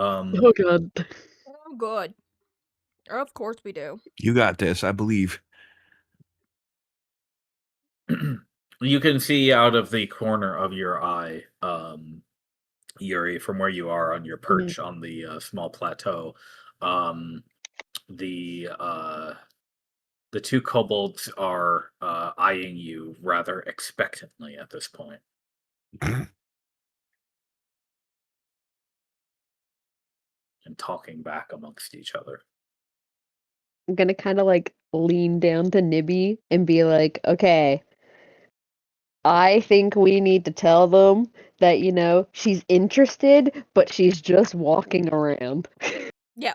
Oh god. Oh, good. Of course we do. You got this, I believe. You can see out of the corner of your eye, Yuri, from where you are on your Mhm. perch on the small plateau. Um, the the two kobolds are eyeing you rather expectantly at this point. And talking back amongst each other. I'm gonna kinda, like, lean down to Nibby and be like, "Okay, I think we need to tell them that, she's interested, but she's just walking around." Yeah.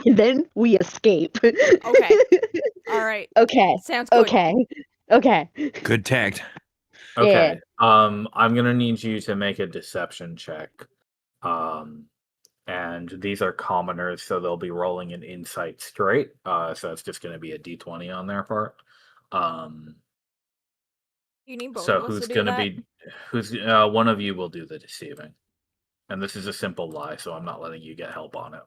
And then we escape. Okay. All right. Okay, Sounds good. okay, okay. Good tact. Yeah. Okay. I'm gonna need you to make a deception check. Um, and these are commoners, so they'll be rolling an insight straight. So it's just gonna be a D20 on their part. Um, You need both so of us to do that? who's one of you will do the deceiving, and this is a simple lie, so I'm not letting you get help on it.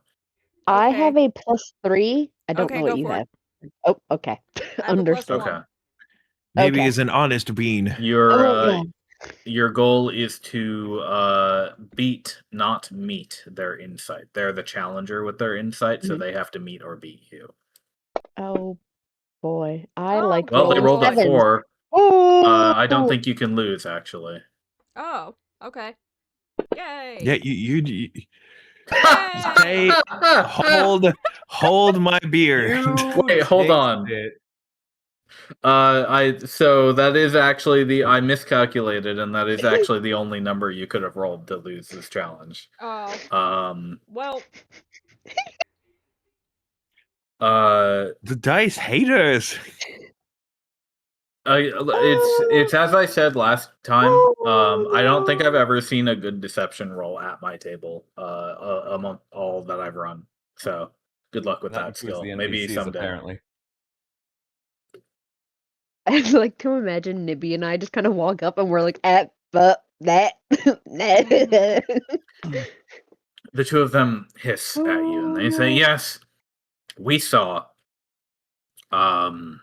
I Okay. have a +3. I don't know Okay, what go you for it. have. Oh, okay. I have a Understood. Okay. +1. Maybe Okay. is an honest bean. Your Oh god. your goal is to beat, not meet their insight. They're the challenger with their insight, so Mhm. they have to meet or beat you. Oh boy. I Oh, like Well, they rolling rolled a boy. 7s. 4. Oh! I don't think you can lose, actually. Oh, okay. Yeah, Yay! you Yay! say hold my beer. Wait, hold Taste on. it. So that is actually I miscalculated, and that is actually the only number you could have rolled to lose this challenge. Oh, Um, well, The dice haters. it's as I said last time. Oh, I don't think I've no. ever seen a good deception roll at my table. Among all that I've run. So good luck with That that includes the skill. Maybe NPCs, someday. apparently. I'd like to imagine Nibby and I just kind of walk up and we're like, but that. The two of them hiss at you, and they say, Oh, "Yes, we saw. Um,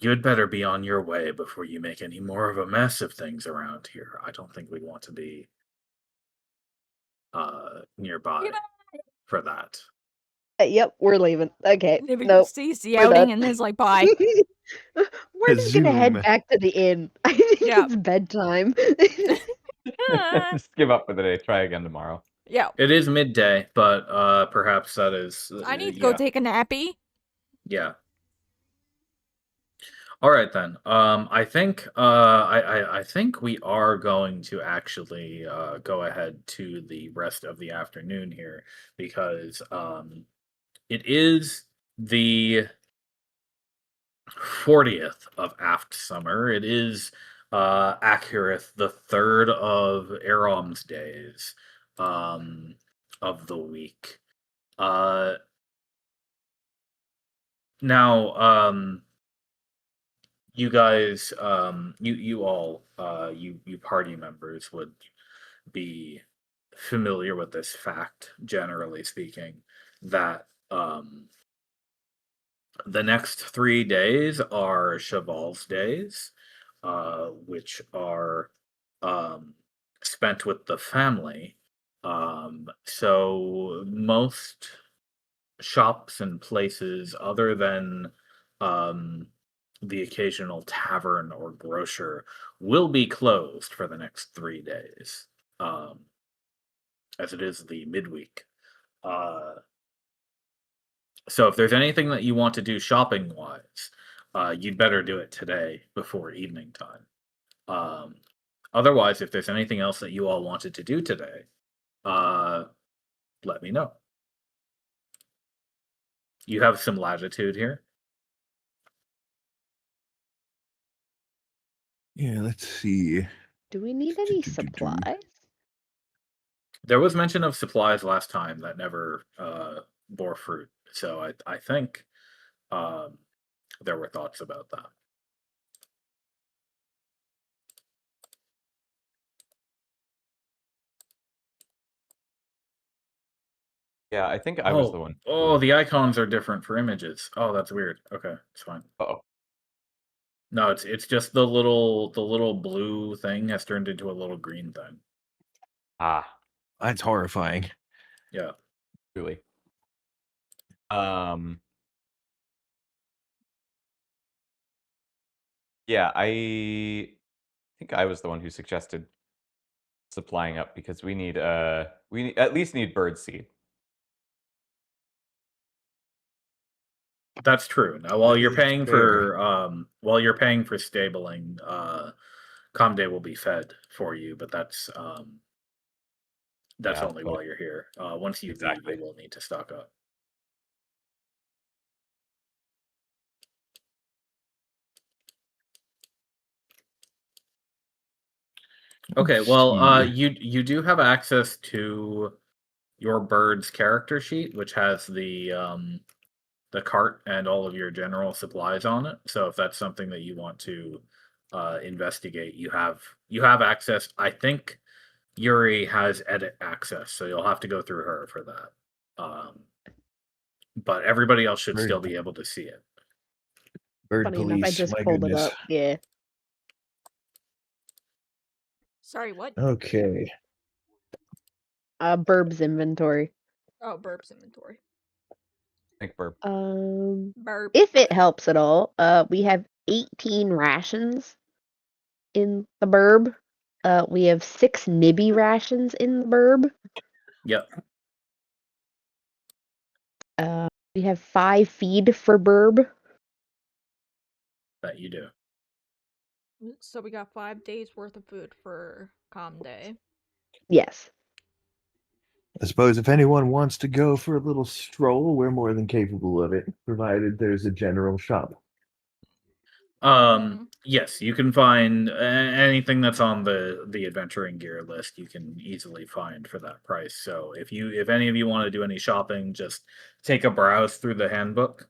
you'd better be on your way before you make any more of a mess of things around here. I don't think we want to be nearby get up! for that." yep, we're leaving. Okay, Nibby nope, just sees the we're done. outing and is like, bye. We're just gonna head Zoom. back to the inn. I think Yeah. it's bedtime. Just give up for the day. Try again tomorrow. Yeah. It is midday, but perhaps that is I need to go yeah, take a nappy. yeah. All right then. I think I think we are going to actually go ahead to the rest of the afternoon here because it is the 40th of Aft Summer. It is accurate the third of Aram's days um, of the week. Uh, now, you guys, you all, you party members would be familiar with this fact, generally speaking, that the next 3 days are Cheval's days, which are um, spent with the family. So most shops and places, other than um, the occasional tavern or grocer, will be closed for the next 3 days, as it is the midweek. Uh, So if there's anything that you want to do shopping wise, you'd better do it today before evening time. Um, Otherwise, if there's anything else that you all wanted to do today, uh, let me know. You have some latitude here. Yeah, let's see. Do we need any supplies? There was mention of supplies last time that never bore fruit, so I think um, there were thoughts about that. Yeah, I think I was the one. Oh, the icons are different for images. Oh, that's weird. Okay, it's fine. Uh-oh. No, it's just the little blue thing has turned into a little green thing. Ah, That's horrifying. Yeah. truly. Um. Yeah, I think I was the one who suggested supplying up because we at least need bird seed. That's true. Now, That is fair. while you're paying for stabling, Comday will be fed for you, but that's Yeah, only but while you're here. Once you leave, exactly. you will need to stock up. Okay, Let's well, see. you do have access to your bird's character sheet, which has the cart and all of your general supplies on it. So if that's something that you want to investigate, you have access. I think Yuri has edit access, so you'll have to go through her for that. But everybody else should still Bird, be able to see it. bird Funny enough, I police. just My pulled it goodness. up. Yeah. Sorry, what? Okay. Burb's inventory. Oh, Burb's inventory. Think burp. Burp. If it helps at all, we have 18 rations in the burb. We have 6 nibby rations in the burb. Yep, We have 5 feed for burb. that you do. So we got 5 days worth of food for Calm Day. Yes. I suppose if anyone wants to go for a little stroll, we're more than capable of it, provided there's a general shop. Yes, you can find anything that's on the adventuring gear list. You can easily find for that price. So if any of you want to do any shopping, just take a browse through the handbook,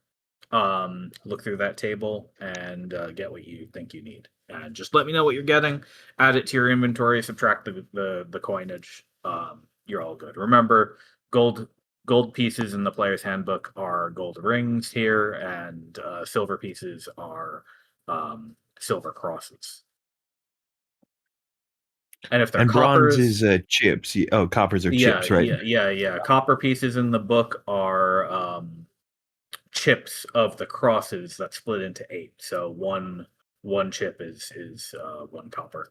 look through that table, and get what you think you need. And just let me know what you're getting. Add it to your inventory. Subtract the coinage. You're all good. Remember, gold pieces in the player's handbook are gold rings here, and silver pieces are silver crosses. And if they're And bronze coppers, is chips. Oh, coppers are yeah, chips, right? yeah. Copper pieces in the book are chips of the crosses that split into 8. So one chip is 1 copper,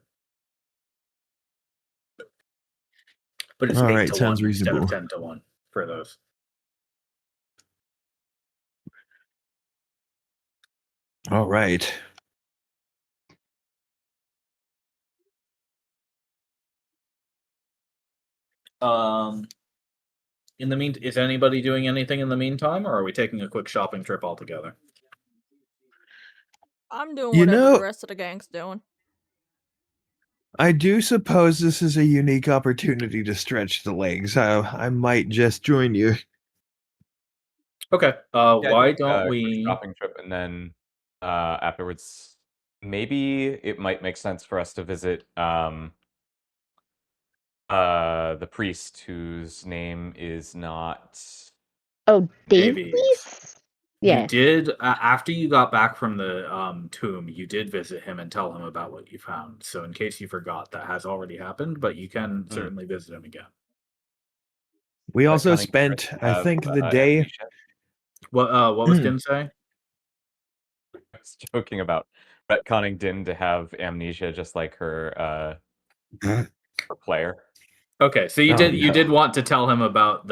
but it's All 8 right, to sounds 1 instead of reasonable. 10 to 1 for those. All right. In the mean, is anybody doing anything in the meantime, or are we taking a quick shopping trip altogether? I'm doing You whatever the know, rest of the gang's doing. I do suppose this is a unique opportunity to stretch the legs. I might just join you. Okay. Yeah, I Why think don't quick we? shopping trip, and then afterwards, maybe it might make sense for us to visit the priest whose name is not. Oh, Davies. Davies? You Yeah. did after you got back from the tomb. You did visit him and tell him about what you found. So in case you forgot, that has already happened, but you can certainly visit him again. We also Cunning spent, I have think, the day. amnesia. What was Din say? I was joking about retconning Din to have amnesia, just like her player. Okay, so you Oh did no. want to tell him about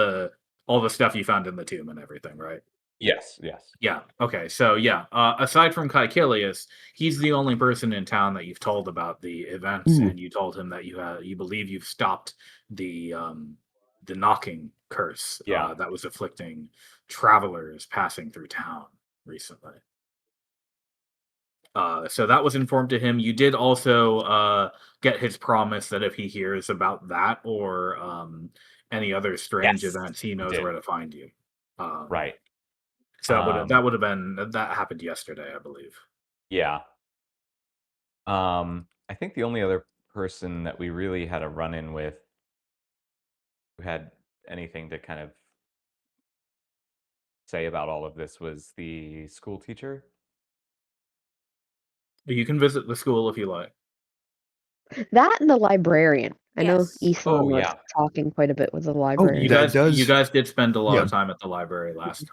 all the stuff you found in the tomb and everything, right? Yes, yes. Yeah. Okay. So yeah, aside from Caecilius, he's the only person in town that you've told about the events, Ooh. and you told him that you believe you've stopped the knocking curse Yeah. that was afflicting travelers passing through town recently. So that was informed to him. You did also get his promise that if he hears about that or any other strange Yes, events, he we knows did. where to find you. Right. So that would have been that happened yesterday, I believe. Yeah. I think the only other person that we really had a run-in with who had anything to kind of say about all of this was the school teacher. You can visit the school if you like. That and the librarian. I know Yes. Isan Oh, was yeah. talking quite a bit with the Oh, librarian. that You does. guys did spend a lot Yeah. of time at the library last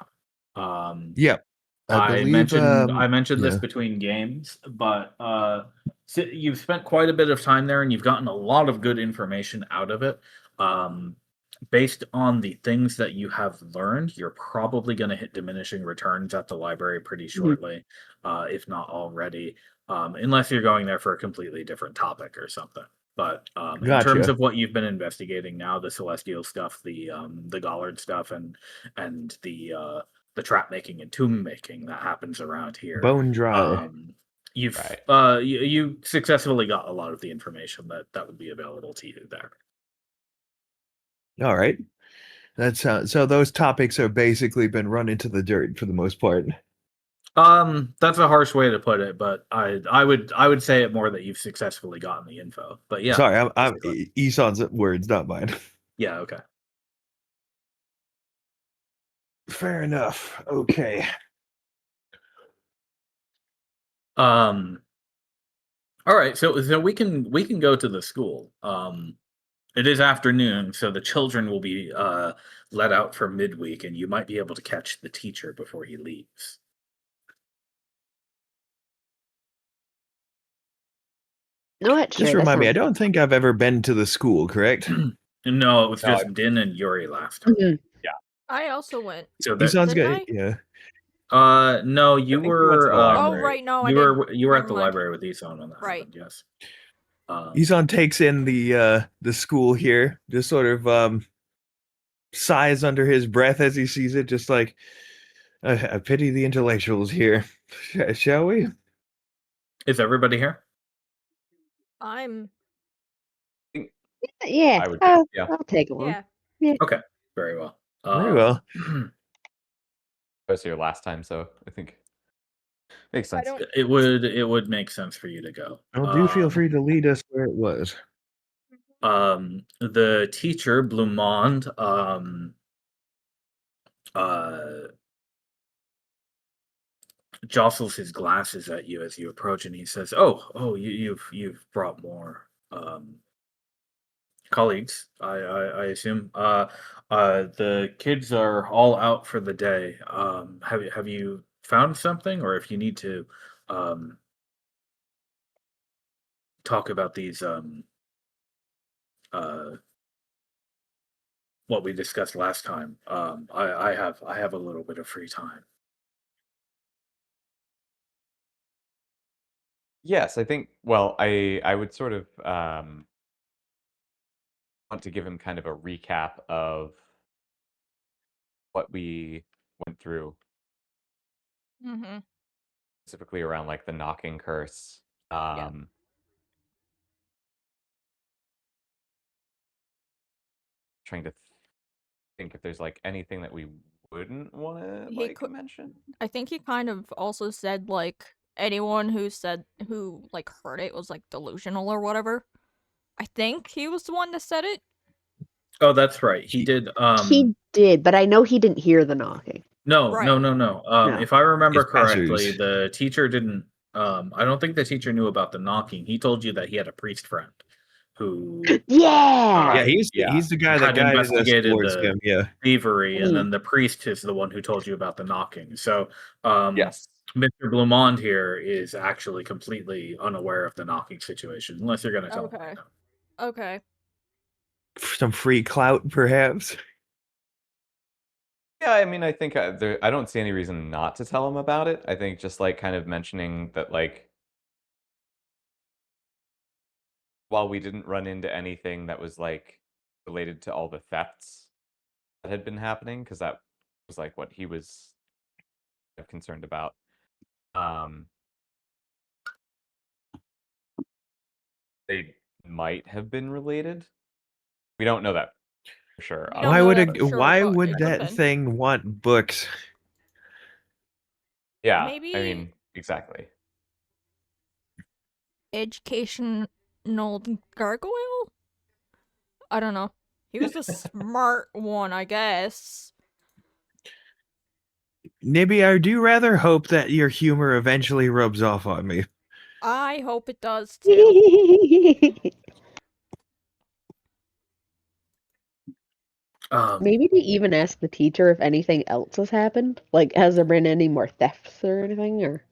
time. Yep. I believe. I mentioned this Yeah. between games, but you've spent quite a bit of time there, and you've gotten a lot of good information out of it. Based on the things that you have learned, you're probably going to hit diminishing returns at the library pretty Mhm. shortly, if not already, unless you're going there for a completely different topic or something. But in terms Gotcha. of what you've been investigating now, the celestial stuff, the Gollard stuff, and the trap making and tomb making that happens around here, Bone dry. you've Right. you successfully got a lot of the information that would be available to you there. All right. That's so. Those topics have basically been run into the dirt for the most part. That's a harsh way to put it, but I would say it more that you've successfully gotten the info. But yeah, Sorry, I'm basically. Isan's words, not mine. Yeah, okay. Fair enough. Okay. All right, so we can go to the school. It is afternoon, so the children will be let out for midweek, and you might be able to catch the teacher before he leaves. You know what? Just Sure, that remind me. I sounds don't think I've ever been to the school. Correct? No, it was No, just Din and Yuri last time. Mhm. I also went. So that Isan's Didn't good. I? Yeah. no, you I think we went to were the Oh, library. right. No, I you didn't. were at Never the mind. library with Isan when that Right. happened. Yes. Isan takes in the school here, just sort of sighs under his breath as he sees it, just like I pity the intellectuals here. Shall we? Is everybody here? I'm. Yeah, I would, yeah. I'll take one. Yeah. Yeah. Okay, very well. Very well. I was here last time, so I think makes I sense. don't. It would make sense for you to go. Well, do feel free to lead us where it was. The teacher, Blumond, jostles his glasses at you as you approach, and he says, "Oh, you've brought more colleagues, I assume. The kids are all out for the day. Have you found something, or if you need to um talk about these uh what we discussed last time? I have a little bit of free time." Yes, I think. Well, I would sort of want to give him kind of a recap of what we went through, Mm-hmm. specifically around like the knocking curse. Yeah. Trying to think if there's like anything that we wouldn't want to He like could. mention. I think he kind of also said like anyone who like heard it was like delusional or whatever. I think he was the one that said it. Oh, that's right. He He- did. He did, but I know he didn't hear the knocking. No, Right. no. No. If I remember It's passers. correctly, the teacher didn't. I don't think the teacher knew about the knocking. He told you that he had a priest friend who Yeah. Yeah, he's Yeah. he's the guy that had guided us investigated towards the him. Yeah. thievery, and Mhm. then the priest is the one who told you about the knocking. So, Yes. Mr. Blumond here is actually completely unaware of the knocking situation, unless you're going to tell him Okay. right now. Okay. Some free clout, perhaps. Yeah, I mean, I think I don't see any reason not to tell him about it. I think just like kind of mentioning that, like, while we didn't run into anything that was like related to all the thefts that had been happening, because that was like what he was concerned about. They might have been related. We don't know that for sure. We don't know that for sure, Why but would it could've that been. thing want books? Yeah, I Maybe mean, exactly. educational gargoyle? I don't know. He was a smart one, I guess. Nibby, I do rather hope that your humor eventually rubs off on me. I hope it does too. Maybe to even ask the teacher if anything else has happened. Like, has there been any more thefts or anything? Or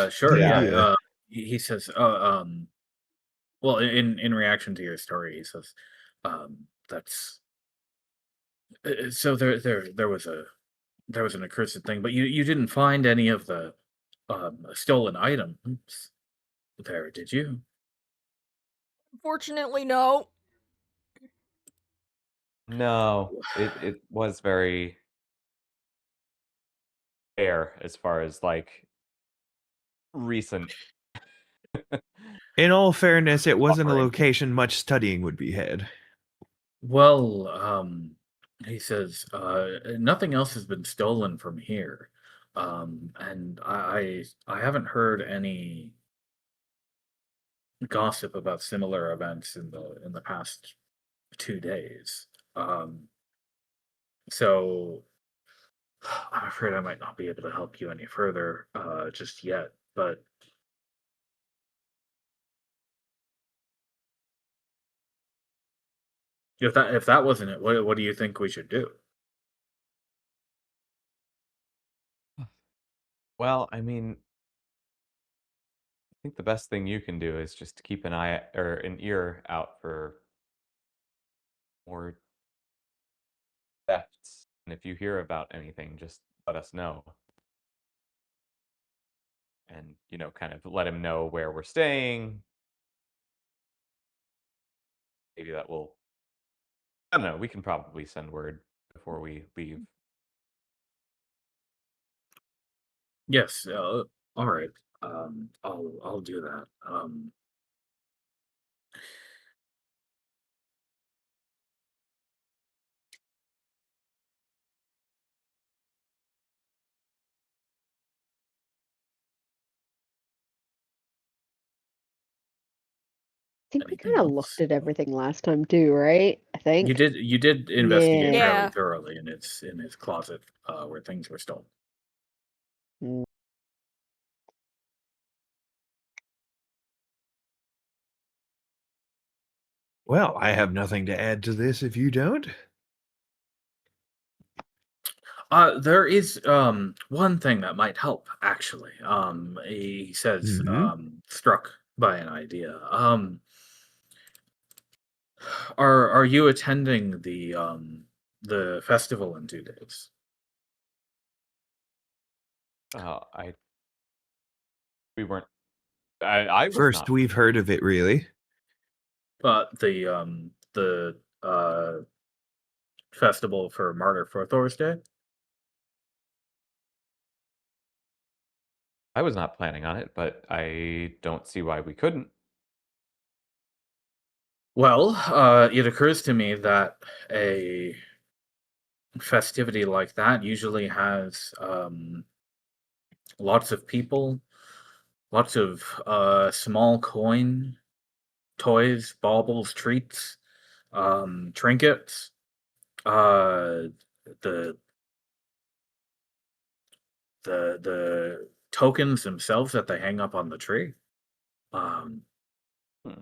Sure, Yeah. yeah. Yeah. He says, well, in reaction to your story, he says, that's so there was an accursed thing, but you didn't find any of the stolen items there, did you? Unfortunately, no. No, it was very fair as far as like recent. In all fairness, it wasn't a Offering. location much studying would be had. Well, he says, nothing else has been stolen from here. And I haven't heard any gossip about similar events in the past 2 days. Um, so I'm afraid I might not be able to help you any further just yet. But if that wasn't it, what do you think we should do? Well, I mean, I think the best thing you can do is just keep an eye or an ear out for more thefts. And if you hear about anything, just let us know. And, kind of let him know where we're staying. Maybe that will, I don't know, we can probably send word before we leave. Yes. All right. I'll do that. I think we Anything kind of looked else? at everything last time too, right? I think. You did investigate Yeah. fairly Yeah. thoroughly in his closet where things were stolen. Mm. Well, I have nothing to add to this if you don't. There is one thing that might help actually. He says, Mm-hmm. struck by an idea. Are you attending the festival in 2 days? I we weren't. I was First not. we've heard of it, really. The festival for Martyr for Thursday. I was not planning on it, but I don't see why we couldn't. Well, it occurs to me that a festivity like that usually has lots of people, lots of small coin, toys, baubles, treats, trinkets, uh, the the tokens themselves that they hang up on the tree. Um, Hmm.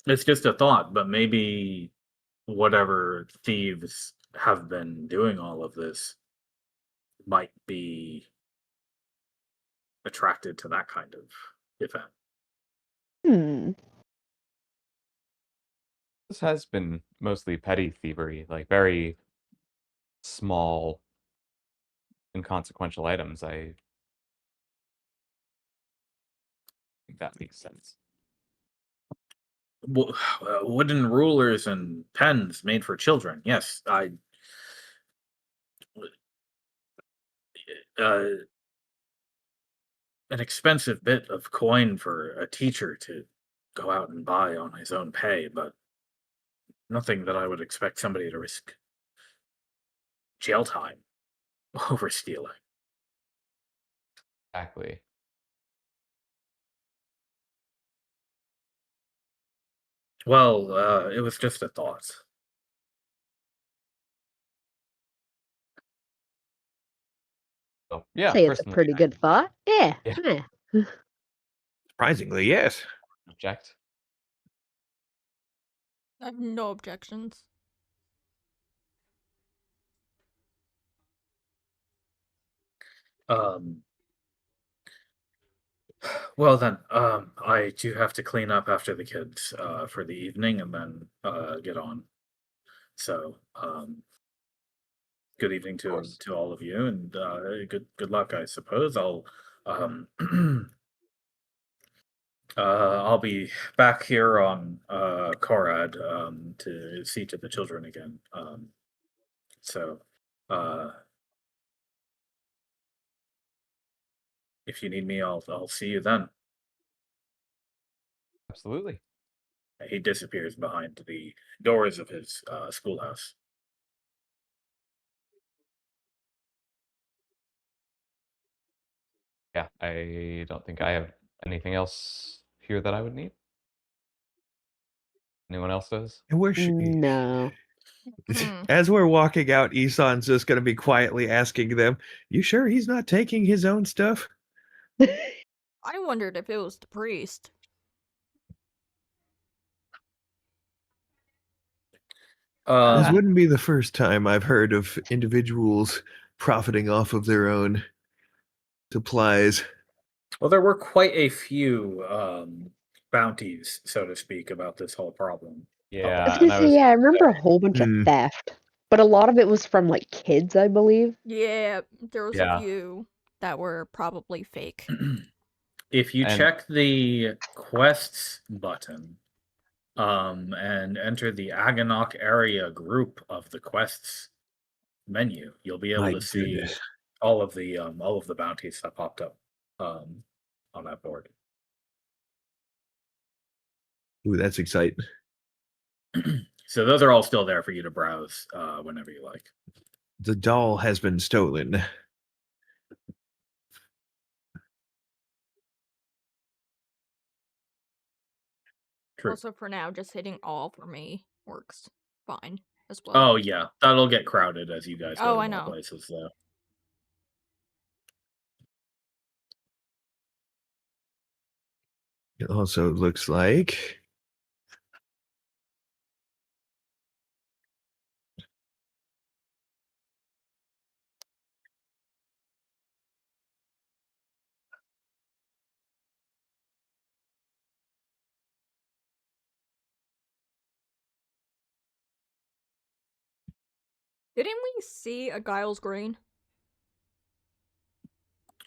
it's just a thought, but maybe whatever thieves have been doing all of this might be attracted to that kind of event. Hmm. This has been mostly petty thievery, like very small, inconsequential items. I think that makes sense. Wooden rulers and pens made for children. Yes, I. Uh, an expensive bit of coin for a teacher to go out and buy on his own pay, but nothing that I would expect somebody to risk jail time over stealing. Exactly. Well, it was just a thought. So, yeah, Say it's a personally, pretty good thought. Yeah. Yeah. Yeah. Surprisingly, yes. I object. I have no objections. Um, well then, I do have to clean up after the kids for the evening and then get on. So, good evening Of course. to all of you, and good luck, I suppose. I'll be back here on Korad to see to the children again. So, uh, if you need me, I'll see you then. Absolutely. He disappears behind the doors of his schoolhouse. Yeah, I don't think I have anything else here that I would need. Anyone else does? And where she? No. As we're walking out, Isan's just going to be quietly asking them, "You sure he's not taking his own stuff?" I wondered if it was the priest. This Um, wouldn't be the first time I've heard of individuals profiting off of their own supplies. well, there were quite a few bounties, so to speak, about this whole problem. I Yeah, was and gonna I say, was yeah, I remember a whole bunch of Hmm. theft, but a lot of it was from like kids, I believe. Yeah, there was a Yeah. few that were probably fake. If you And check the quests button and enter the Aganok area group of the quests menu, you'll be able My to see goodness. all of the bounties that popped up on that board. Ooh, that's exciting. So those are all still there for you to browse whenever you like. The doll has been stolen. True. Also, for now, just hitting all for me works fine as well. Oh yeah, that'll get crowded as you guys go Oh, to I more know. places though. It also looks like Didn't we see a Giles Green?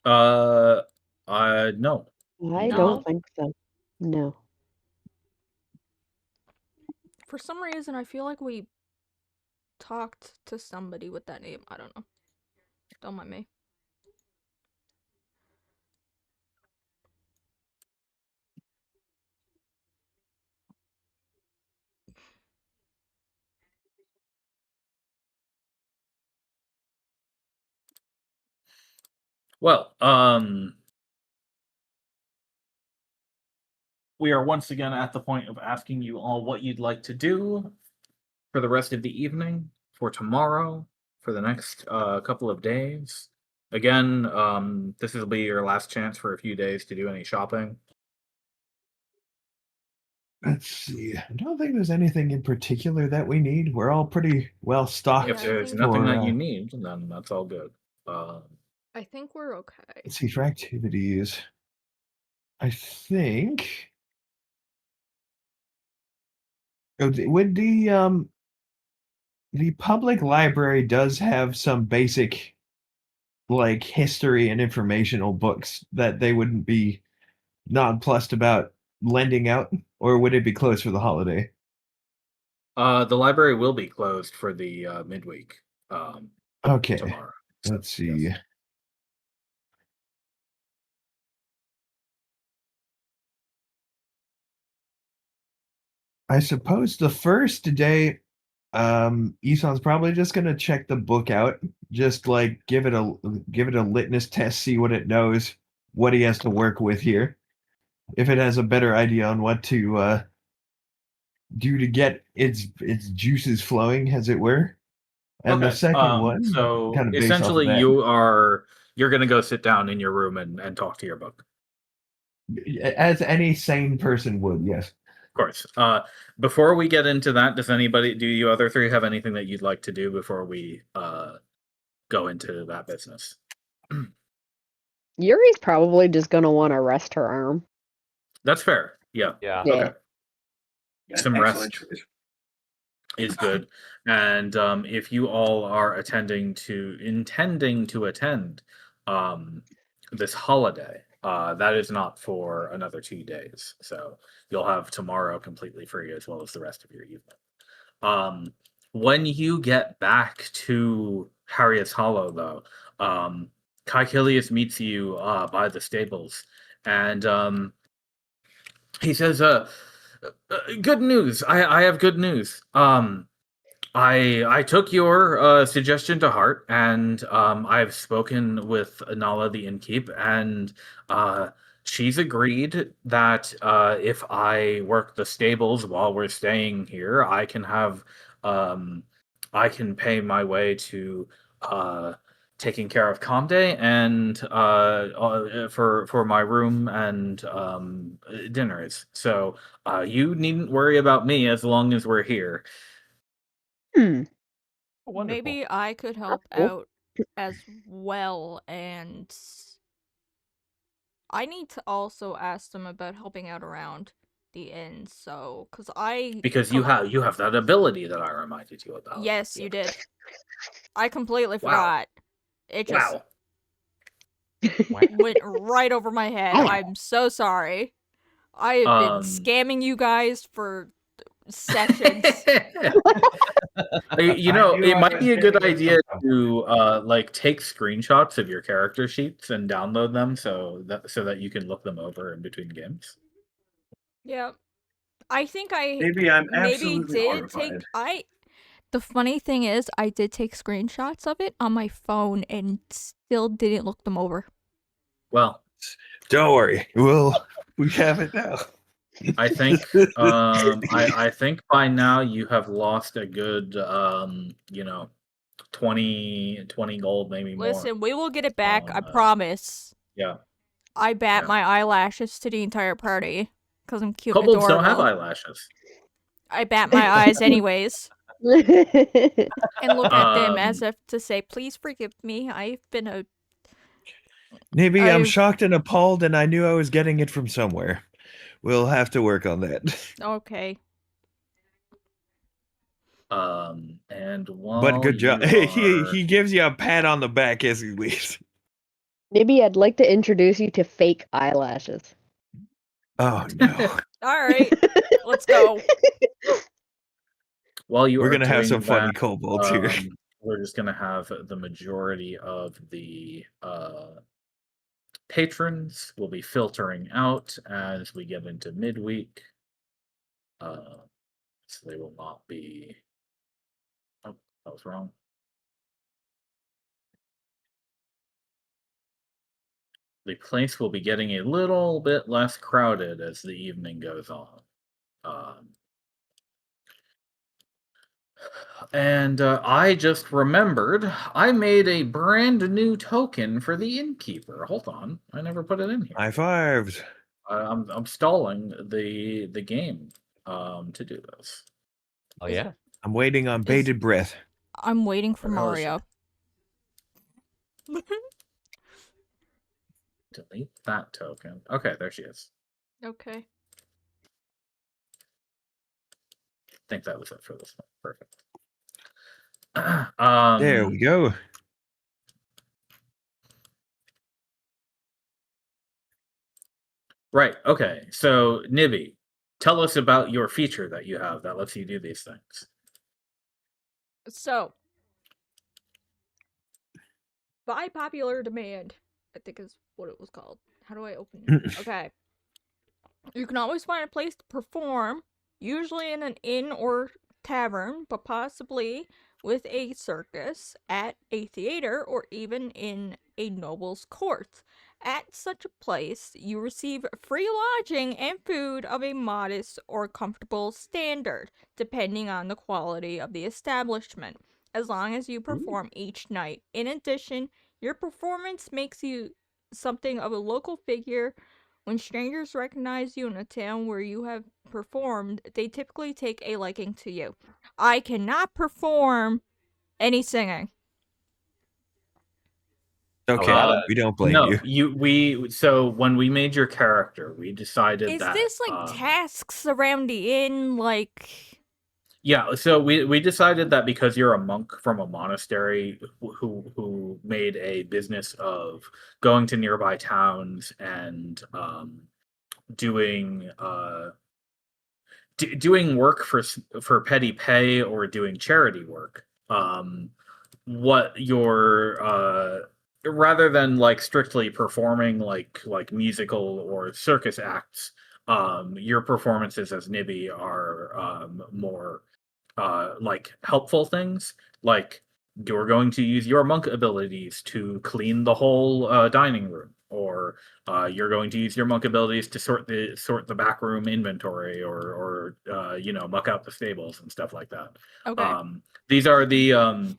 No. I No. don't think so. No. For some reason, I feel like we talked to somebody with that name. I don't know. Don't mind me. Well, we are once again at the point of asking you all what you'd like to do for the rest of the evening, for tomorrow, for the next couple of days. Again, this will be your last chance for a few days to do any shopping. let's see. I don't think there's anything in particular that we need. We're all pretty well stocked. Yeah, If I there's think- nothing for, that you need, then that's all good. I think we're okay. let's see, for activities. I think. Oh, would the public library does have some basic like history and informational books that they wouldn't be nonplussed about lending out, or would it be closed for the holiday? The library will be closed for the midweek Okay, tomorrow. So, let's see. yes. I suppose the first day, Isan's probably just gonna check the book out, just like give it a litmus test, see what it knows, what he has to work with here. If it has a better idea on what to do to get its juices flowing, as it were. And the Okay. second one, So kind of based off of essentially, that. you are you're gonna go sit down in your room and talk to your book. As any sane person would, yes. Of course. Before we get into that, do you other three have anything that you'd like to do before we go into that business? Yuri's probably just gonna want to rest her arm. That's fair. Yeah. Yeah. Yeah. Okay. Some Excellent rest choice. is good. And if you all are intending to attend this holiday, that is not for another 2 days. So you'll have tomorrow completely free as well as the rest of your evening. When you get back to Harriet's Hollow, though, Caecilius meets you by the stables, and he says, "Good news! I have good news. I took your suggestion to heart, and I've spoken with Nala the innkeep, and she's agreed that if I work the stables while we're staying here, I can pay my way to taking care of Comde and for my room and dinners. So you needn't worry about me as long as we're here." Hmm. Wonderful. Maybe I could help cool. out as well, and I need to also ask them about helping out around the inn. So, Because you have that ability that I reminded you about. Yes, Yeah. you did. I completely Wow. forgot. It just Wow. went right over my head. Wow. I'm so sorry. I have been scamming you guys for sessions. You I know, knew it I might was be a good getting it idea from to like take screenshots of your character sheets and download them so that you can look them over in between games. Yeah. I think I Maybe I'm maybe absolutely did horrified. the funny thing is I did take screenshots of it on my phone and still didn't look them over. Well, Don't worry, we have it now. I think I think by now you have lost a good 20 gold, maybe more. Listen, we will get it back, I promise. Yeah. I bat Yeah. my eyelashes to the entire party because I'm cute and Kobolds adorable. don't have eyelashes. I bat my eyes anyways and look at them as if to say, "Please forgive me. I've been a." Maybe I'm shocked and appalled, and I knew I was getting it from somewhere. We'll have to work on that. Okay. And while But good job. you He gives you a pat on the back as he leaves. Maybe I'd like to introduce you to fake eyelashes. Oh no. All right. Let's go. While you We're are gonna have doing some funny that, kobolds here. we're just gonna have the majority of the patrons will be filtering out as we get into midweek. So they will not be. Oh, that was wrong. The place will be getting a little bit less crowded as the evening goes on. And I just remembered I made a brand new token for the innkeeper. Hold on, I never put it in here. High fives. I'm stalling the game to do this. Oh yeah. I'm waiting on bated breath. I'm waiting for Where the hell is Mario. Delete that token. Okay, there she is. Okay. I think that was it for this one. Perfect. There we go. Right. Okay. So, Nibby, tell us about your feature that you have that lets you do these things. So, by popular demand, I think is what it was called. How do I open it? Okay. You can always find a place to perform, usually in an inn or tavern, but possibly with a circus, at a theater, or even in a noble's court. At such a place, you receive free lodging and food of a modest or comfortable standard, depending on the quality of the establishment, as long as you perform each night. In addition, Your performance makes you something of a local figure. When strangers recognize you in a town where you have performed, they typically take a liking to you. I cannot perform any singing. Okay, that- we don't blame No, you. so when we made your character, we decided Is that this like tasks around the inn? Like, yeah, so we decided that because you're a monk from a monastery who made a business of going to nearby towns and doing doing work for petty pay or doing charity work. What your rather than like strictly performing like musical or circus acts, your performances as Nibby are more like helpful things. Like you're going to use your monk abilities to clean the whole dining room, or you're going to use your monk abilities to sort the back room inventory, or muck out the stables and stuff like that. okay. These are the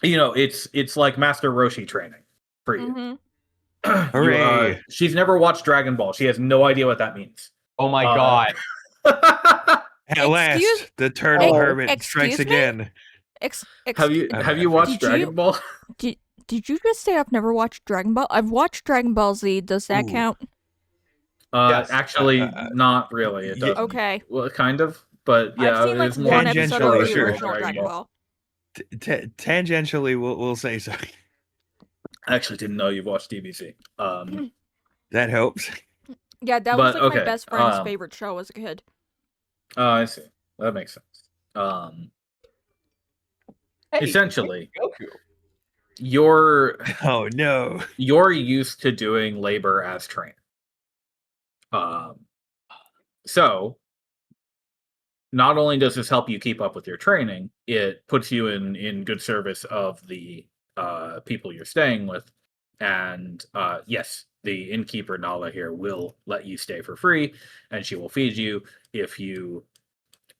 it's like Master Roshi training for you. Mm-hmm. Hooray! She's never watched Dragon Ball. She has no idea what that means. Oh my Uh, god. At last, the turtle Oh. hermit strikes Excuse me? again. have you watched Did you- Dragon Ball? Did you just say I've never watched Dragon Ball? I've watched Dragon Ball Z. Does that Ooh. count? Yes, Actually, not really. It yeah. doesn't. Okay. Well, kind of, but yeah, I've seen like it's more one episode of tangentially, the sure. original Dragon Ball. Tangentially, we'll say so. I actually didn't know you've watched DBZ. That helps. Yeah, that But, was like my okay, best friend's favorite show as a kid. I see. That makes sense. Hey, Essentially, Goku. you're Oh no. used to doing labor as trained. So not only does this help you keep up with your training, it puts you in good service of the people you're staying with. And yes, the innkeeper Nala here will let you stay for free, and she will feed you if you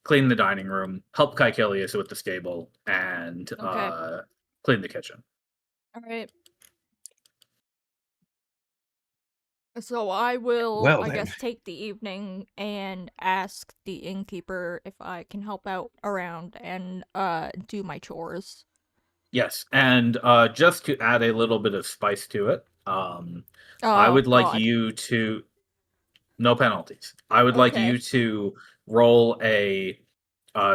clean the dining room, help Caecilius with the stable, and Okay. clean the kitchen. All right. So I will, Well, I then. guess, take the evening and ask the innkeeper if I can help out around and do my chores. Yes, and just to add a little bit of spice to it, I Oh, would like God. you to no penalties. I would like Okay. you to roll a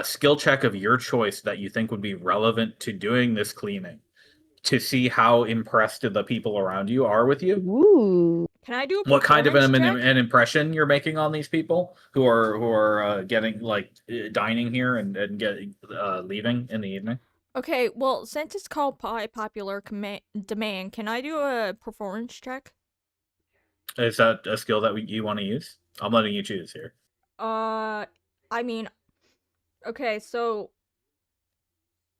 skill check of your choice that you think would be relevant to doing this cleaning, to see how impressed the people around you are with you. Ooh. Can I do a What kind of performance check? an impression you're making on these people who are getting dining here and getting leaving in the evening? Okay, well, since it's called popular demand, can I do a performance check? Is that a skill that you want to use? I'm letting you choose here. I mean, okay, so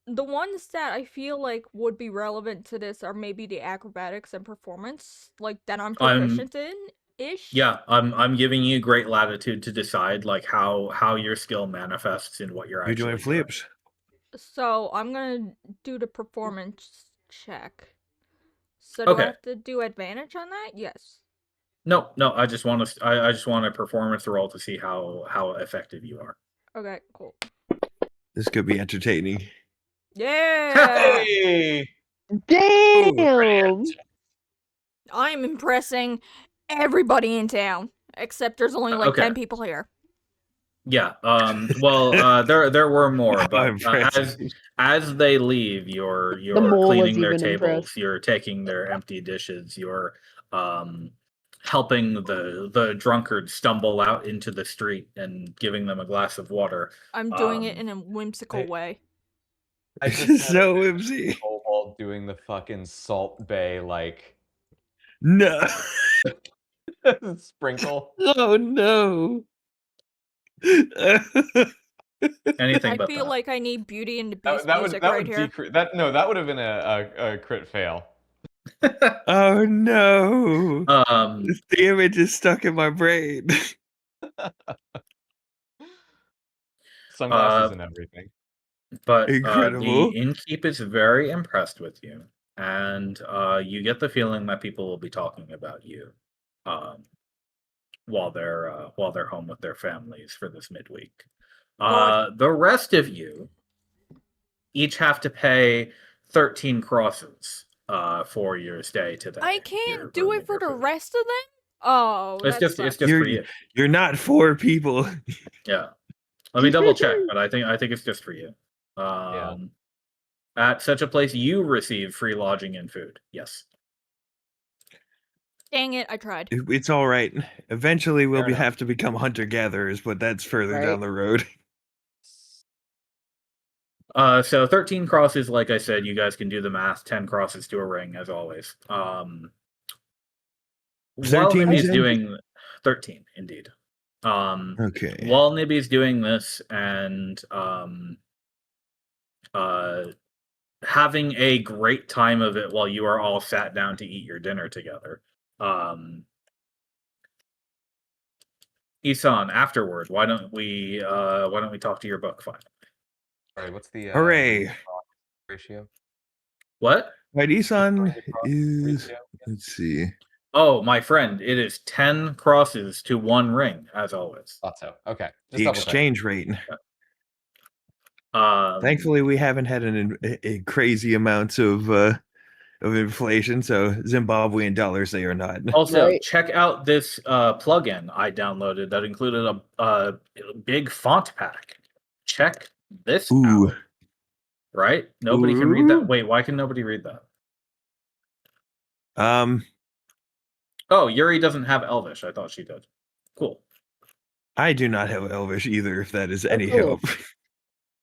the ones that I feel like would be relevant to this are maybe the acrobatics and performance, like that I'm proficient in ish. Yeah, I'm giving you great latitude to decide like how your skill manifests in what you're You're doing actually doing. flips. So I'm gonna do the performance check. So do I Okay. have to do advantage on that? Yes. No, I just want to I just want a performance roll to see how effective you are. Okay, cool. This could be entertaining. Yeah! Hey! Damn. I'm impressing everybody in town. Except there's only like Okay. 10 people here. Yeah. Well, there were more, How but impressive. as they leave, you're mole cleaning was their even tables, impressed. you're taking their empty dishes, you're helping the drunkard stumble out into the street and giving them a glass of water. I'm doing it in a whimsical I- way. I just had So a whimsy. kobold doing the fucking Salt Bay like No. sprinkle. Oh no. Anything I but feel that. like I need Beauty and the Beast That music would right here. decrease that. No, that would have been a crit fail. Oh no. Um, The image is stuck in my brain. Sunglasses and everything. but Incredible. the innkeep is very impressed with you, and you get the feeling that people will be talking about you while they're home with their families for this midweek. The rest of you each have to pay 13 crosses for your stay today. I your can't do room it and for your the food. rest of them? Oh, It's that's just for you. You're not 4 people. Yeah. Let me double check, but I think it's just for you. Yeah. At such a place, you receive free lodging and food. Yes. Dang it, I tried. It's all right. Eventually, we'll Fair enough. have to become hunter-gatherers, but that's further Right. down the road. So 13 crosses, like I said, you guys can do the math. 10 crosses to a ring, as always. While 13, you Nibby's said? doing 13, indeed. Okay. While Nibby's doing this and having a great time of it while you are all sat down to eat your dinner together. Isan, afterward, why don't we talk to your book finally? Sorry, what's the Hooray. ratio? What? Right, Isan Ring across is... ratio? Let's see. Oh, my friend, it is 10 crosses to 1 ring, as always. Thought so. Okay. Just The double check. exchange rate. Um, Thankfully, we haven't had a crazy amounts of inflation, so Zimbabwean dollars they are not. Also, Right. check out this plugin I downloaded that included a big font pack. Check this Ooh. out. Right? Nobody can read that. Ooh. Wait, why can nobody read that? Um, Oh, Yuri doesn't have Elvish. I thought she did. Cool. I do not have Elvish either, if that is Oh, any cool. help.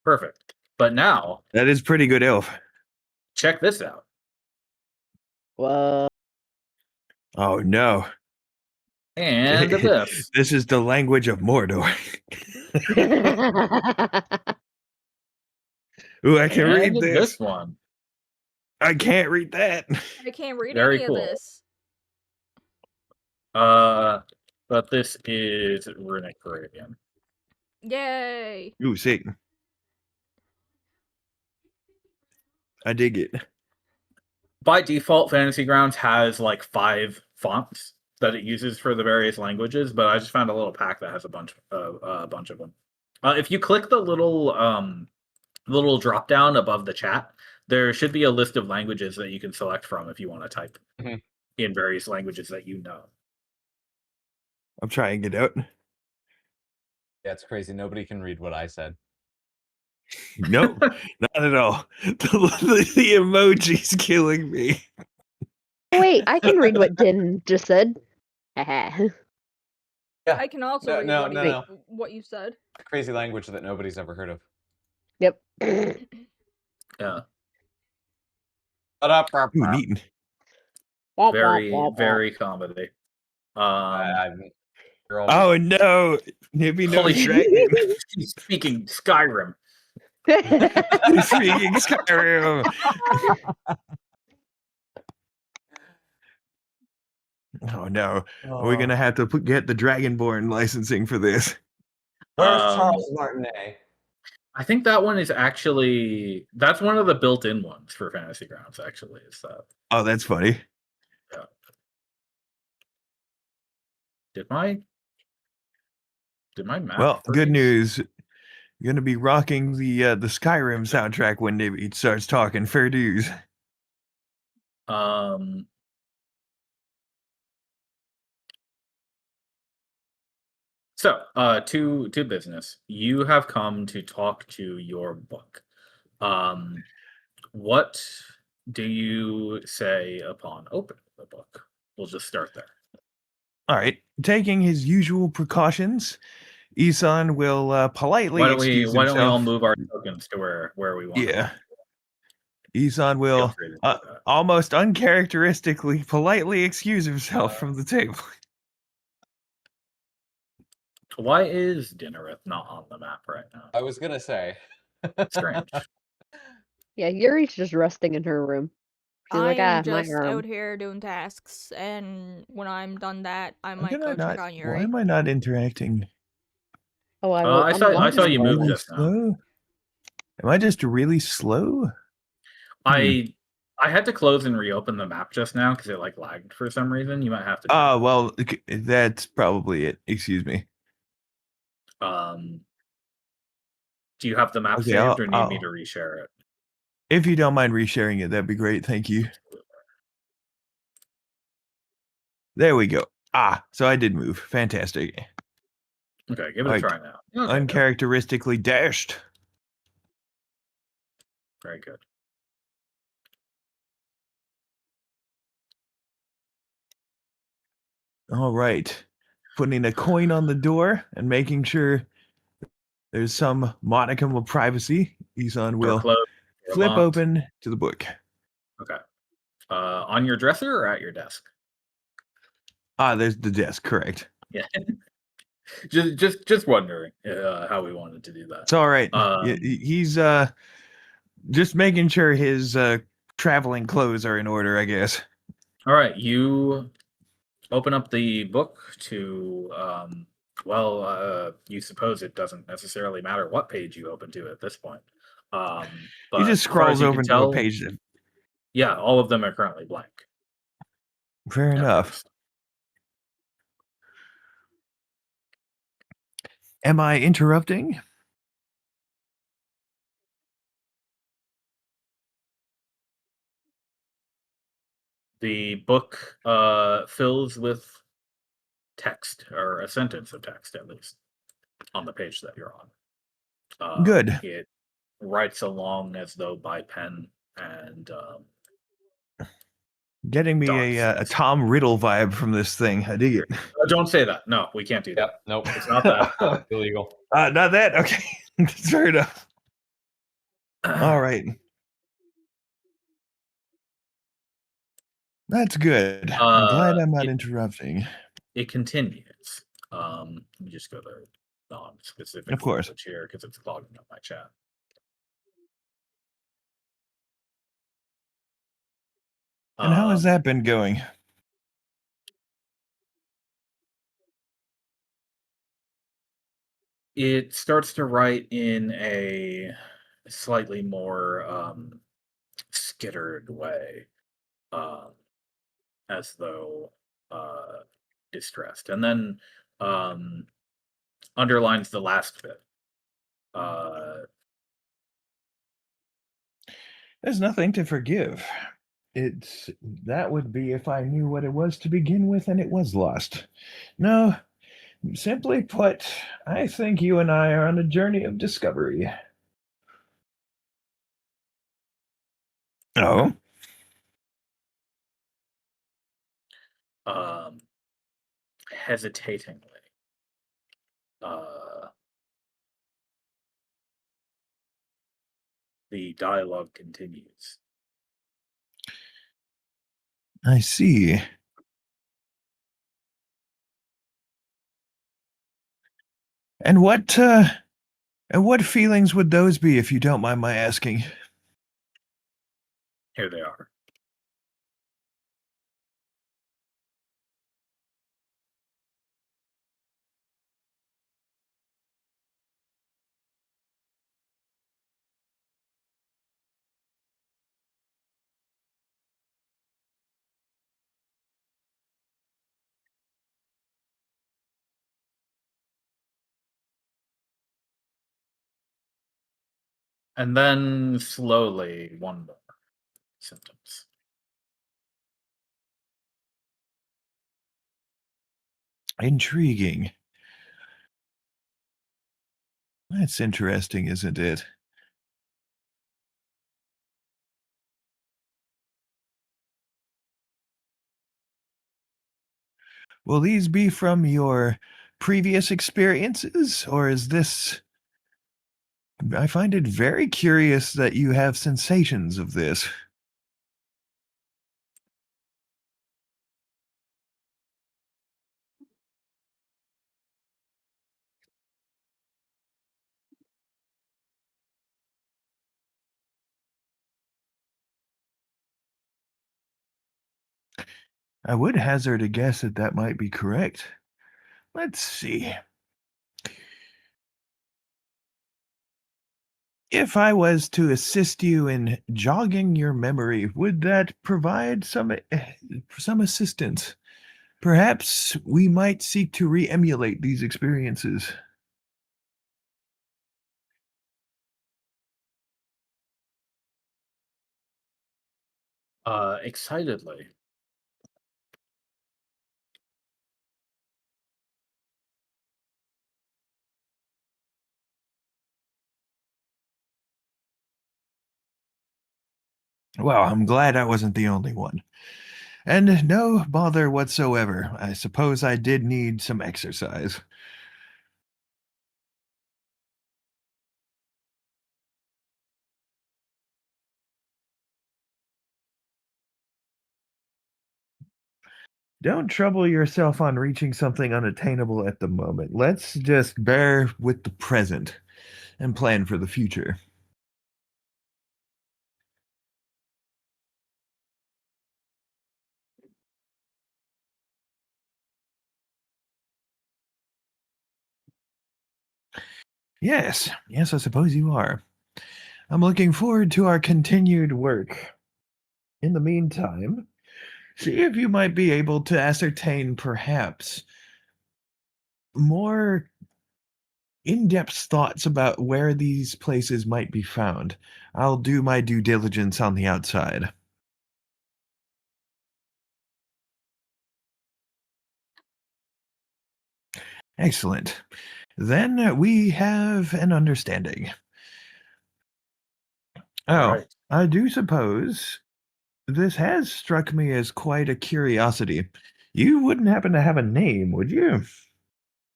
Perfect. But now, That is pretty good elf. check this out. Well, Oh no. And this. This is the language of Mordor. Ooh, I can read And this. this one. I can't read that. I can't read Very any cool. of this. But this is Runic Arabian. Yay. Ooh, sick. I dig it. By default, Fantasy Grounds has like 5 fonts that it uses for the various languages, but I just found a little pack that has a bunch of them. If you click the little drop down above the chat, there should be a list of languages that you can select from if you want to type Mhm. in various languages that you know. I'm trying it out. Yeah, it's crazy. Nobody can read what I said. Nope, not at all. The emoji's killing me. wait, I can read what Din just said. Haha. Yeah. I can also read no. what you said. A crazy language that nobody's ever heard of. Yep. Yeah, Shut up. Ooh, neat. very comedy. You're all Oh no, Nibby no Holy shit. dragon. She's speaking Skyrim. Speaking Skyrim. Oh no, we're gonna have to get the Dragonborn licensing for this. Where's Um, Charles Martinet? I think that one is that's one of the built-in ones for Fantasy Grounds. Actually, is that? Oh, that's funny. Yeah. Did my map? Well, good freeze? news. You're gonna be rocking the Skyrim soundtrack when Nibby starts talking. Fair dues. So, to business. You have come to talk to your book. What do you say upon opening the book? We'll just start there. All right, taking his usual precautions, Isan will politely Why don't we excuse himself. all move our tokens to where we want? Yeah. Isan will free to do that. almost uncharacteristically politely excuse himself from the table. Why is Dinnereth not on the map right now? I was gonna say. Strange. Yeah, Yuri's just resting in her room. She's like, I'm my just arm. out here doing tasks, and when I'm done that, I Why might can go I check not? on Why Yuri. am I not interacting? Oh, I saw you move Really just now. slow? Am I just really slow? I I had to close and reopen the map just now because it like lagged for some reason. You might have to. Do Oh, well, that's probably it. Excuse me. Do you have the map Okay, saved or need me to reshare it? if you don't mind resharing it, that'd be great. Thank you. There we go. So I did move. Fantastic. Okay, give it a Like, try now. Okay, uncharacteristically dashed. very good. All right. Putting a coin on the door and making sure there's some modicum of privacy. Isan Door will closed. Door flip locked. open to the book. Okay. On your dresser or at your desk? There's the desk, correct. Yeah. just wondering how we wanted to do that. It's all right. He's just making sure his traveling clothes are in order, I guess. All right, you open up the book to you suppose it doesn't necessarily matter what page you open to at this point. But He just as far as scrolls you over can into a tell, page. That, yeah, all of them are currently blank. fair at enough. first. Am I interrupting? The book fills with text, or a sentence of text at least, on the page that you're on. Good. It writes along as though by pen, and Getting me a Tom Riddle vibe from this thing. I dig it. don't say that. No, we can't do that. Yep. Nope. It's not that. Illegal. Not that. Okay. Fair enough. All right. That's good. I'm glad I'm not interrupting. It continues. Let me just go to non-specific Of course. language here because it's clogging up my chat. And how has that been going? It starts to write in a slightly more skittered way, as though distressed, and then underlines the last bit. There's nothing to forgive. That would be if I knew what it was to begin with and it was lost. No, simply put, I think you and I are on a journey of discovery. Oh? Hesitatingly. The dialogue continues. I see. And what feelings would those be, if you don't mind my asking? Here they are. And then slowly, one more sentence. Intriguing. That's interesting, isn't it? Will these be from your previous experiences, or is this... I find it very curious that you have sensations of this. I would hazard a guess that might be correct. Let's see. If I was to assist you in jogging your memory, would that provide some assistance? Perhaps we might seek to re-emulate these experiences. Excitedly. Well, I'm glad I wasn't the only one. And no bother whatsoever. I suppose I did need some exercise. Don't trouble yourself on reaching something unattainable at the moment. Let's just bear with the present and plan for the future. Yes, I suppose you are. I'm looking forward to our continued work. In the meantime, see if you might be able to ascertain perhaps more in-depth thoughts about where these places might be found. I'll do my due diligence on the outside. Excellent. Then we have an understanding. All Oh, right. I do suppose this has struck me as quite a curiosity. You wouldn't happen to have a name, would you?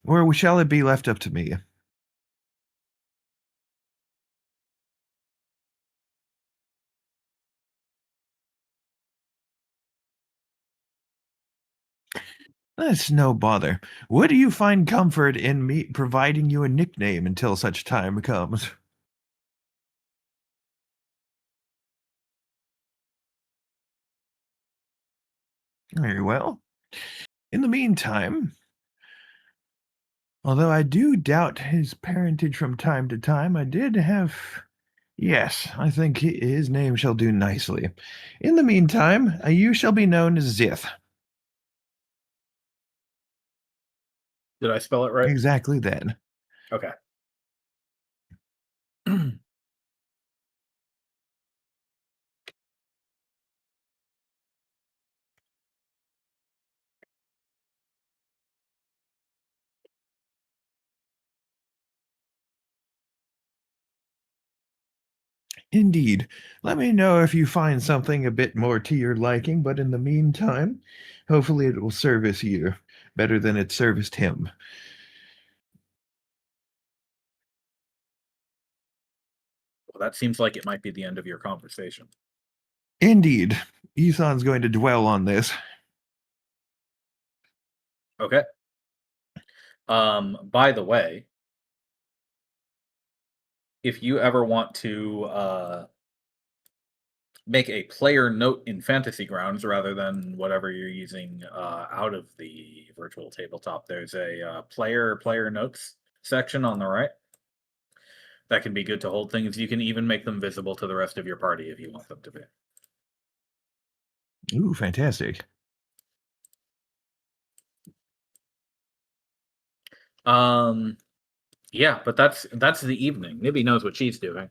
Or shall it be left up to me? That's no bother. Would you find comfort in me providing you a nickname until such time comes? Very well. In the meantime, although I do doubt his parentage from time to time, I did have. Yes, I think his name shall do nicely. In the meantime, you shall be known as Zith. Did I spell it right? Exactly then. Okay. Indeed. Let me know if you find something a bit more to your liking, but in the meantime, hopefully it will service you better than it serviced him. Well, that seems like it might be the end of your conversation. Indeed. Ethan's going to dwell on this. Okay. By the way, if you ever want to make a player note in Fantasy Grounds rather than whatever you're using out of the virtual tabletop, there's a player notes section on the right. That can be good to hold things. You can even make them visible to the rest of your party if you want them to be. Ooh, fantastic. Yeah, but that's the evening. Nibby knows what she's doing.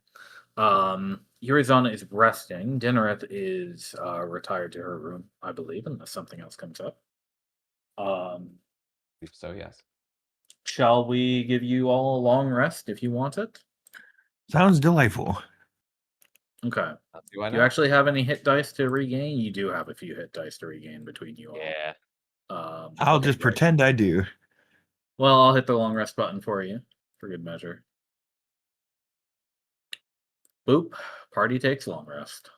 Yurizana is resting. Dinnereth is retired to her room, I believe, unless something else comes up. So yes. Shall we give you all a long rest if you want it? Sounds delightful. Okay. Do I Do you actually have any hit dice to regain? You do have a few hit dice to regain between you all. Yeah. I'll Okay, just great. pretend I do. Well, I'll hit the long rest button for you, for good measure. Boop. Party takes long rest.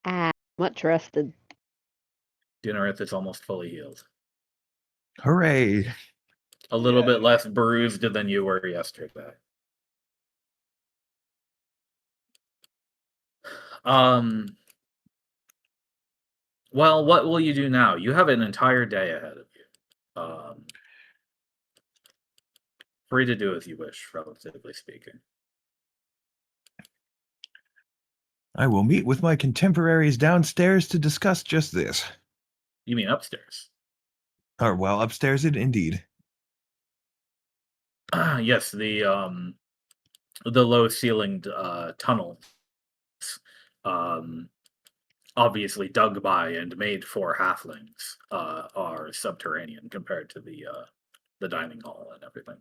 Ah, much rested. Dinnereth is almost fully healed. Hooray. A little bit less bruised than you were yesterday. Well, what will you do now? You have an entire day ahead of you. free to do as you wish, relatively speaking. I will meet with my contemporaries downstairs to discuss just this. You mean upstairs? Or, well, upstairs indeed. Yes, the low-ceilinged tunnels, obviously dug by and made for halflings, are subterranean compared to the dining hall and everything.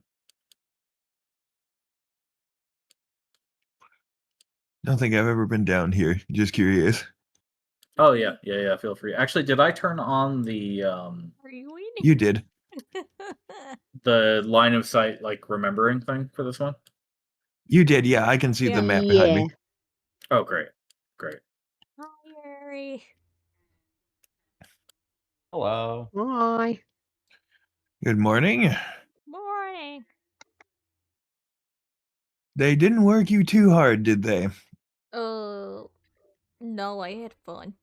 Don't think I've ever been down here. Just curious. Oh yeah. Feel free. Actually, did I turn on the Are you eating? You did. the line of sight like remembering thing for this one? You did, yeah. I can see Yeah. the map behind Yeah. me. Oh, great. Hi, Yuri. Hello. Hi. Good morning. Morning. They didn't work you too hard, did they? No, I had fun.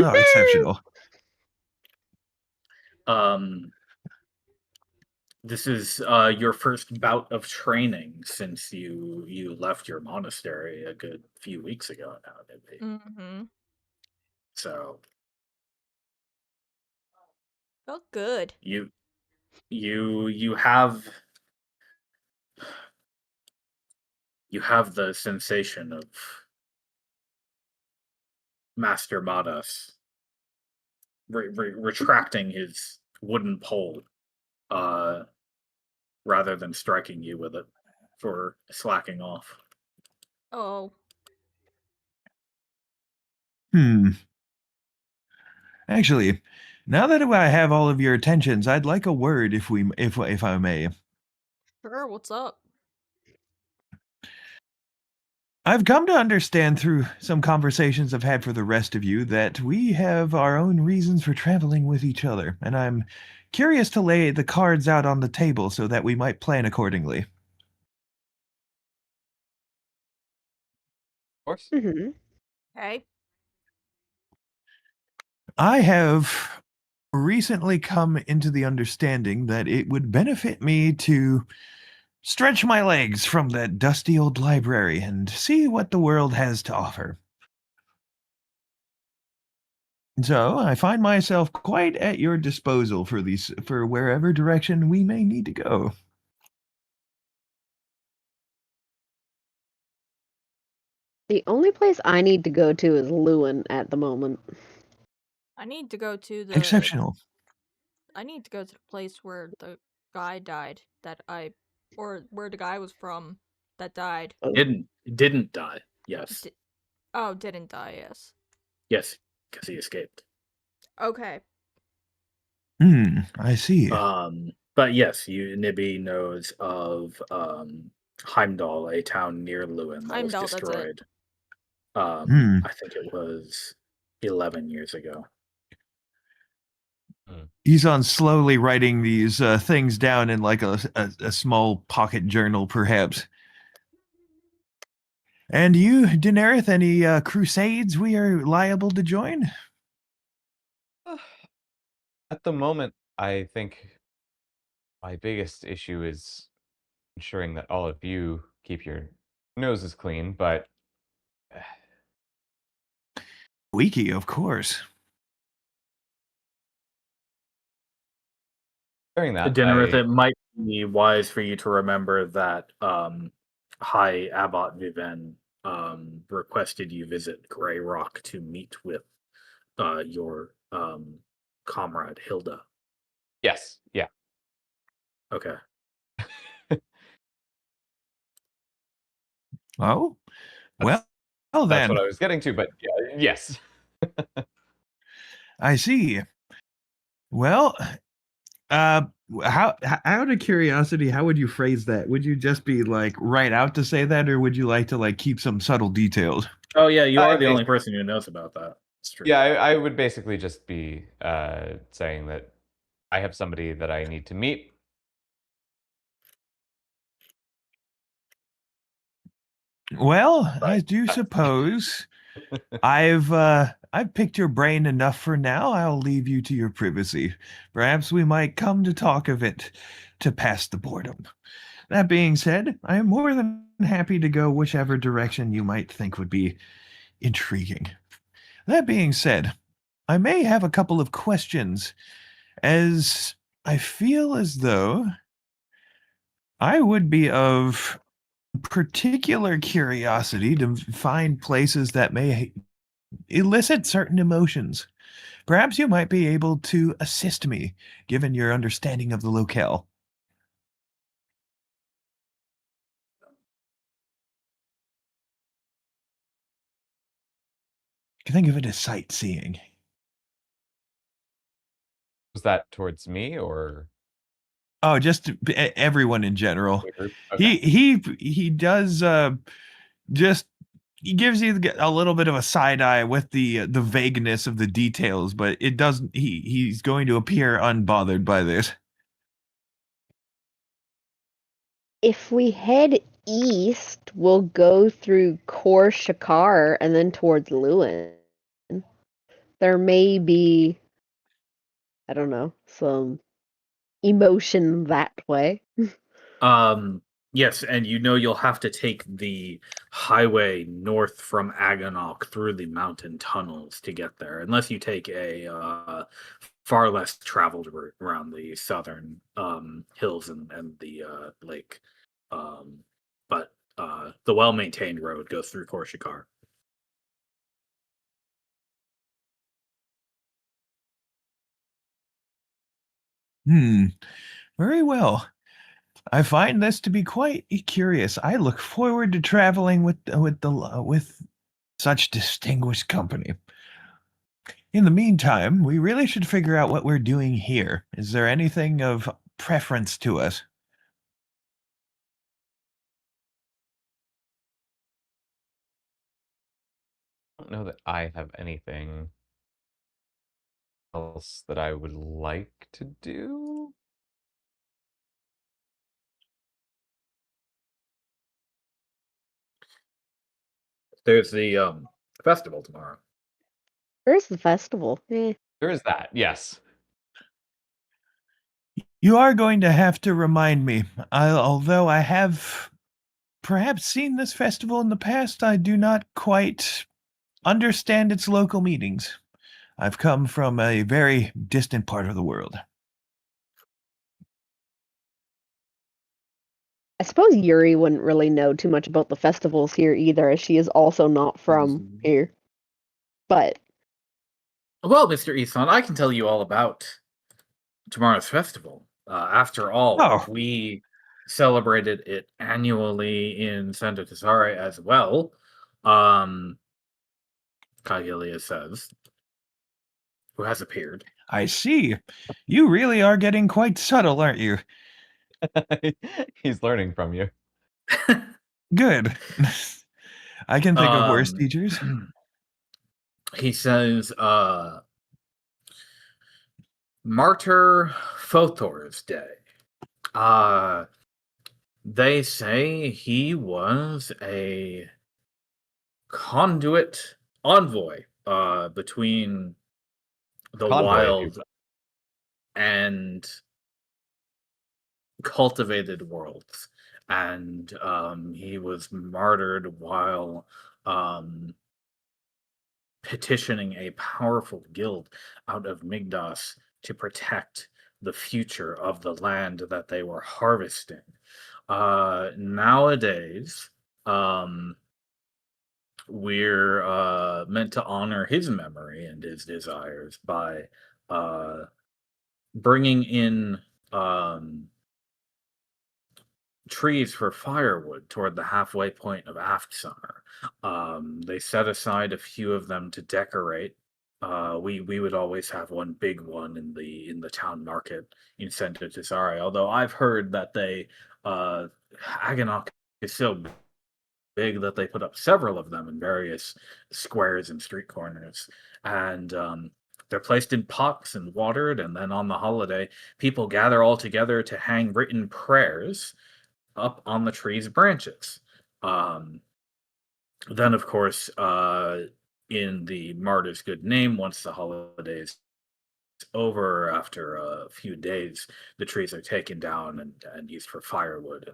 Oh, exceptional. This is your first bout of training since you left your monastery a good few weeks ago now, maybe. Mm-hmm. So Felt good. you have the sensation of Master Madas retracting his wooden pole, rather than striking you with it for slacking off. Oh. Actually, now that I have all of your attentions, I'd like a word if I may. Sure, what's up? I've come to understand through some conversations I've had for the rest of you that we have our own reasons for traveling with each other, and I'm curious to lay the cards out on the table so that we might plan accordingly. Of course. Mm-hmm. Okay. I have recently come into the understanding that it would benefit me to stretch my legs from that dusty old library and see what the world has to offer. So I find myself quite at your disposal for wherever direction we may need to go. The only place I need to go to is Lewin at the moment. I need to go to the Exceptional. I need to go to the place where the guy died or where the guy was from that died. Oh. Didn't die. Yes. Didn't die, yes. Yes, because he escaped. Okay. I see. But yes, Nibby knows of Heimdall, a town near Lewin that was Heimdall, that's it. destroyed. I think it was 11 years ago. He's on slowly writing these things down in like a small pocket journal, perhaps. And you, Daenerys, any crusades we are liable to join? At the moment, I think my biggest issue is ensuring that all of you keep your noses clean, but Wiki, of course. during that, Dinnereth, it might be wise for you to remember that High Abbot Viven requested you visit Grey Rock to meet with your comrade Hilda. yes, yeah. Okay. Oh, That's well that's then. what I was getting to, but yeah, yes. I see. Well, how out of curiosity, how would you phrase that? Would you just be like right out to say that, or would you like to like keep some subtle details? Oh yeah, you I are the only think- person who knows about that. It's true. Yeah, I would basically just be saying that I have somebody that I need to meet. Well, I Right. do suppose I've picked your brain enough for now. I'll leave you to your privacy. Perhaps we might come to talk of it to pass the boredom. That being said, I am more than happy to go whichever direction you might think would be intriguing. That being said, I may have a couple of questions, as I feel as though I would be of particular curiosity to find places that may elicit certain emotions. Perhaps you might be able to assist me, given your understanding of the locale. Think of it as sightseeing. Was that towards me or Oh, just everyone in general. the group? Okay. He does just he gives you a little bit of a side eye with the vagueness of the details, but it doesn't. He's going to appear unbothered by this. If we head east, we'll go through Kor Shakar and then towards Lewin. There may be, I don't know, some emotion that way. Yes, and you'll have to take the highway north from Agonok through the mountain tunnels to get there, unless you take a far less traveled route around the southern hills and the lake. But the well-maintained road goes through Korshikar. Very well. I find this to be quite curious. I look forward to traveling with such distinguished company. In the meantime, we really should figure out what we're doing here. Is there anything of preference to us? I don't know that I have anything else that I would like to do. There's the festival tomorrow. Where's the festival? There is that, yes. You are going to have to remind me. Although I have perhaps seen this festival in the past, I do not quite understand its local meanings. I've come from a very distant part of the world. I suppose Yuri wouldn't really know too much about the festivals here either, as she is also not from here. But Well, Mr. Isan, I can tell you all about tomorrow's festival. After all, Oh. we celebrated it annually in Santa Tesare as well. Cahilia says, who has appeared. I see. You really are getting quite subtle, aren't you? He's learning from you. Good. I can think of worse teachers. He says, Martyr Fothor's Day. They say he was a conduit envoy between the wild and cultivated worlds, and he was martyred while petitioning a powerful guild out of Migdos to protect the future of the land that they were harvesting. Nowadays, we're meant to honor his memory and his desires by bringing in trees for firewood toward the halfway point of Aft Summer. They set aside a few of them to decorate. We would always have one big one in the town market in Santa Tesare. Although I've heard that they Agonok is so big that they put up several of them in various squares and street corners, and they're placed in pots and watered. And then on the holiday, people gather all together to hang written prayers up on the tree's branches. Then, of course, in the martyr's good name, once the holidays over after a few days, the trees are taken down and used for firewood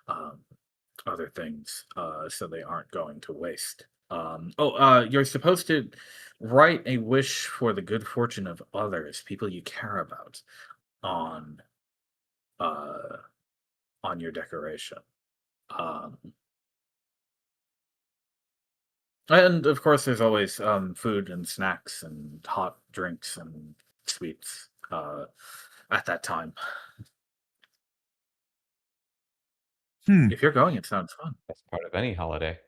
and other things, so they aren't going to waste. You're supposed to write a wish for the good fortune of others, people you care about, on uh, on your decoration. Um, and of course, there's always food and snacks and hot drinks and sweets at that time. If you're going, it sounds fun. That's part of any holiday.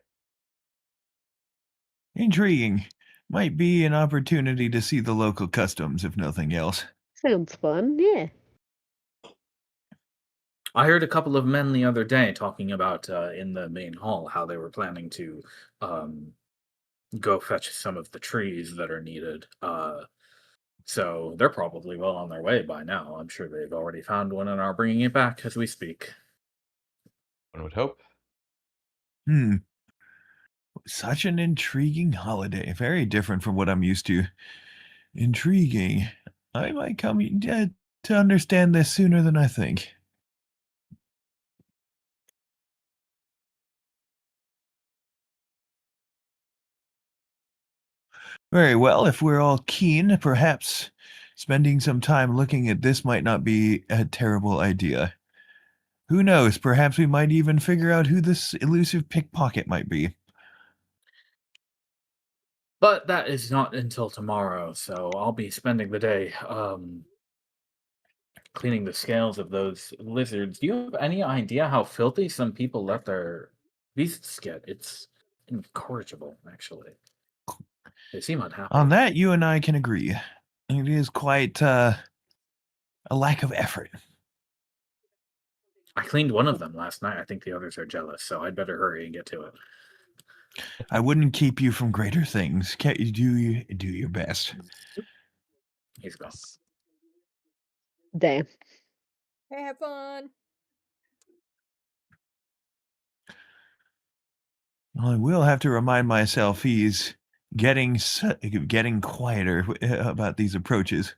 Intriguing. Might be an opportunity to see the local customs, if nothing else. Sounds fun, yeah. I heard a couple of men the other day talking about in the main hall how they were planning to um, go fetch some of the trees that are needed. So they're probably well on their way by now. I'm sure they've already found one and are bringing it back as we speak. One would hope. Such an intriguing holiday. Very different from what I'm used to. Intriguing. I might come to understand this sooner than I think. Very well. If we're all keen, perhaps spending some time looking at this might not be a terrible idea. Who knows? Perhaps we might even figure out who this elusive pickpocket might be. But that is not until tomorrow, so I'll be spending the day cleaning the scales of those lizards. Do you have any idea how filthy some people let their beasts get? It's incorrigible, actually. They seem unhappy. On that, you and I can agree. It is quite a lack of effort. I cleaned one of them last night. I think the others are jealous, so I'd better hurry and get to it. I wouldn't keep you from greater things. Can't you do your best? He's gone. Damn. Have fun. Well, I will have to remind myself he's getting quieter about these approaches.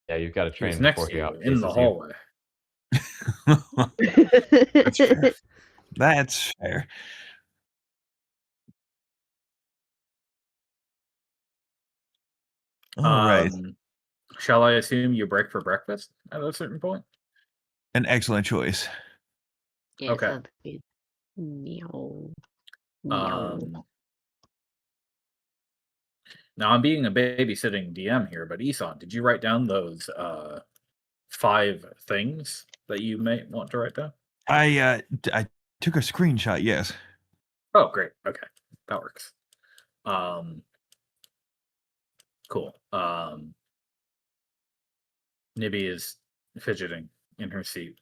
Yeah, you've got to He train was next before to he you in the outpaces you. hallway. That's fair. That's fair. All right. Shall I assume you break for breakfast at a certain point? An excellent choice. Yeah, Okay. sounds good. Meow. Meow. Now I'm being a babysitting DM here, but Isan, did you write down those 5 things that you may want to write down? I took a screenshot. Yes. Oh, great. Okay, that works. Cool. Nibby is fidgeting in her seat.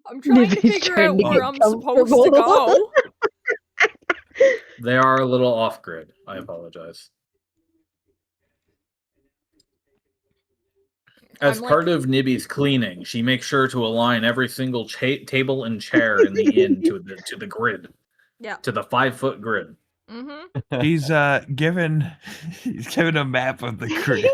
I'm trying to Nibby's figure trying out to where get I'm supposed to comfortable. go. They are a little off grid. I apologize. As I'm like- part of Nibby's cleaning, she makes sure to align every single table and chair in the inn to the grid. Yeah. To the 5-foot grid. Mm-hmm. He's given a map of the grid.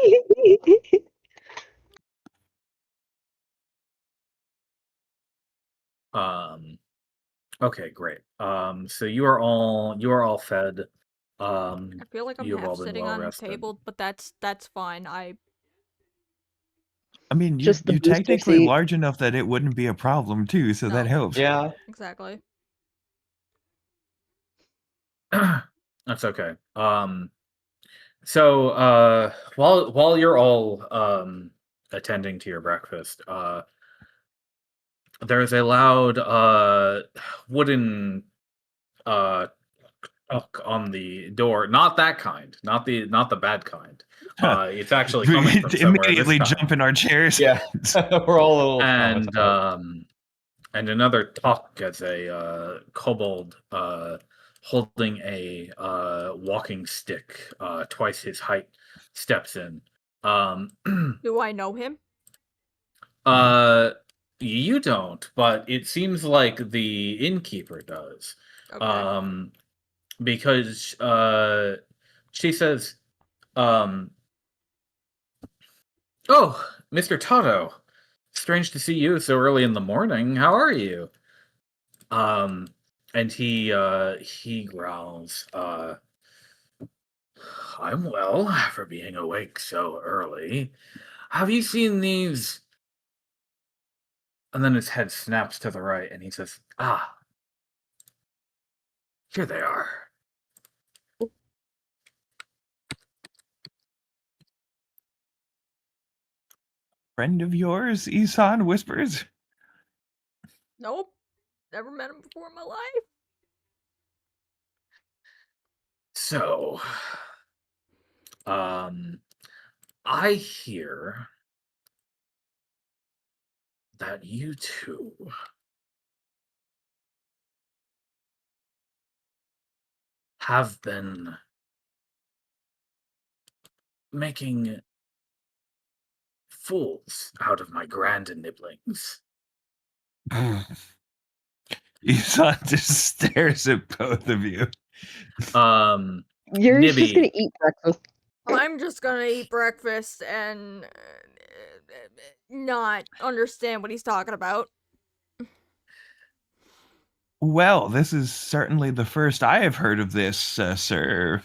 Okay, great. So you are all fed. I feel like I'm You've all half been sitting well on the rested. table, but that's fine. I mean, Just the you're booster technically seat. large enough that it wouldn't be a problem too, so that No. helps. Yeah. Exactly. That's okay. So while you're all attending to your breakfast, there's a loud wooden knock on the door. Not that kind. Not the bad kind. It's actually coming from somewhere this Immediately time. jump in our chairs. Yeah. We're all a little And traumatized. and another talk as a kobold holding a walking stick twice his height steps in. Do I know him? You don't, but it seems like the innkeeper does. Okay. because she says, "Oh, Mr. Toto, strange to see you so early in the morning. How are you?" Um, and he growls, "I'm well for being awake so early. Have you seen these?" And then his head snaps to the right, and he says, "Ah, here they are." Friend of yours, Isan whispers. Nope. Never met him before in my life. So, I hear that you two have been making fools out of my grand nibblings. Isan just stares at both of you. Yuri's just Nibby, gonna eat breakfast. I'm just gonna eat breakfast and not understand what he's talking about. Well, this is certainly the first I have heard of this, sir.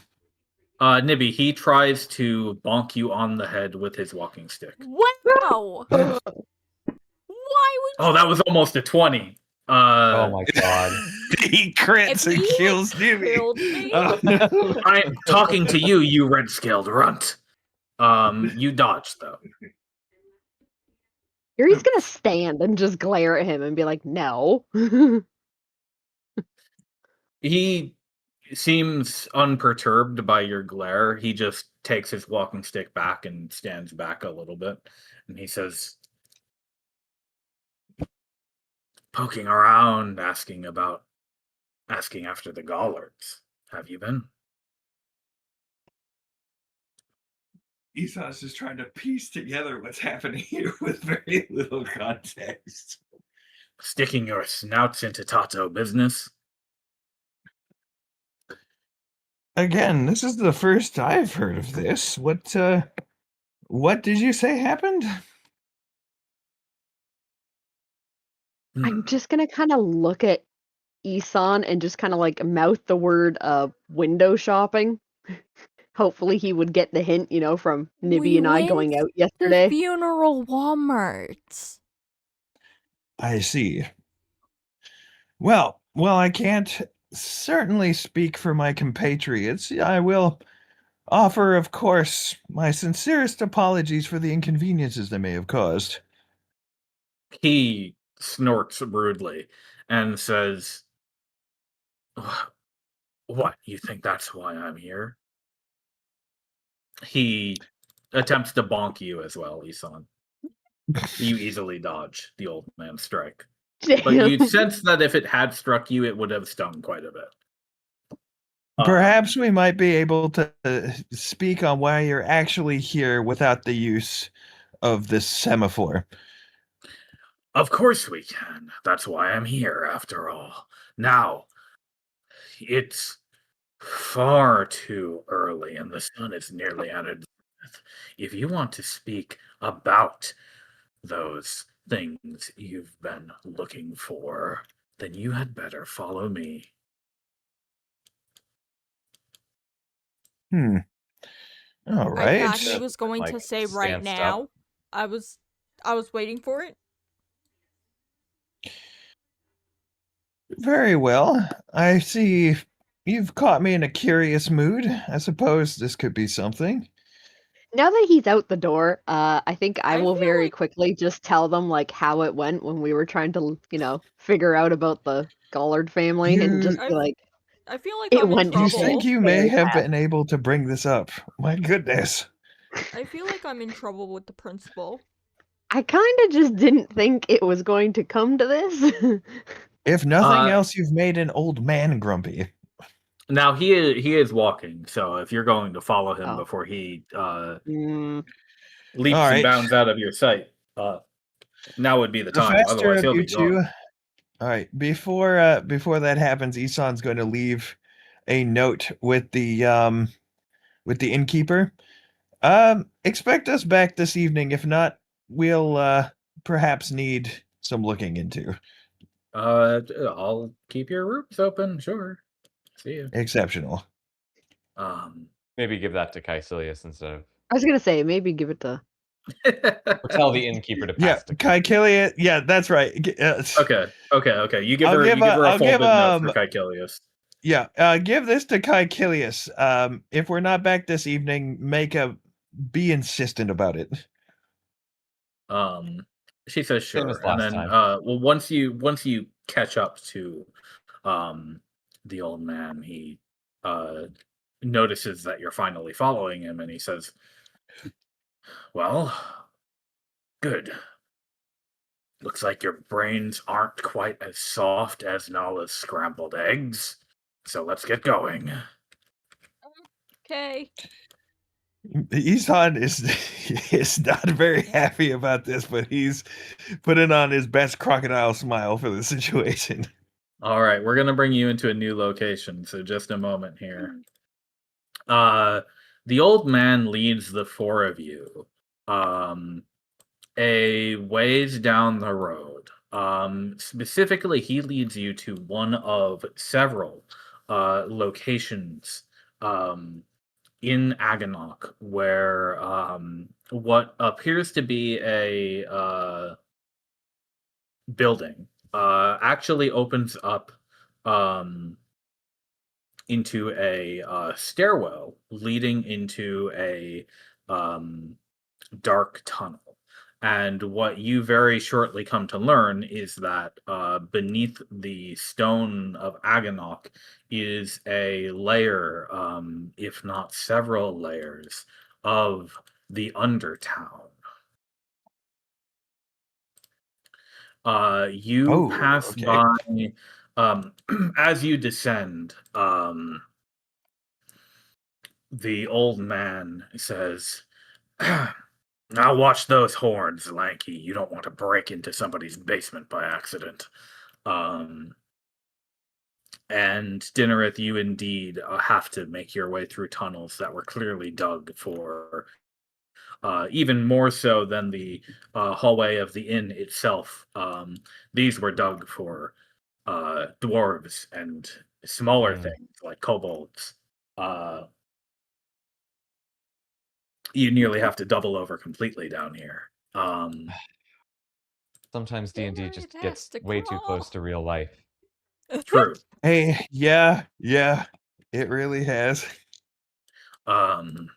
Nibby, he tries to bonk you on the head with his walking stick. Wow! Why would Oh, that was almost a 20. Oh my god. He crits If and he had kills Nibby. killed me? Oh no. I'm talking to you, you red-scaled runt. You dodged, though. Yuri's gonna stand and just glare at him and be like, no. He seems unperturbed by your glare. He just takes his walking stick back and stands back a little bit. And he says, "Poking around, asking after the Gollards. Have you been?" Isan's just trying to piece together what's happening here with very little context. Sticking your snouts into Tato business? Again, this is the first I've heard of this. What did you say happened? I'm just gonna kind of look at Isan and just kind of like mouth the word window shopping. Hopefully he would get the hint, from Nibby We and I went going out to yesterday. funeral Walmart. I see. Well, I can't certainly speak for my compatriots. I will offer, of course, my sincerest apologies for the inconveniences they may have caused. He snorts rudely and says, "What, you think that's why I'm here?" He attempts to bonk you as well, Isan. You easily dodge the old man's strike. But you Damn. sense that if it had struck you, it would have stung quite a bit. Perhaps we might be able to speak on why you're actually here without the use of this semaphore. Of course we can. That's why I'm here, after all. Now, it's far too early, and the sun is nearly at its zenith. If you want to speak about those things you've been looking for, then you had better follow me. All I thought right. he was going to Like, say right stands up. now. I was waiting for it. Very well. I see you've caught me in a curious mood. I suppose this could be something. Now that he's out the door, I think I I will feel very like- quickly just tell them like how it went when we were trying to, figure out about the Gollard family and just be like, I feel like it I'm in went You just trouble. think you may very have fast. been able to bring this up? My goodness. I feel like I'm in trouble with the principal. I kind of just didn't think it was going to come to this. If nothing Uh, else, you've made an old man grumpy. Now he is walking, so if you're going to follow him Oh. before he Mm, leaps All and right. bounds out of your sight, now would be the The time. faster Otherwise, of he'll you be two. gone. All right. Before that happens, Isan's going to leave a note with the innkeeper. Expect us back this evening. If not, we'll perhaps need some looking into. I'll keep your rooms open. Sure. See you. Exceptional. Maybe give that to Caecilius instead of. I was gonna say maybe give it to. Or tell the innkeeper to Yeah, pass to Caecilius. Yeah, that's right. Okay. You give I'll her give a I'll give folded note for Caecilius. Yeah, give this to Caecilius. If we're not back this evening, be insistent about it. She says Same as sure, and last then time. well, once you catch up to the old man, he notices that you're finally following him, and he says, "Well, good. Looks like your brains aren't quite as soft as Nala's scrambled eggs. So let's get going." Okay. Isan is not very happy about this, but he's putting on his best crocodile smile for the situation. All right, we're gonna bring you into a new location. So just a moment here. The old man leads the four of you a ways down the road. Specifically, he leads you to one of several locations in Aganok where what appears to be a building actually opens up into a stairwell leading into a dark tunnel. And what you very shortly come to learn is that beneath the stone of Aganok is a layer, if not several layers, of the Undertown. You Oh, pass okay. by, as you descend, the old man says, "Now watch those horns, Lanky. You don't want to break into somebody's basement by accident." Um, and Dinnereth, you indeed have to make your way through tunnels that were clearly dug for, even more so than the hallway of the inn itself. These were dug for dwarves and smaller things like kobolds. You nearly have to double over completely down here. Sometimes D&D Dinner just has gets to way too close crawl. to real life. True. Hey, yeah, it really has. Um,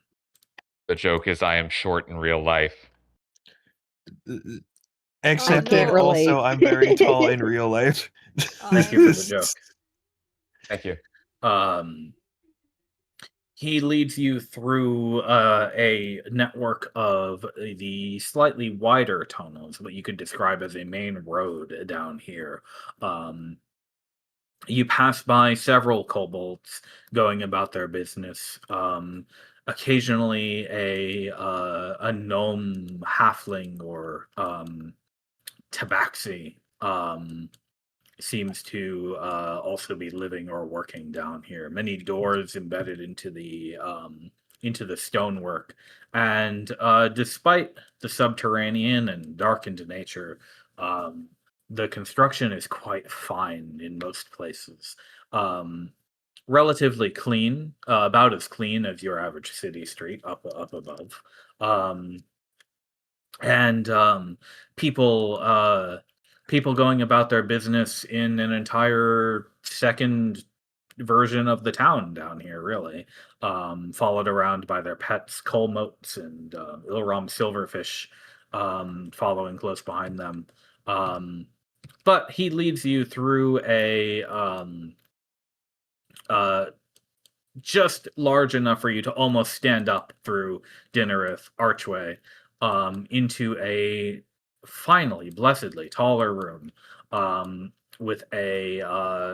The joke is I am short in real life. Except no. that also I'm very tall in real life. Thank you for the joke. Thank you. He leads you through a network of the slightly wider tunnels, what you could describe as a main road down here. You pass by several kobolds going about their business. Occasionally, a gnome halfling or tabaxi seems to also be living or working down here. Many doors embedded into the stonework, and despite the subterranean and darkened nature, the construction is quite fine in most places. Relatively clean, about as clean as your average city street up above. And people people going about their business in an entire second version of the town down here, really, followed around by their pets, coal moats and Ilram silverfish, following close behind them. But he leads you through a uh, just large enough for you to almost stand up through Dinnereth archway, into a finally, blessedly taller room, with a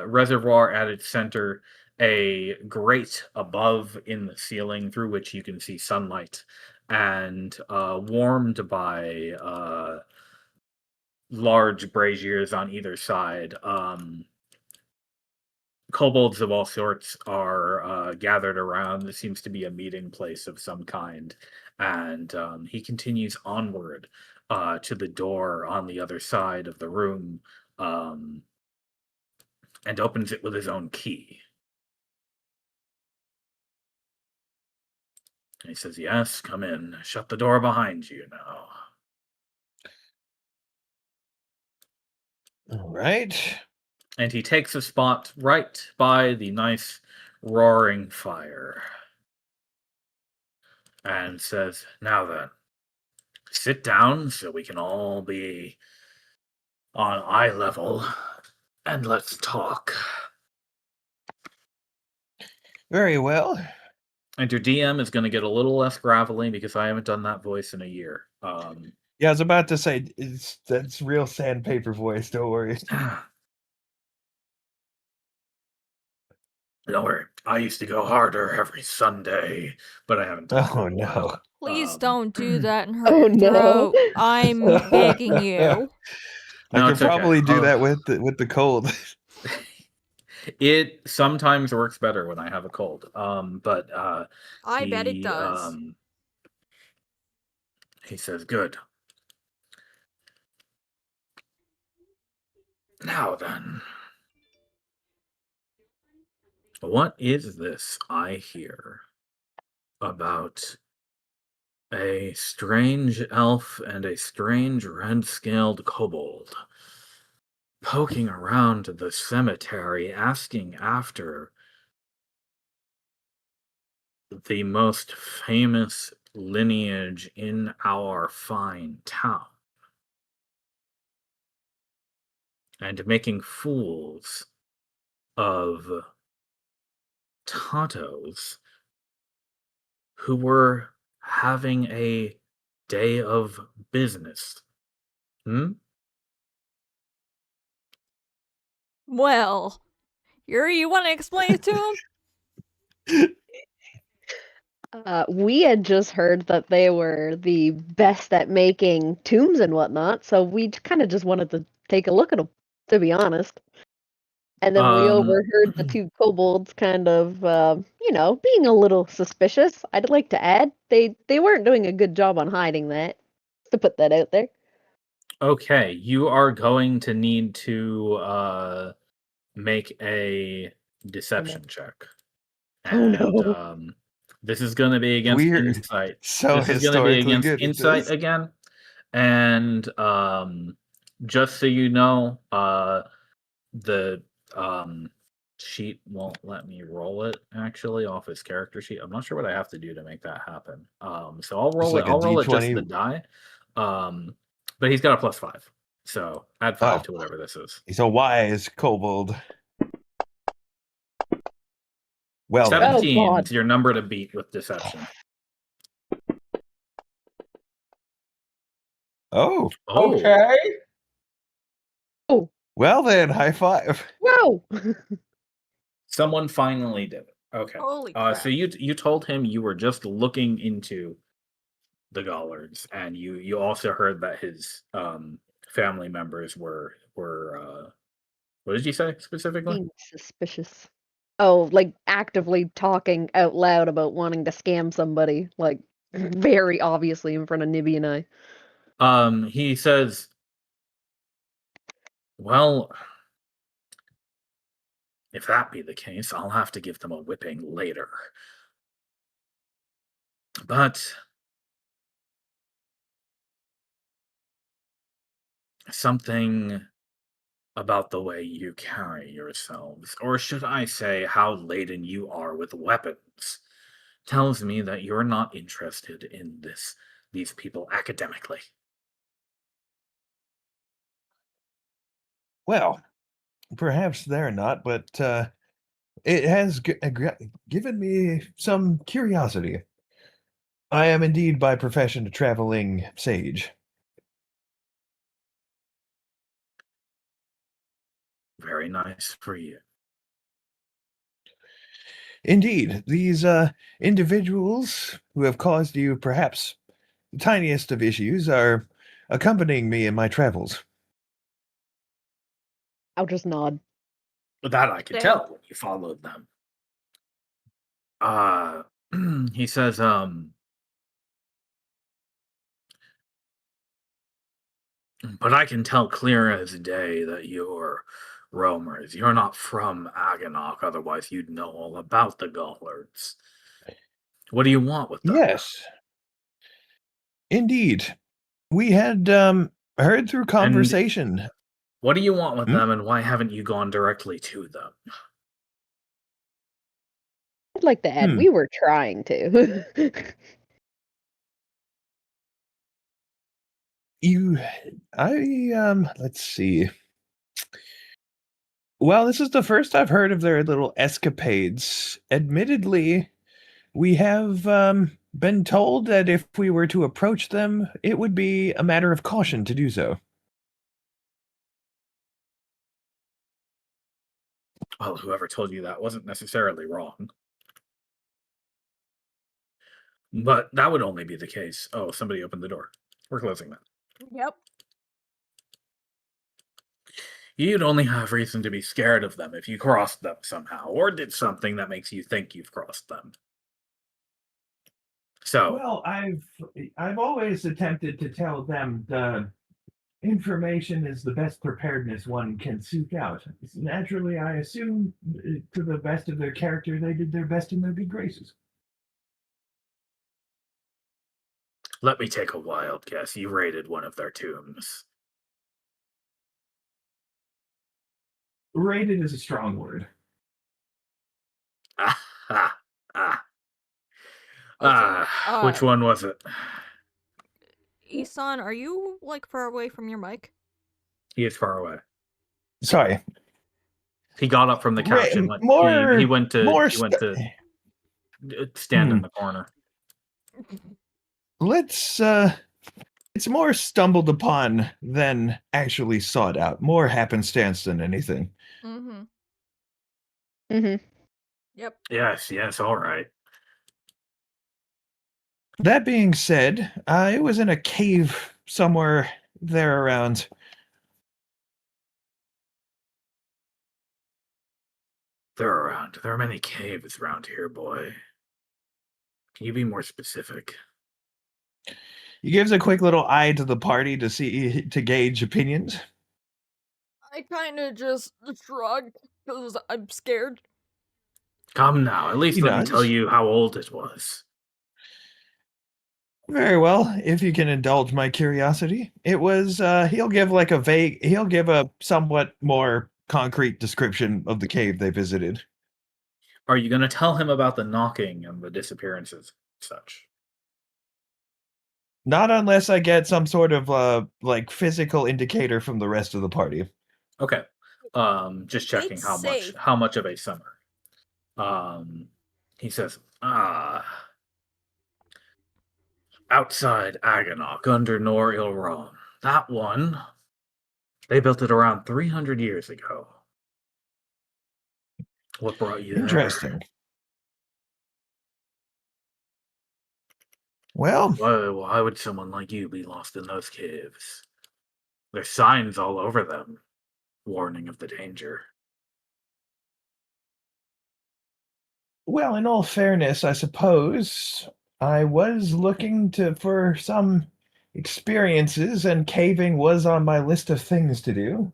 reservoir at its center, a grate above in the ceiling through which you can see sunlight, and warmed by large braziers on either side. kobolds of all sorts are gathered around. This seems to be a meeting place of some kind. And he continues onward to the door on the other side of the room um, and opens it with his own key. And he says, "Yes, come in. Shut the door behind you now." All right. And he takes a spot right by the nice roaring fire and says, "Now then, sit down so we can all be on eye level and let's talk." Very well. And your DM is going to get a little less gravelly because I haven't done that voice in a year. Yeah, I was about to say that's real sandpaper voice. Don't worry. Don't worry, I used to go harder every Sunday, but I haven't done it Oh in a no. while. Please don't do that and hurt Oh your no. throat. I'm begging you. I No, could it's okay. probably do that with the cold. It sometimes works better when I have a cold. But I bet it he does. he says, "Good. Now then, what is this I hear about a strange elf and a strange red-scaled kobold poking around the cemetery, asking after the most famous lineage in our fine town, and making fools of Tatos who were having a day of business? Hmm? Well, Yuri, you want to explain it to him? We had just heard that they were the best at making tombs and whatnot, so we kind of just wanted to take a look at them, to be honest. And then we Um, overheard the two kobolds kind of, being a little suspicious. I'd like to add, they weren't doing a good job on hiding that. To put that out there. okay, you are going to need to make a deception check. Oh And no. this is going to be against Weird. insight. So This is going to be historically against good at insight this. again. And just so you know, the sheet won't let me roll it actually off his character sheet. I'm not sure what I have to do to make that happen. So I'll It's roll it. like a I'll roll it just D20. the die. But he's got a +5, so add 5 Oh, to whatever this is. he's a wise kobold. Well then. Oh 17 god. is your number to beat with deception. Oh, Oh, Oh, well then, high five. wow. someone finally did it. Okay. Holy crap. So you told him you were just looking into the Gollards, and you also heard that his family members were what did you say specifically? Being suspicious. Oh, like actively talking out loud about wanting to scam somebody, like very obviously in front of Nibby and I. He says, "Well, if that be the case, I'll have to give them a whipping later. But something about the way you carry yourselves, or should I say, how laden you are with weapons, tells me that you're not interested in these people academically." Well, perhaps they're not, but it has given me some curiosity. I am indeed by profession a traveling sage. Very nice for you. Indeed, these individuals who have caused you perhaps the tiniest of issues are accompanying me in my travels. I'll just nod. That I could Same. tell when you followed them. He says, but I can tell clear as day that you're roamers. You're not from Aganok, otherwise you'd know all about the Gaullards. What do you want with them? Yes, indeed. We had heard through And conversation. what do you want with Hmm? them, and why haven't you gone directly to them? I'd like to add, Hmm. we were trying to. Let's see. Well, this is the first I've heard of their little escapades. Admittedly, we have been told that if we were to approach them, it would be a matter of caution to do so. Well, whoever told you that wasn't necessarily wrong. But that would only be the case. Oh, somebody opened the door. We're closing that. Yep. You'd only have reason to be scared of them if you crossed them somehow, or did something that makes you think you've crossed them. So, Well, I've always attempted to tell them the information is the best preparedness one can seek out. Naturally, I assume, to the best of their character, they did their best in their good graces. let me take a wild guess. You raided one of their tombs. Rated is a strong word. Ah, ah, ah. Also, Which one was it? Isan, are you like far away from your mic? He is far away. Sorry. He got up from the couch and went. He More, went to more. he went to stand in the corner. Let's. It's more stumbled upon than actually sought out. More happenstance than anything. Mm-hmm. Mhm. Yep. Yes, all right. That being said, it was in a cave somewhere there around. They're around. There are many caves around here, boy. Can you be more specific? He gives a quick little eye to the party to gauge opinions. I kind of just shrug because I'm scared. Come now, at least He let me tell nods. you how old it was. Very well, if you can indulge my curiosity. It was he'll give a somewhat more concrete description of the cave they visited. Are you going to tell him about the knocking and the disappearances and such? Not unless I get some sort of like physical indicator from the rest of the party. Okay. Just checking It's safe. how much of a summer. He says, outside Aganok, under Nor Ilram. That one, they built it around 300 years ago. What brought you there? Interesting. Well, Why would someone like you be lost in those caves? There's signs all over them, warning of the danger. well, in all fairness, I suppose I was looking for some experiences, and caving was on my list of things to do.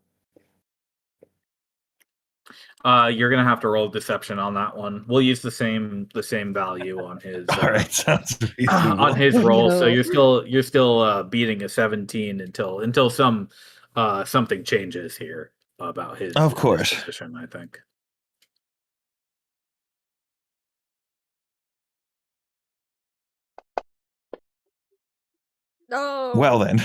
You're gonna have to roll deception on that one. We'll use the same value on his All right, sounds on reasonable. his Oh, roll. So no. you're still beating a 17 until something changes here about his Of course. disposition, I think. No. Well then,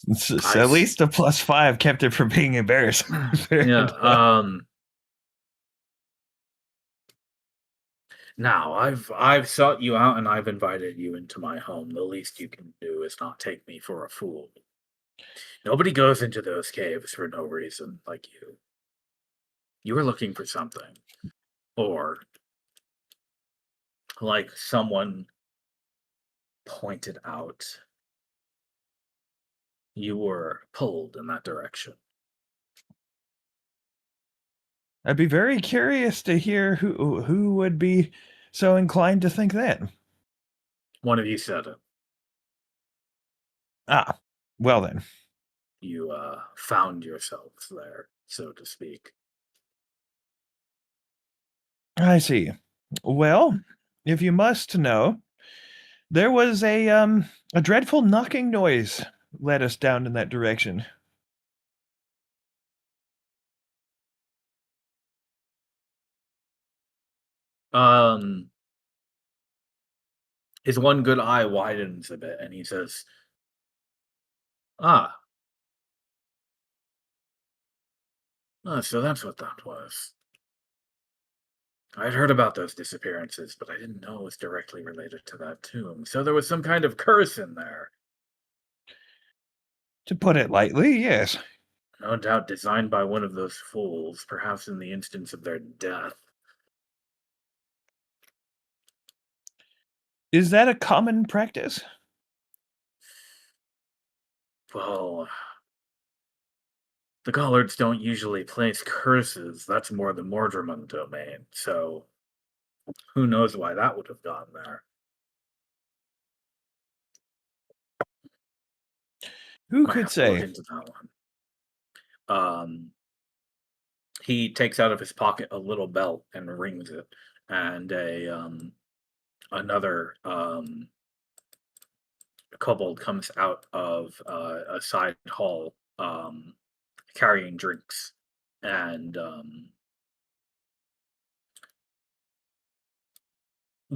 it's I at s- least a +5 kept it from being embarrassing. yeah. Now I've sought you out and I've invited you into my home. The least you can do is not take me for a fool. Nobody goes into those caves for no reason like you. You were looking for something. Or, like someone pointed out, you were pulled in that direction. I'd be very curious to hear who would be so inclined to think that. One of you said it. Ah, well then. You found yourselves there, so to speak. I see. Well, if you must know, there was a dreadful knocking noise led us down in that direction. His one good eye widens a bit, and he says, "Ah, so that's what that was. I'd heard about those disappearances, but I didn't know it was directly related to that tomb. So there was some kind of curse in there. To put it lightly, yes. No doubt designed by one of those fools, perhaps in the instance of their death. Is that a common practice? Well, the Gollards don't usually place curses. That's more the Mordreman domain, so who knows why that would have gone there. Who Might could have to look say? into that one. He takes out of his pocket a little belt and rings it, and another kobold comes out of a side hall carrying drinks, and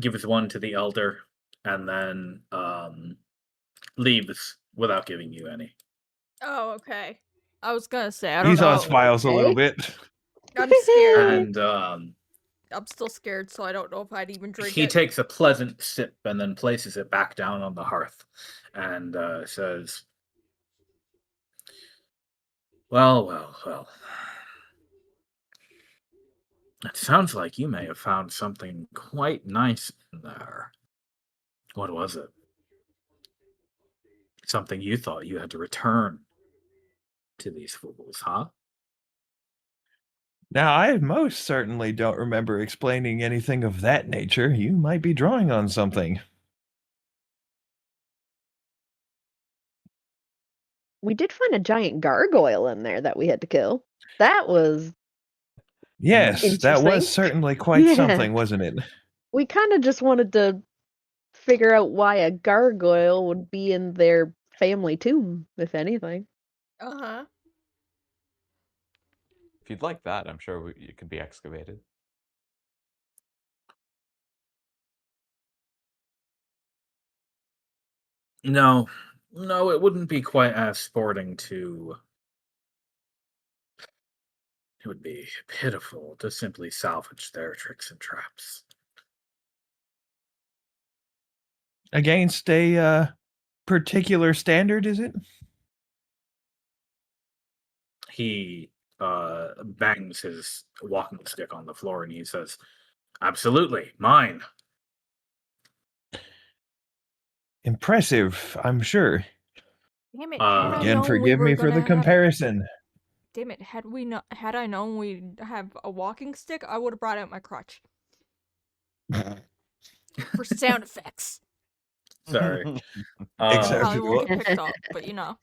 gives one to the elder, and then leaves without giving you any. Oh, okay. I was gonna say, I don't Esau know. smiles a little Okay. bit. I'm scared. And I'm still scared, so I don't know if I'd even drink he it. takes a pleasant sip and then places it back down on the hearth, and says, "Well, well, well. It sounds like you may have found something quite nice in there. What was it? Something you thought you had to return to these fools, huh?" Now, I most certainly don't remember explaining anything of that nature. You might be drawing on something. We did find a giant gargoyle in there that we had to kill. That was Yes, that was interesting. certainly quite Yeah. something, wasn't it? We kind of just wanted to figure out why a gargoyle would be in their family tomb, if anything. Uh-huh. If you'd like that, I'm sure it could be excavated. No, no, it wouldn't be quite as sporting to. It would be pitiful to simply salvage their tricks and traps. Against a particular standard, is it? He bangs his walking stick on the floor and he says, "Absolutely, mine." Impressive, I'm sure. Damn it, had I Again, known we forgive were me for the gonna have comparison. Damn it, had I known we'd have a walking stick, I would have brought out my crutch. For sound effects. Sorry. Probably won't Acceptable. get picked up, but you know.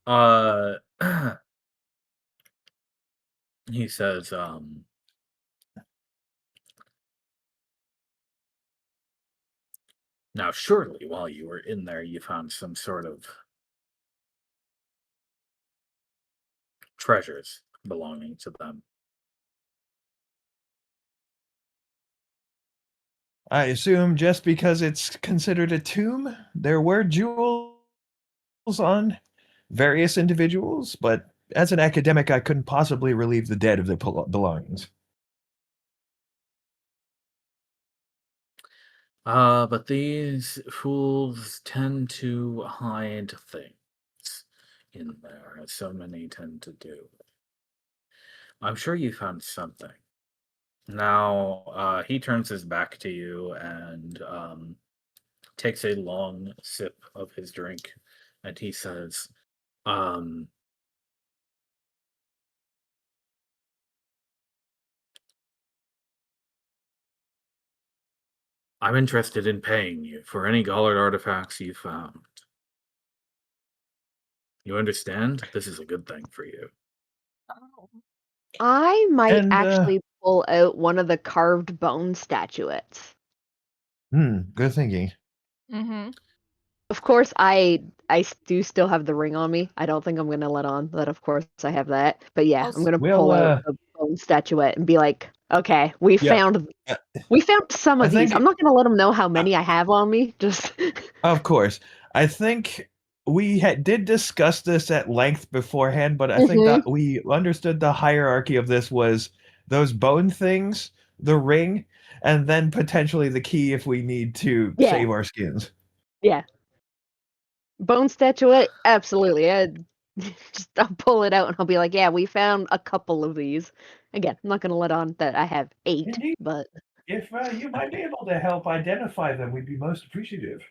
Uh, he says, "Now, surely, while you were in there, you found some sort of treasures belonging to them." I assume just because it's considered a tomb, there were jewels on various individuals, but as an academic, I couldn't possibly relieve the dead of their belongings. But these fools tend to hide things in there, as so many tend to do. I'm sure you found something. Now, he turns his back to you and takes a long sip of his drink and he says, um, I'm interested in paying you for any Gallard artifacts you found. You understand? This is a good thing for you. Oh. I might And actually pull out one of the carved bone statuettes. good thinking. Mm-hmm. Of course, I do still have the ring on me. I don't think I'm gonna let on that. Of course, I have that. But yeah, I'm gonna We'll pull out the bone statuette and be like, okay, we Yeah. found Uh, some I of these. think I'm not gonna let them know how many I have on me. Just Of course. I think we did discuss this at length beforehand, but I think Mhm. that we understood the hierarchy of this was those bone things, the ring, and then potentially the key if we need to Yeah, save our skins. yeah. Bone statuette, absolutely. I'll pull it out and I'll be like, yeah, we found a couple of these. Again, I'm not gonna let on that I have 8, Indeed. but If you might be able to help identify them, we'd be most appreciative.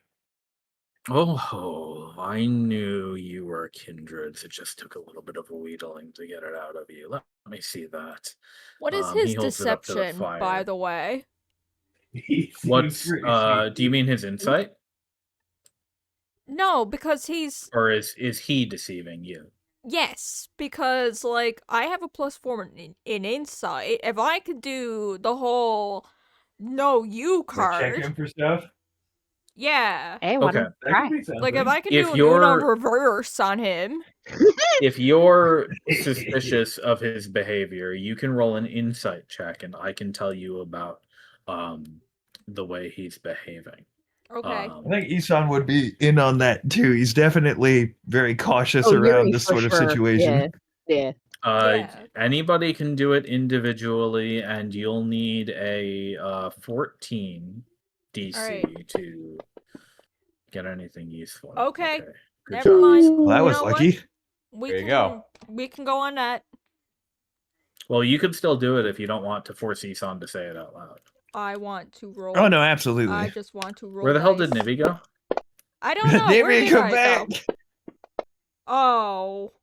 Oh, I knew you were kindreds. It just took a little bit of wheedling to get it out of you. Let me see that. What is He his holds it up to the deception, by fire. the way? He seems What's pretty do you mean his insight? No, because he's Or is he deceiving you? yes, because like I have a +4 in insight. If I could do the whole "no you" like check card, him for stuff. yeah. hey, why Okay. don't That try? could be Like if something. I can If do an Uno you're reverse on him. if you're suspicious of his behavior, you can roll an insight check and I can tell you about the way he's behaving. Okay. I think Isan would be in on that too. He's definitely very cautious Oh, around Yuri this for sort of sure. Yeah, situation. yeah. Yeah. Anybody can do it individually, and you'll need a 14 DC Alright. to get anything useful. Okay. Good Never job, mind. Isan. Well, that You was know what? lucky. There you go. We can go on that. Well, you could still do it if you don't want to force Isan to say it out loud. I want to roll. Oh no, I absolutely. just want to roll. Where the hell dice. did Nibby go? I don't know. Where Nibby, did come I back. go? Oh.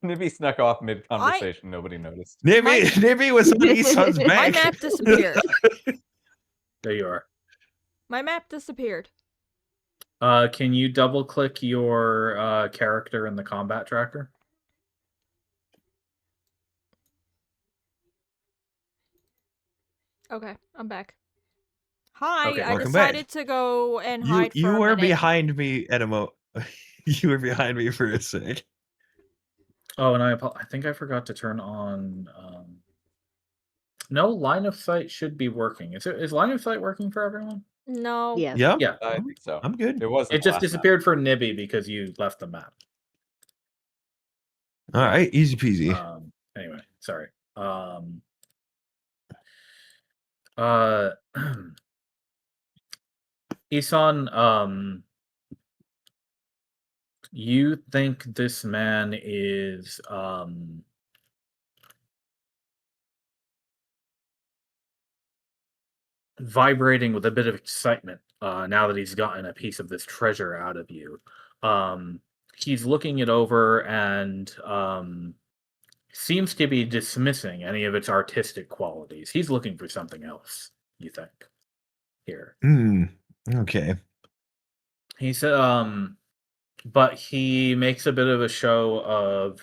Nibby snuck off mid conversation. Nobody noticed. Nibby, My- Nibby was on Isan's back. My map disappeared. There you are. My map disappeared. Can you double click your character in the combat tracker? Okay, I'm back. Hi, Okay, I Welcome back. decided to go and You hide for a were minute. behind me at a you were behind me for a sec. Oh, and I think I forgot to turn on. No, line of sight should be working. Is line of sight working for everyone? No. Yeah. Yeah, Yeah. I think so. I'm good. It wasn't. It just disappeared for Nibby because you left the map. All right, easy peasy. Anyway, sorry. Uh, Isan, you think this man is vibrating with a bit of excitement now that he's gotten a piece of this treasure out of you. He's looking it over and seems to be dismissing any of its artistic qualities. He's looking for something else, you think, here. Okay. He said, but he makes a bit of a show of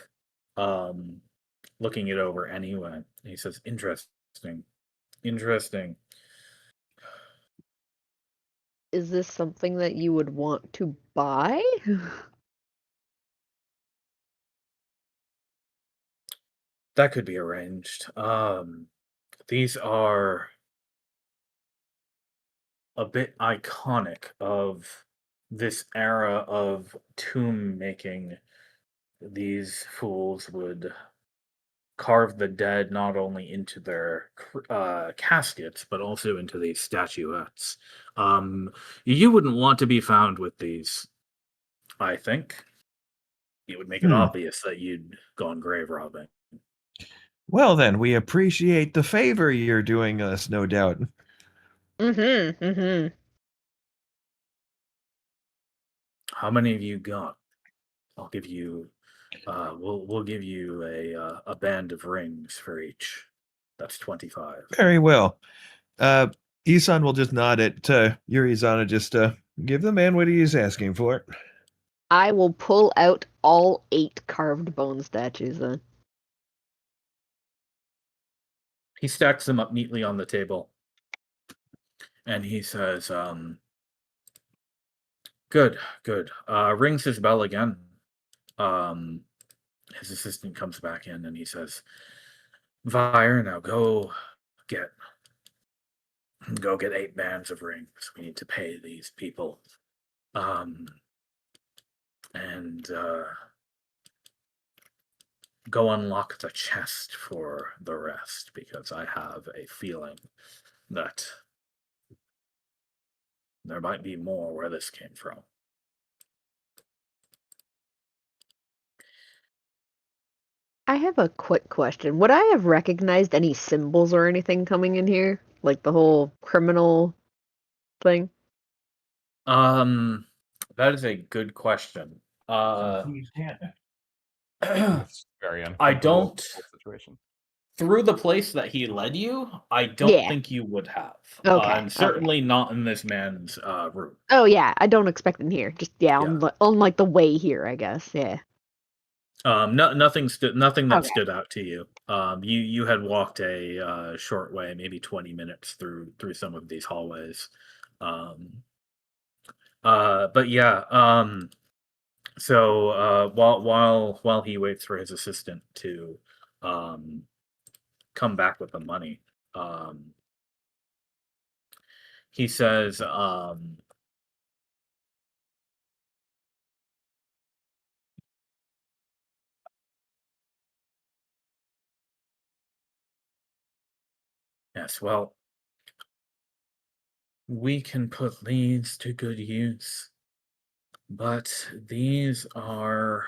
looking it over anyway. He says, interesting. Is this something that you would want to buy? That could be arranged. These are a bit iconic of this era of tomb making. These fools would carve the dead not only into their caskets, but also into these statuettes. You wouldn't want to be found with these, I think. It would make it obvious that you'd gone grave robbing. Well then, we appreciate the favor you're doing us, no doubt. How many have you got? I'll give you. We'll give you a band of rings for each. That's 25. Very well. Isan will just nod at Yurizana, just give the man what he is asking for. I will pull out all 8 carved bone statues then. He stacks them up neatly on the table, and he says, "Good, good." Rings his bell again. His assistant comes back in, and he says, "Vire, now get go get 8 bands of rings. We need to pay these people." And go unlock the chest for the rest, because I have a feeling that there might be more where this came from. I have a quick question. Would I have recognized any symbols or anything coming in here? Like the whole criminal thing? That is a good question. It's very I uncomfortable don't. situation. Through the place that he led you, I don't Yeah. think you would have. Okay. And certainly not in this man's room. Oh yeah, I don't expect them here. Just yeah, Yeah. on like the way here, I guess. Yeah. Nothing that Okay. stood out to you. You had walked a short way, maybe 20 minutes through some of these hallways. But yeah. So while he waits for his assistant to come back with the money, he says, "Yes, well, we can put these to good use, but these are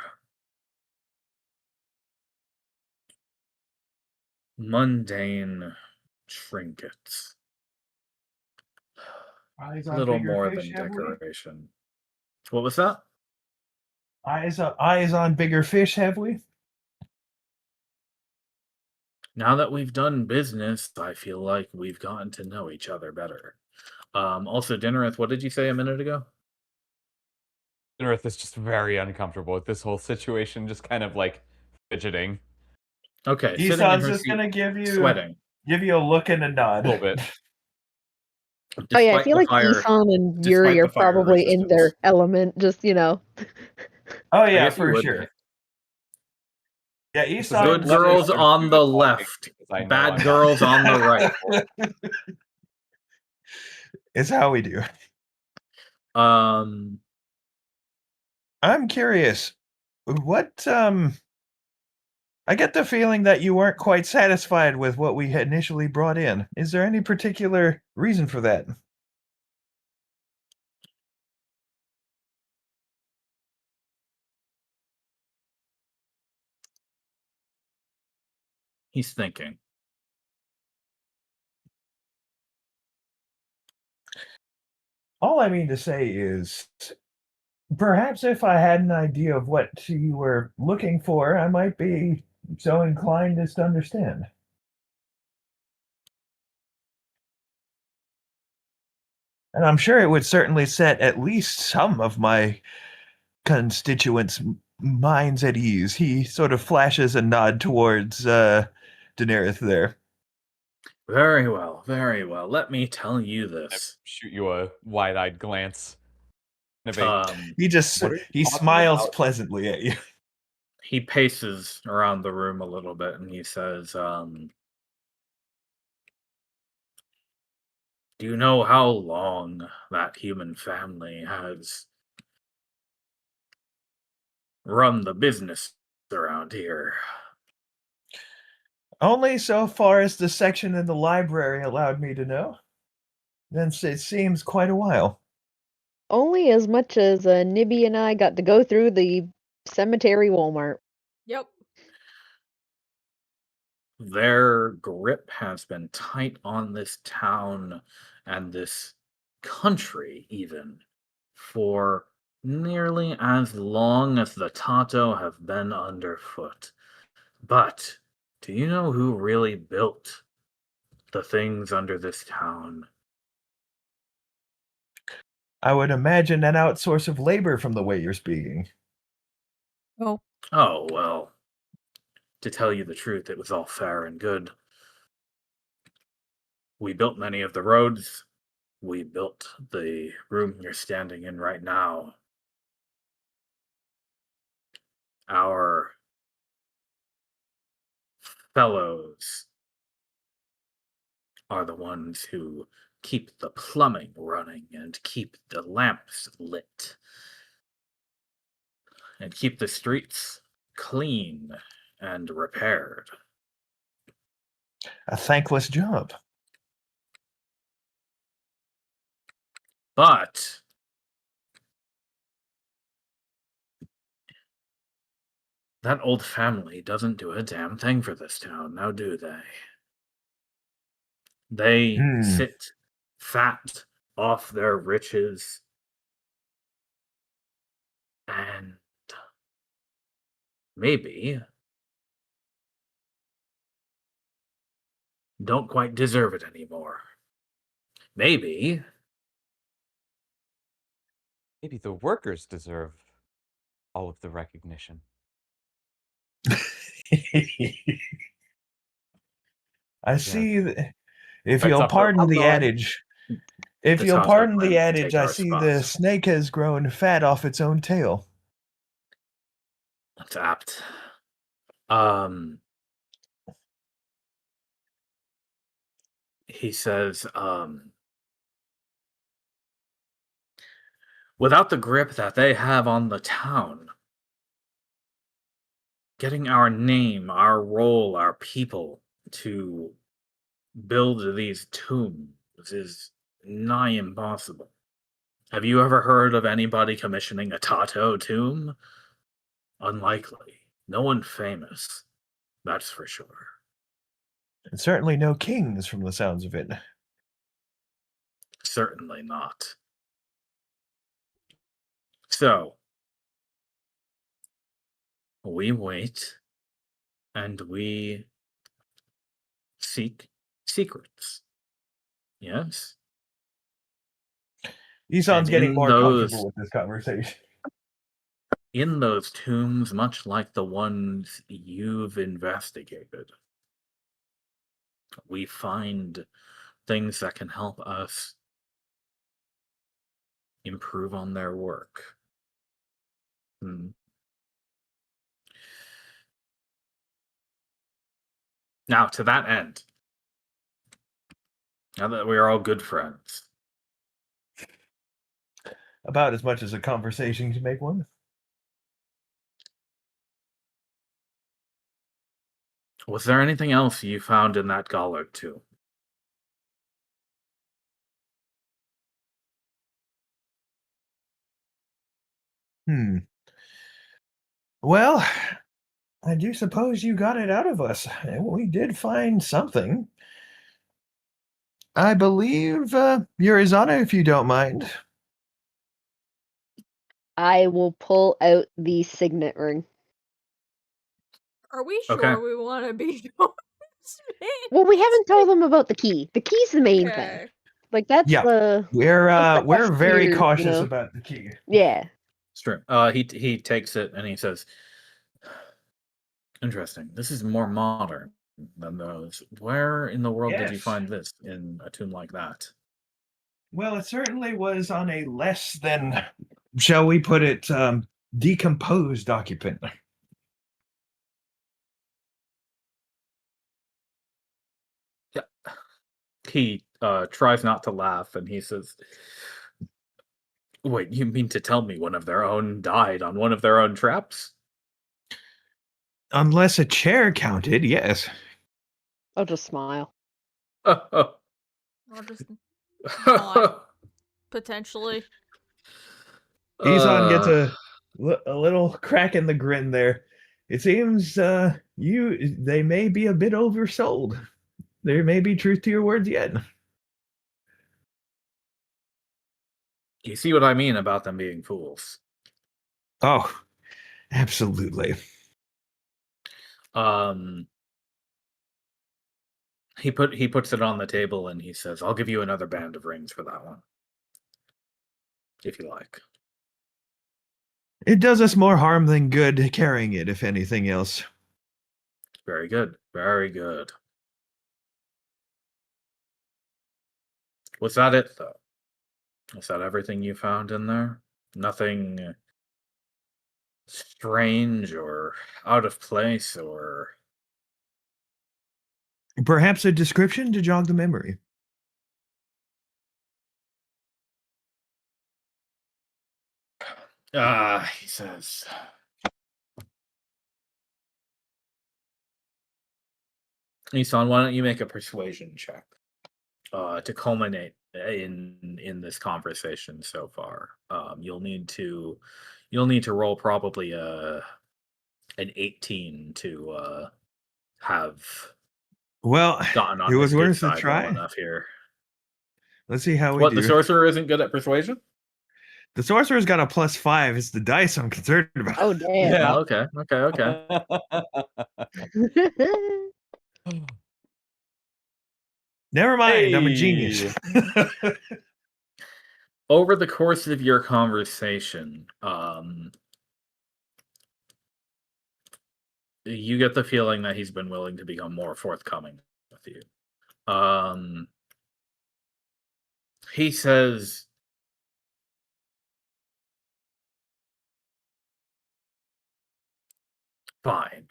mundane trinkets. Eyes A on little bigger more fish, than have we? decoration." What was that? Eyes on bigger fish, have we? Now that we've done business, I feel like we've gotten to know each other better. Also, Dinnereth, what did you say a minute ago? Earth is just very uncomfortable with this whole situation, just kind of like fidgeting Okay, sitting in Isan's her just seat, gonna give sweating, you a look and a a nod. little bit. Oh yeah, I despite feel the like fire, Isan and Yuri despite are the fire probably in resistance. their element, just Oh I yeah, guess you for would be. sure. Yeah, This is a Isan Good let me girls just listen to on the talking left, because I know bad I'm not girls on the right. is how we do. Um, I'm curious. What I get the feeling that you weren't quite satisfied with what we had initially brought in. Is there any particular reason for that? he's thinking. All I mean to say is perhaps if I had an idea of what you were looking for, I might be so inclined as to understand. And I'm sure it would certainly set at least some of my constituents' minds at ease. He sort of flashes a nod towards Daenerys there. Very well, very well. Let me tell you this. shoot you a wide-eyed glance. Kind of a, what are you He talking smiles about? pleasantly at you. He paces around the room a little bit and he says, "Do you know how long that human family has run the business around here?" Only so far as the section in the library allowed me to know. Then it seems quite a while. only as much as Nibby and I got to go through the cemetery Walmart. Yep. Their grip has been tight on this town and this country, even, for nearly as long as the Tato have been underfoot. But do you know who really built the things under this town? I would imagine an outsource of labor from the way you're speaking. Oh, Oh, well, to tell you the truth, it was all fair and good. We built many of the roads. We built the room you're standing in right now. Our fellows are the ones who keep the plumbing running and keep the lamps lit and keep the streets clean and repaired. A thankless job. But that old family doesn't do a damn thing for this town, now do they? They Hmm. sit fat off their riches and maybe don't quite deserve it anymore. Maybe Maybe the workers deserve all of the recognition. I see. If Right, you'll Supper, pardon I'm the going. adage, if the you'll Tato pardon plan the to adage, take I our see the spots. snake has grown fat off its own tail. That's apt. He says, without the grip that they have on the town, getting our name, our role, our people to build these tombs is nigh impossible. Have you ever heard of anybody commissioning a Tato tomb? Unlikely. No one famous, that's for sure. And certainly no kings from the sounds of it. Certainly not. So, we wait and we seek secrets. Yes? Ison's And getting more comfortable with this conversation. in those tombs, much like the ones you've investigated, we find things that can help us improve on their work. Hmm. Now, to that end, now that we are all good friends, About as much as a conversation can make one. was there anything else you found in that gallard too? Hmm. Well, I do suppose you got it out of us. We did find something. I believe Your Izana, if you don't mind. I will pull out the signet ring. are we Okay. sure we want to be shown this man? Well, we haven't told them about the key. The key's the main thing. Okay. Like that's Yeah, the we're F very tier, cautious about the key. Yeah. Sure. He takes it and he says, interesting. This is more modern than those. Where in the world did you Yes. find this in a tomb like that? Well, it certainly was on a less than, shall we put it, decomposed occupant. Yeah. He tries not to laugh and he says, wait, you mean to tell me one of their own died on one of their own traps? Unless a chair counted, yes. I'll just smile. I'll just nod, potentially. Izan gets Uh, a little crack in the grin there. It seems they may be a bit oversold. There may be truth to your words yet. you see what I mean about them being fools? Oh, absolutely. He puts it on the table and he says, "I'll give you another band of rings for that one, if you like." It does us more harm than good carrying it, if anything else. Very good. Very good. Was that it, though? Was that everything you found in there? Nothing strange or out of place or... Perhaps a description to jog the memory. He says... Isan, why don't you make a persuasion check to culminate in this conversation so far? You'll need to roll probably an 18 to have Well, gotten it on was his good worth a side well try. enough here. Let's see how we What, the do. sorcerer isn't good at persuasion? The sorcerer's got a +5. It's the dice I'm concerned about. Oh damn. Yeah. Oh, okay. Never mind, I'm a genius. Hey. Over the course of your conversation, you get the feeling that he's been willing to become more forthcoming with you. He says, "Fine.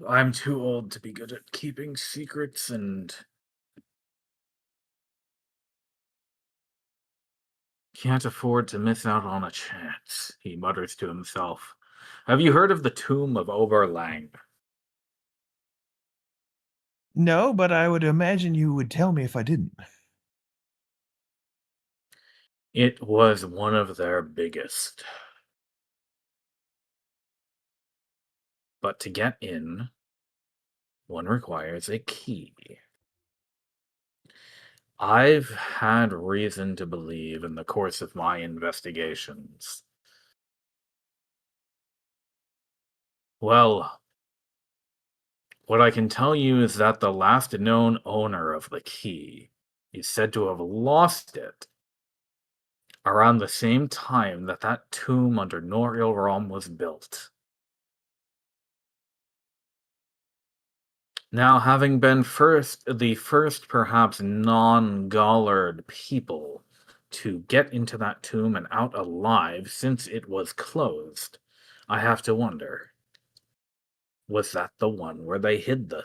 I'm too old to be good at keeping secrets and can't afford to miss out on a chance," he mutters to himself. "Have you heard of the tomb of Oberlang?" No, but I would imagine you would tell me if I didn't. It was one of their biggest. But to get in, one requires a key. I've had reason to believe in the course of my investigations. Well, what I can tell you is that the last known owner of the key is said to have lost it around the same time that that tomb under Noril Realm was built. Now, having been the first perhaps non-Gollard people to get into that tomb and out alive since it was closed, I have to wonder, was that the one where they hid the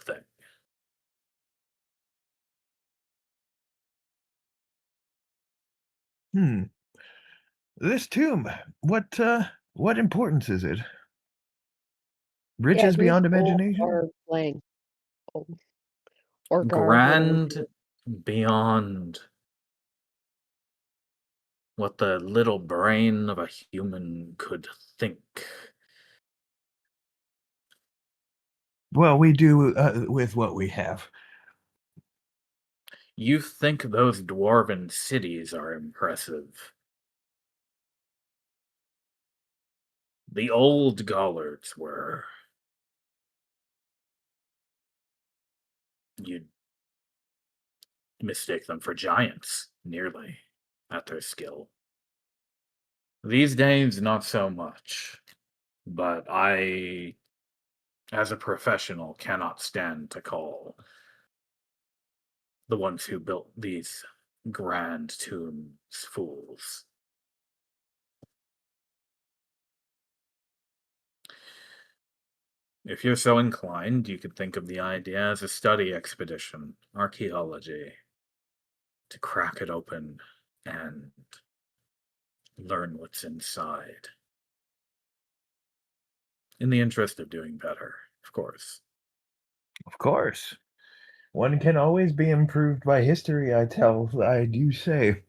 thing? This tomb, what importance is it? Yeah, Riches who beyond stole imagination? our playing? Oh, or Gar, whatever his name Grand is. beyond what the little brain of a human could think. Well, we do with what we have. You think those dwarven cities are impressive. The old Gollards were. You'd mistake them for giants, nearly, at their skill. These days, not so much. But I, as a professional, cannot stand to call the ones who built these grand tombs fools. If you're so inclined, you could think of the idea as a study expedition, archaeology, to crack it open and learn what's inside. In the interest of doing better, of course. Of course. One can always be improved by history, I do say.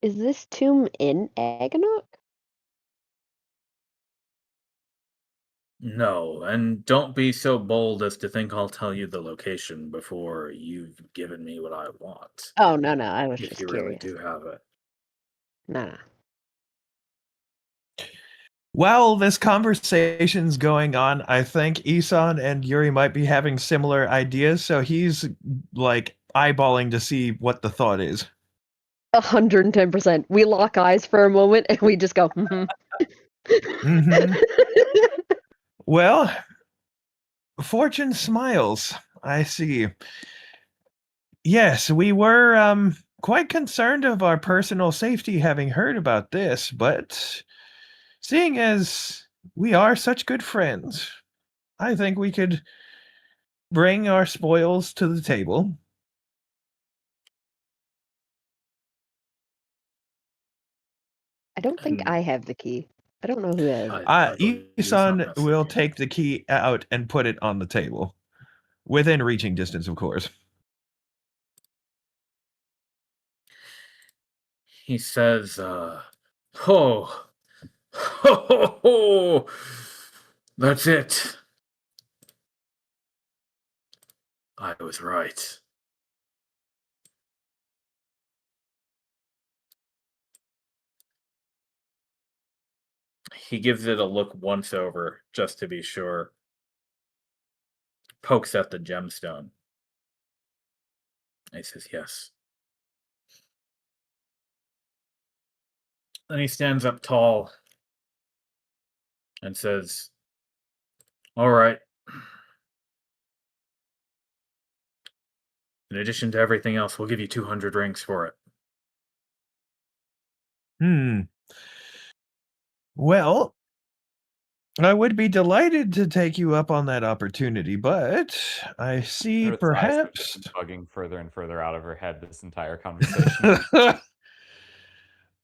Is this tomb in Aganok? No, and don't be so bold as to think I'll tell you the location before you've given me what I want. Oh, no, I was If just you really curious. do have it. No. While this conversation's going on, I think Isan and Yuri might be having similar ideas, so he's like eyeballing to see what the thought is. 110%. We lock eyes for a moment and we just go, Mm-hmm. Well, fortune smiles. I see. Yes, we were quite concerned of our personal safety having heard about this, but seeing as we are such good friends, I think we could bring our spoils to the table. I don't think And I have the key. I don't know who has it. I believe Isan Isan has will the key. take the key out and put it on the table. Within reaching distance, of course. He says, ho, ho, ho, that's it. I was right. He gives it a look once over, just to be sure. Pokes at the gemstone. He says, yes. Then he stands up tall and says, all right. In addition to everything else, we'll give you 200 rings for it. Well, I would be delighted to take you up on that opportunity, but I see Earth's eyes have perhaps. just been bugging further and further out of her head this entire conversation.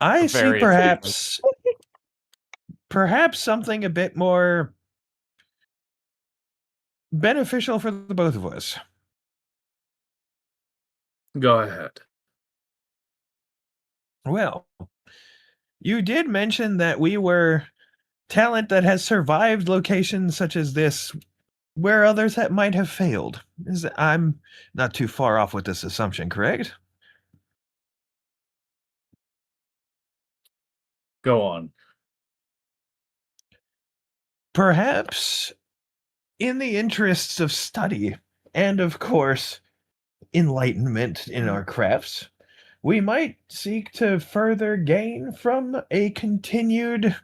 I see Very achievement. perhaps something a bit more beneficial for the both of us. Go ahead. Well, you did mention that we were talent that has survived locations such as this where others might have failed. I'm not too far off with this assumption, correct? Go on. Perhaps in the interests of study and, of course, enlightenment in our crafts, we might seek to further gain from a continued.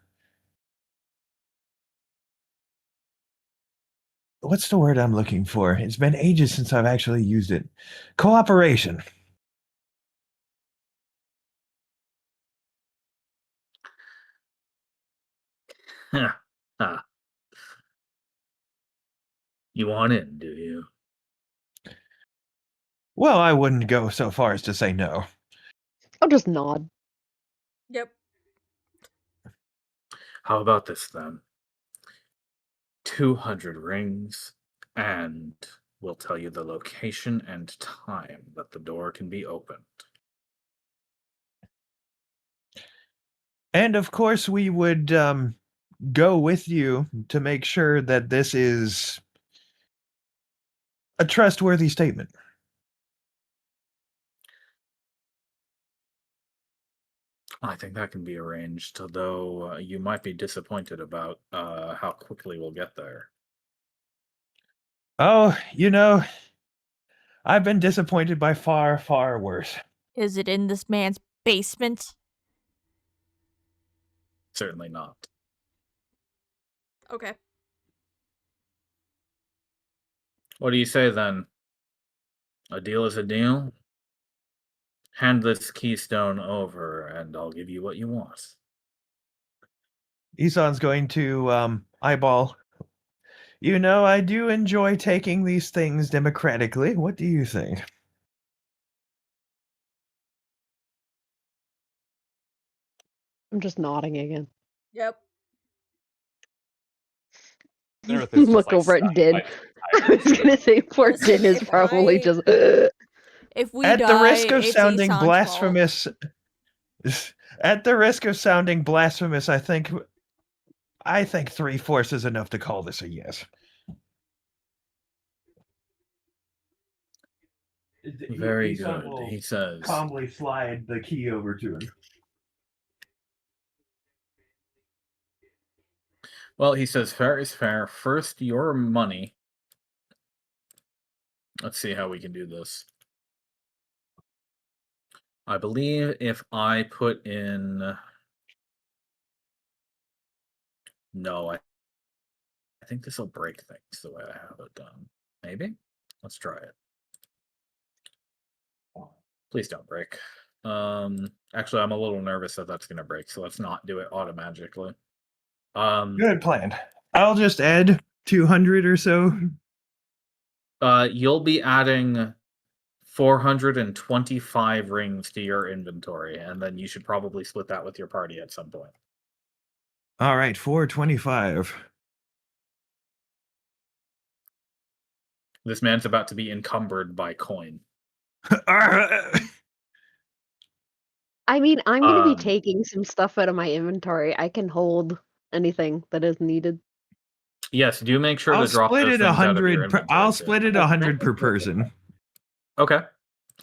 What's the word I'm looking for? It's been ages since I've actually used it. Cooperation. Ah, you want in, do you? Well, I wouldn't go so far as to say no. I'll just nod. Yep. How about this then? 200 rings, and we'll tell you the location and time that the door can be opened. And of course, we would go with you to make sure that this is a trustworthy statement. I think that can be arranged, though you might be disappointed about how quickly we'll get there. Oh, I've been disappointed by far, far worse. Is it in this man's basement? Certainly not. Okay. What do you say then? A deal is a deal? Hand this keystone over, and I'll give you what you want. Isan's going to eyeball. I do enjoy taking these things democratically. What do you think? I'm just nodding again. Yep. Earth is just, Look like, over at stunned Din. by this I was entire gonna say poor Listen, Din is if probably I- just. If we At die, the risk of it's sounding Isan's blasphemous, at the risk of sounding blasphemous, I think I think 3/4 is enough to call this a yes. Very Isan good. will He says, calmly slide the key over to him. well, he says, fair is fair. First, your money. Let's see how we can do this. I believe if I put in... No, I think this will break things the way I have it done. Maybe? Let's try it. Please don't break. Actually, I'm a little nervous that that's going to break, so let's not do it automatically. Good plan. I'll just add 200 or so. You'll be adding 425 rings to your inventory, and then you should probably split that with your party at some point. All right, 425. This man's about to be encumbered by coin. I mean, I'm gonna be Um, taking some stuff out of my inventory. I can hold anything that is needed. Yes, do make sure I'll to drop split those it things out of your 100. inventory. I'll too. split it 100 per person. Okay.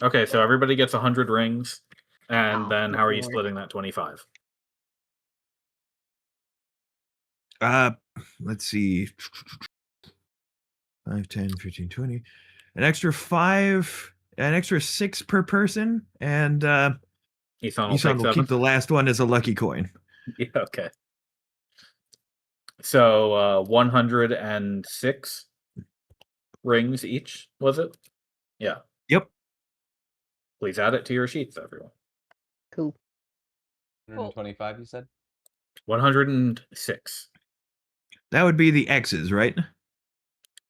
Okay, so everybody gets 100 rings, and Oh, then good how are you lord. splitting that 25? Let's see. 5, 10, 15, 20. An extra 5, an extra 6 per person, and Isan will Isan take will 7. keep the last one as a lucky coin. Yeah, okay. So 106 rings each, was it? Yeah. Yep. Please add it to your sheets, everyone. Cool. 125, you said? 106. That would be the X's, right?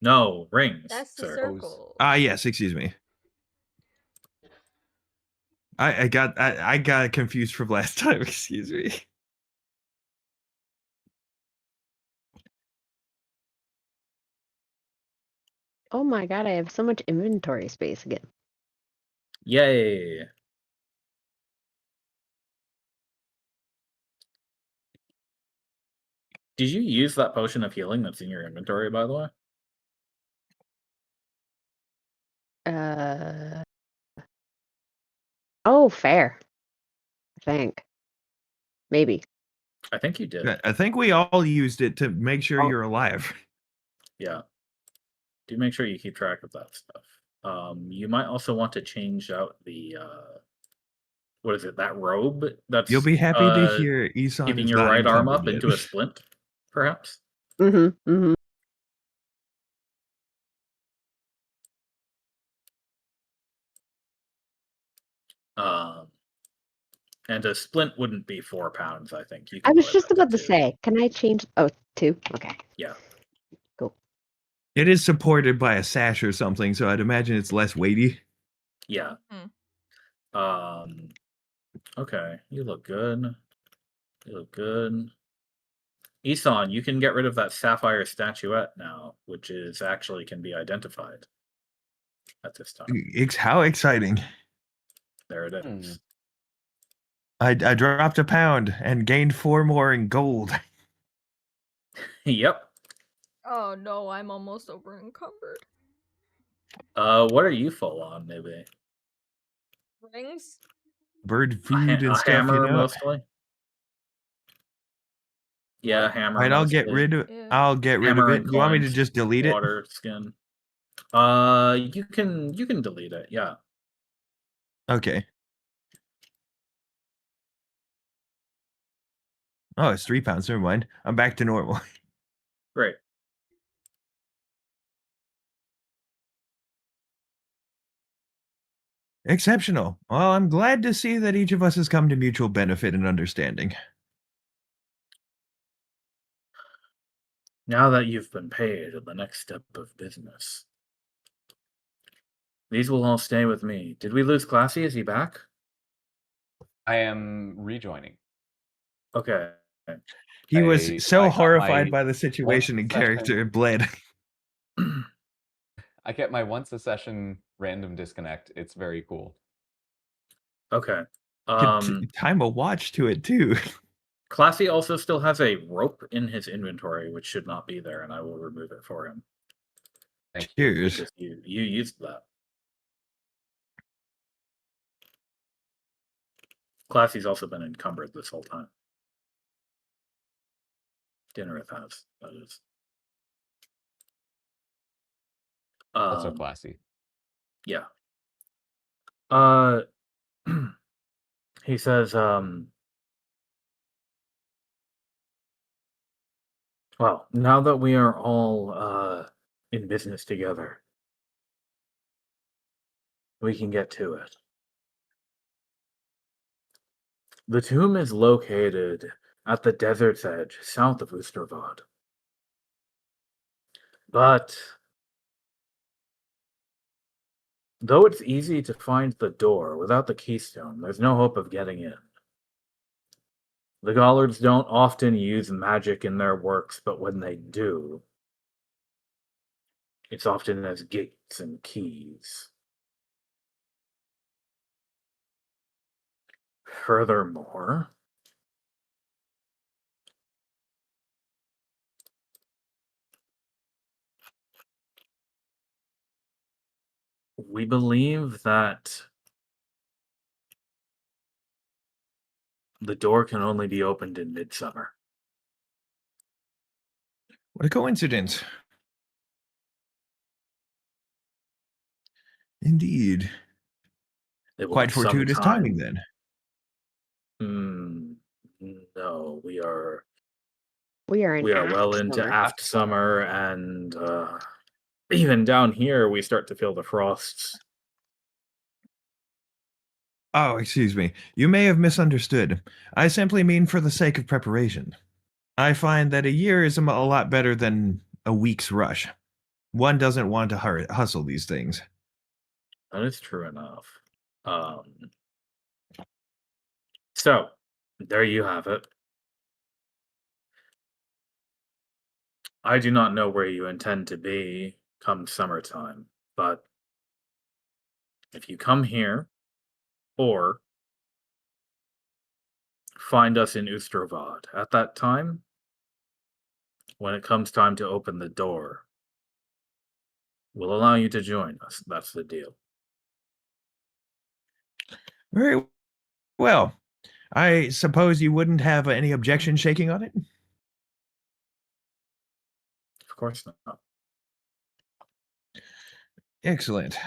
No, rings, That's the sir. circle. Yes, excuse me. I got confused from last time, excuse me. Oh my god, I have so much inventory space again. Yay. Did you use that potion of healing that's in your inventory, by the way? Oh, fair. I think. Maybe. I think you did. I think we all used it to make sure Oh. you're alive. Yeah. Do make sure you keep track of that stuff. You might also want to change out the what is it, that robe that's You'll be happy to hear Isan keeping is your not right arm encumbered up yet. into a splint, perhaps? Mm-hmm. Mm-hmm. And a splint wouldn't be 4 pounds, I think. You I can was lower just that about to 2. say, can I change? Oh, 2? Okay. Yeah. Cool. It is supported by a sash or something, so I'd imagine it's less weighty. Yeah. Hmm. Okay, you look good. You look good. Isan, you can get rid of that sapphire statuette now, which is actually can be identified at this time. How exciting. There it is. I dropped a pound and gained 4 more in gold. Yep. Oh no, I'm almost over encumbered. What are you full on, maybe? Rings? Bird food and A stuff, hammer, you know. mostly? Yeah, hammer Alright, mostly. Yeah. I'll get rid of Hammer it. and You want me to coins, just delete it? water, skin. You can delete it, yeah. Okay. Oh, it's 3 pounds. Never mind. I'm back to normal. Great. Exceptional. Well, I'm glad to see that each of us has come to mutual benefit and understanding. Now that you've been paid, the next step of business. These will all stay with me. Did we lose Classy? Is he back? I am rejoining. Okay. He was so I got horrified my by the situation in character, it bled. I get my once a session random disconnect. It's very cool. Okay. Could time a watch to it too. Classy also still has a rope in his inventory, which should not be there, and I will remove it for him. Thank you. Cheers. Because you used that. Classy's also been encumbered this whole time. Dinnereth has, that is. Also classy. Yeah. He says, well, now that we are all in business together, we can get to it. The tomb is located at the desert's edge, south of Oosterwald. But though it's easy to find the door without the keystone, there's no hope of getting in. The Gollards don't often use magic in their works, but when they do, it's often as gates and keys. Furthermore, we believe that the door can only be opened in midsummer. What a coincidence. Indeed. It will Quite be some fortuitous timing time. then. No, we are We are in well aft into summer. aft summer, and even down here we start to feel the frosts. Oh, excuse me. You may have misunderstood. I simply mean for the sake of preparation. I find that a year is a lot better than a week's rush. One doesn't want to hustle these things. That is true enough. So there you have it. I do not know where you intend to be come summertime, but if you come here or find us in Oosterwald at that time, when it comes time to open the door, we'll allow you to join us. That's the deal. Very well. I suppose you wouldn't have any objection shaking on it? Of course not. Excellent.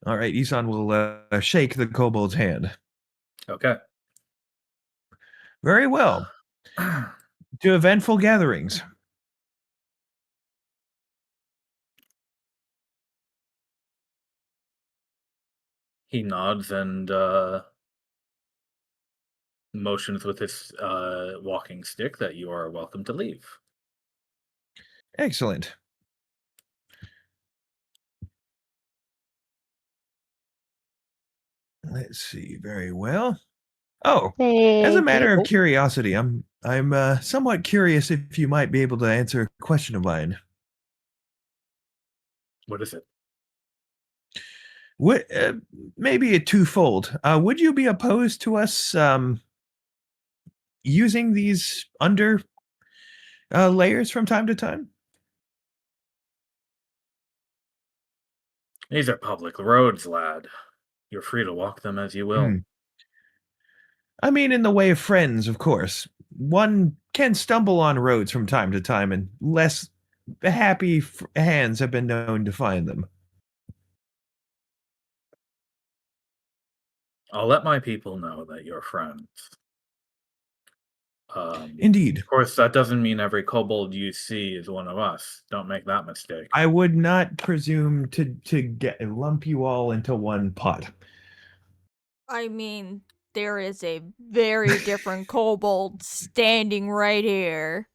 All right, Isan will shake the kobold's hand. Okay. Very well. To eventful gatherings. He nods and motions with his walking stick that you are welcome to leave. Excellent. Let's see. Very well. Oh, as a Thank matter of you. curiosity, I'm somewhat curious if you might be able to answer a question of mine. What is it? What maybe a twofold. Would you be opposed to us using these under layers from time to time? These are public roads, lad. You're free to walk them as you will. I mean, in the way of friends, of course. One can stumble on roads from time to time, and less happy hands have been known to find them. I'll let my people know that you're friends. Indeed. Of course, that doesn't mean every kobold you see is one of us. Don't make that mistake. I would not presume to get lump you all into one pot. I mean, there is a very different kobold standing right here.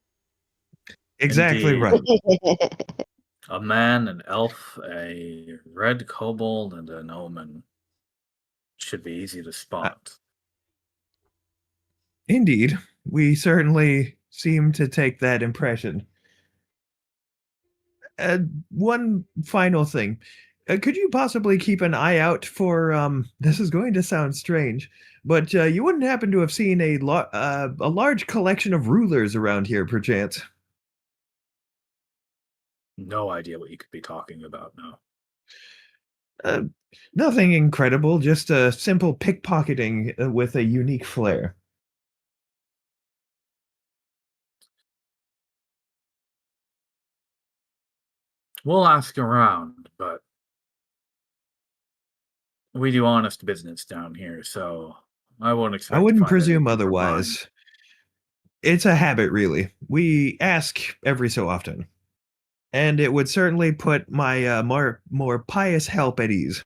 Exactly Indeed. right. A man, an elf, a red kobold, and an omen. Should be easy to spot. Indeed. We certainly seem to take that impression. One final thing. Could you possibly keep an eye out for this is going to sound strange, but you wouldn't happen to have seen a large collection of rulers around here, perchance? No idea what you could be talking about now. Uh, Nothing incredible, just a simple pickpocketing with a unique flair. We'll ask around, but we do honest business down here, so I won't I expect to wouldn't find presume anything from mine. otherwise. It's a habit, really. We ask every so often, and it would certainly put my more pious help at ease.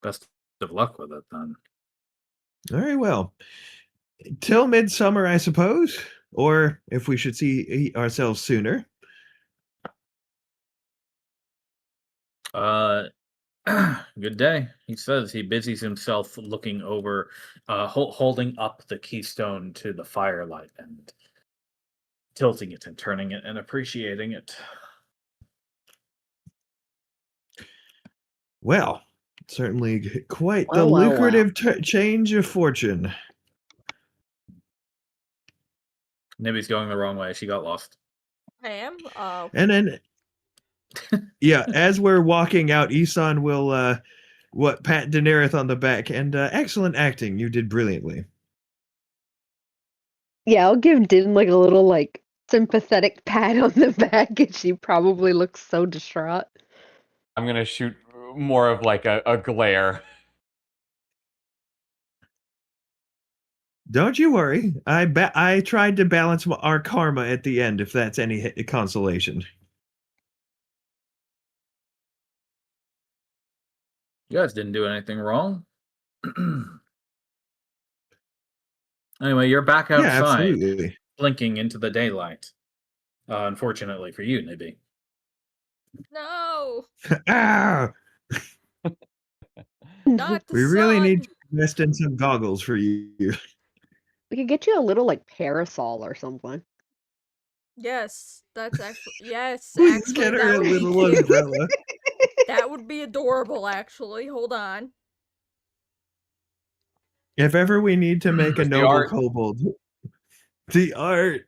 Best of luck with it then. Very well. Till midsummer, I suppose, or if we should see ourselves sooner. Uh, good day. He says he busies himself looking over, holding up the keystone to the firelight and tilting it and turning it and appreciating it. Well, certainly quite the Well, well, well. lucrative change of fortune. Nibby's going the wrong way. She got lost. I am. Oh, And then, yeah, as we're walking out, Isan will pat Daenerys on the back and excellent acting. You did brilliantly. Yeah, I'll give Din like a little like sympathetic pat on the back, and she probably looks so distraught. I'm gonna shoot more of like a glare. Don't you worry. I tried to balance our karma at the end, if that's any consolation. You guys didn't do anything wrong. Anyway, you're back Yeah, outside, absolutely. blinking into the daylight. Unfortunately for you, Nibby. no! Ah, Not the we really need sun! to invest in some goggles for you. We could get you a little like parasol or something. Yes, that's actually. Yes, Please actually, get her that a would be little cute. umbrella. That would be adorable, actually. Hold on. If ever we need to make a Where's the noble art? kobold, the art.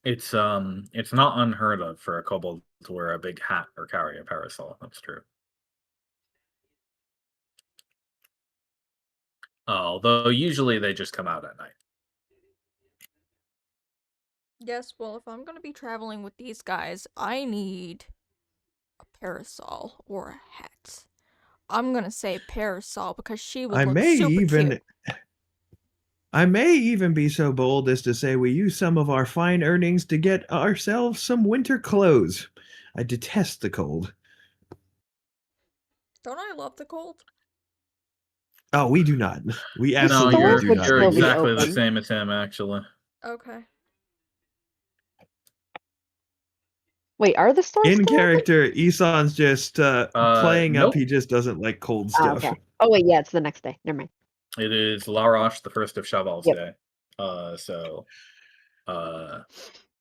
It's not unheard of for a kobold to wear a big hat or carry a parasol. That's true. Although usually they just come out at night. Yes, well, if I'm gonna be traveling with these guys, I need a parasol or a hat. I'm gonna say parasol because she would I look may super even cute. I may even be so bold as to say we use some of our fine earnings to get ourselves some winter clothes. I detest the cold. Don't I love the cold? Oh, we do not. We The No, absolutely stores do would not, you're still be Nibby. exactly the open. same as him, actually. Okay. Wait, are the stores In still open? character, Isan's just playing up. Nope. He just doesn't like cold Oh, stuff. okay. Oh wait, yeah, it's the next day. Never mind. It is Laroche, the first of Chaval's Yep. day. So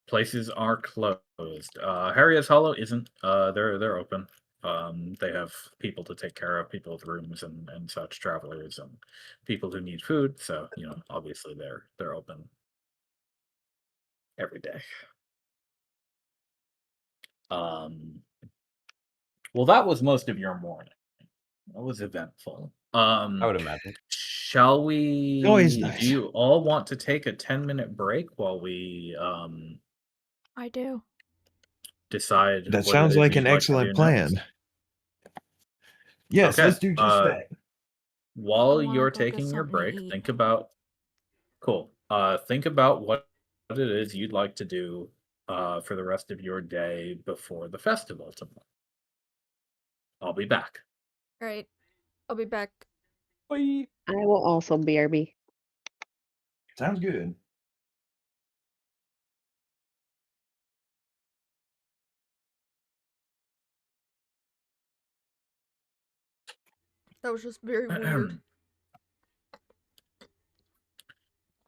places are closed. Harriet's Hollow isn't. They're open. They have people to take care of, people with rooms and such, travelers and people who need food. So obviously they're open every day. Well, that was most of your morning. That was eventful. I would imagine. Shall Always we? Do nice. you all want to take a 10-minute break while we I do. decide That what it sounds is like you'd an like to do excellent plan. next? Yes, Okay. let's do just that. I While wanna you're go get taking your something to break, eat. think about cool. Think about what it is you'd like to do for the rest of your day before the festival tomorrow. I'll be back. Alright. I'll be back. Bye. I will also BRB. Sounds good. That was just very weird.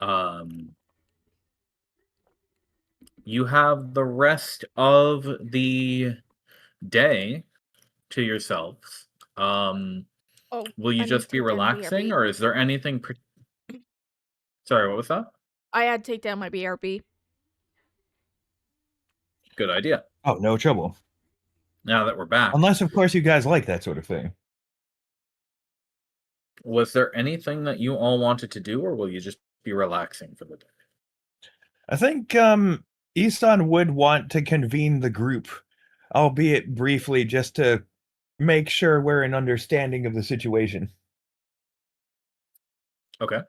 Um, you have the rest of the day to yourselves. Oh, Will you I need just to be take down my relaxing, BRB. or is there anything? Sorry, what was that? I had to take down my BRB. Good idea. Oh, no trouble. Now that we're back, Unless, of course, you guys like that sort of thing. was there anything that you all wanted to do, or will you just be relaxing for the day? I think Isan would want to convene the group, albeit briefly, just to make sure we're in understanding of the situation. Okay.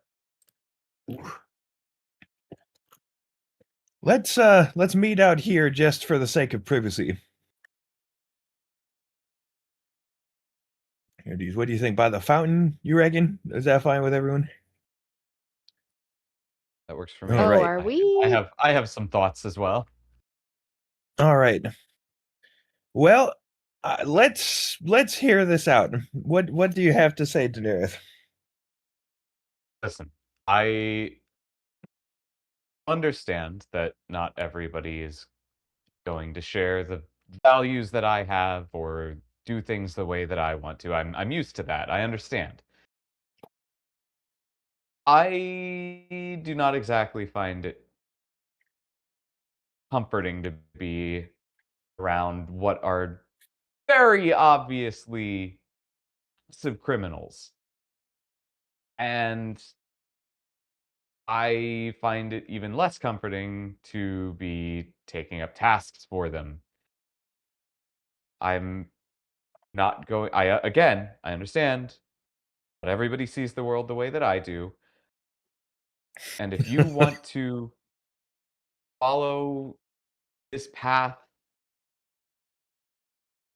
Let's meet out here just for the sake of privacy. What do you think? By the fountain, you reckon? Is that fine with everyone? That works for All me. Oh, right. are I we? have some thoughts as well. All right. Well, let's hear this out. What do you have to say, Daenerys? Listen, I understand that not everybody is going to share the values that I have or do things the way that I want to. I'm used to that. I understand. I do not exactly find it comforting to be around what are very obviously some criminals. And I find it even less comforting to be taking up tasks for them. I'm not going again, I understand, but everybody sees the world the way that I do. And if you want to follow this path,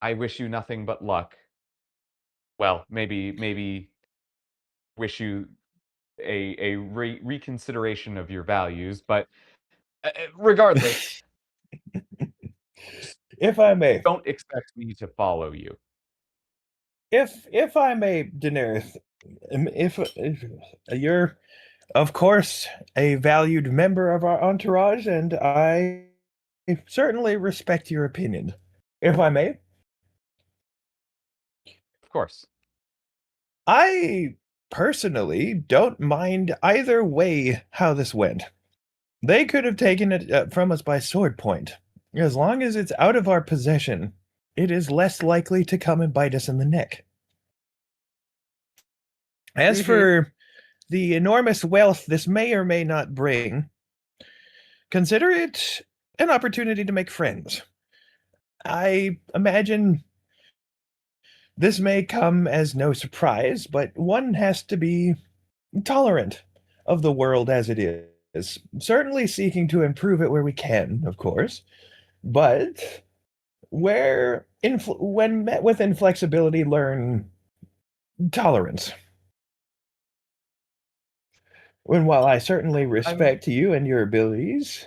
I wish you nothing but luck. Well, maybe wish you a reconsideration of your values, but regardless, just If I may, don't expect me to follow you. if I may, Daenerys, if you're, of course, a valued member of our entourage, and I certainly respect your opinion. If I may, Of course. I personally don't mind either way how this went. They could have taken it from us by sword point. As long as it's out of our possession, it is less likely to come and bite us in the neck. As for the enormous wealth this may or may not bring, consider it an opportunity to make friends. I imagine this may come as no surprise, but one has to be tolerant of the world as it is. Certainly seeking to improve it where we can, of course, but when met with inflexibility, learn tolerance. And while I certainly I'm respect you and your abilities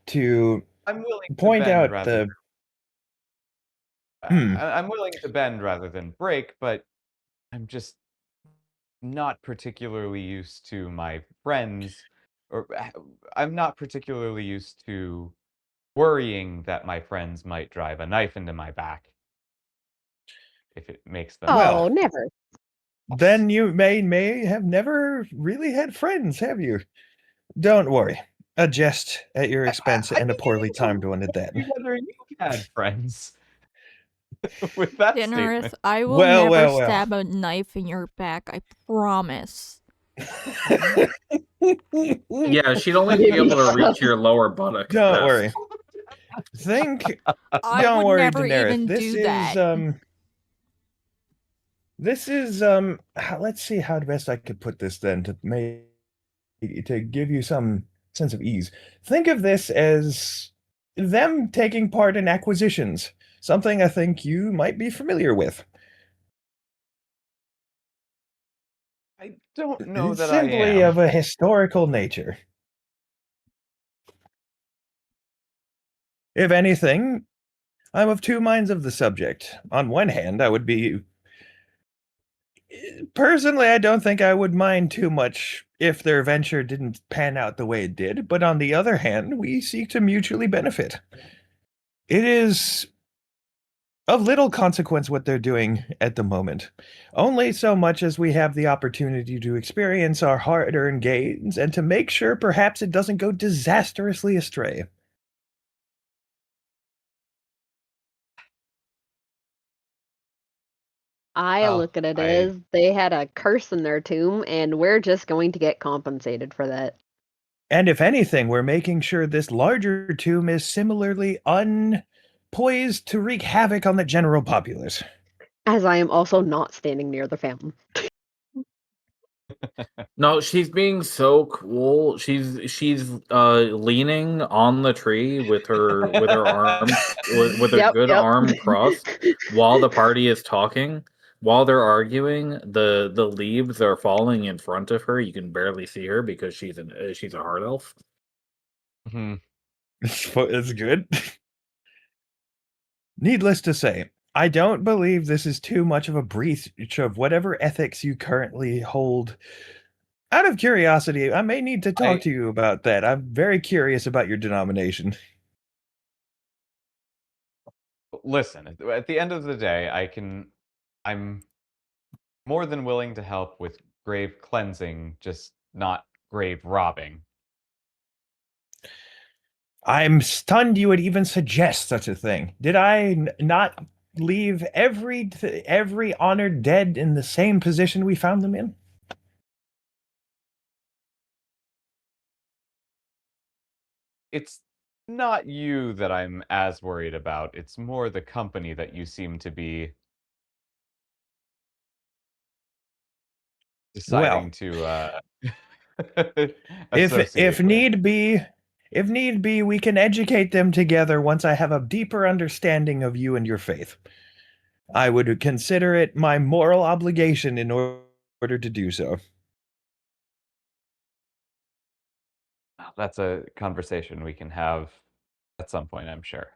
to I'm willing to point bend out rather the hmm, I'm willing to bend rather than break, but I'm just not particularly used to my friends or I'm not particularly used to worrying that my friends might drive a knife into my back if it makes them Oh, well, never. then you may have never really had friends, have you? Don't worry. A jest at your expense I and a think you poorly need to timed one at that. worry whether you've had friends with that Dinnereth, statement. I will Well, never well, well. stab a knife in your back, I promise. Yeah, she'd only be able to reach your lower buttock at Don't best. worry. Think I don't would worry, never Daenerys. even do that. This is let's see how best I could put this then to give you some sense of ease. Think of this as them taking part in acquisitions, something I think you might be familiar with. I don't know It's that I simply am. of a historical nature. If anything, I'm of two minds of the subject. On one hand, I would be Personally, I don't think I would mind too much if their venture didn't pan out the way it did, but on the other hand, we seek to mutually benefit. It is of little consequence what they're doing at the moment, only so much as we have the opportunity to experience our hard earned gains and to make sure perhaps it doesn't go disastrously astray. I Well, look at it I as they had a curse in their tomb, and we're just going to get compensated for that. And if anything, we're making sure this larger tomb is similarly unpoised to wreak havoc on the general populace. As I am also not standing near the fountain. No, she's being so cool. She's leaning on the tree with her arm with her Yep, good yep. arm crossed while the party is talking. While they're arguing, the leaves are falling in front of her. You can barely see her because she's a hard elf. Mhm. It's good. Needless to say, I don't believe this is too much of a breach of whatever ethics you currently hold. Out of curiosity, I may need to talk I to you about that. I'm very curious about your denomination. listen, at the end of the day, I'm more than willing to help with grave cleansing, just not grave robbing. I'm stunned you would even suggest such a thing. Did I not leave every honored dead in the same position we found them in? It's not you that I'm as worried about. It's more the company that you seem to be Well, deciding to if associate with. need be, we can educate them together once I have a deeper understanding of you and your faith. I would consider it my moral obligation in order to do so. That's a conversation we can have at some point, I'm sure.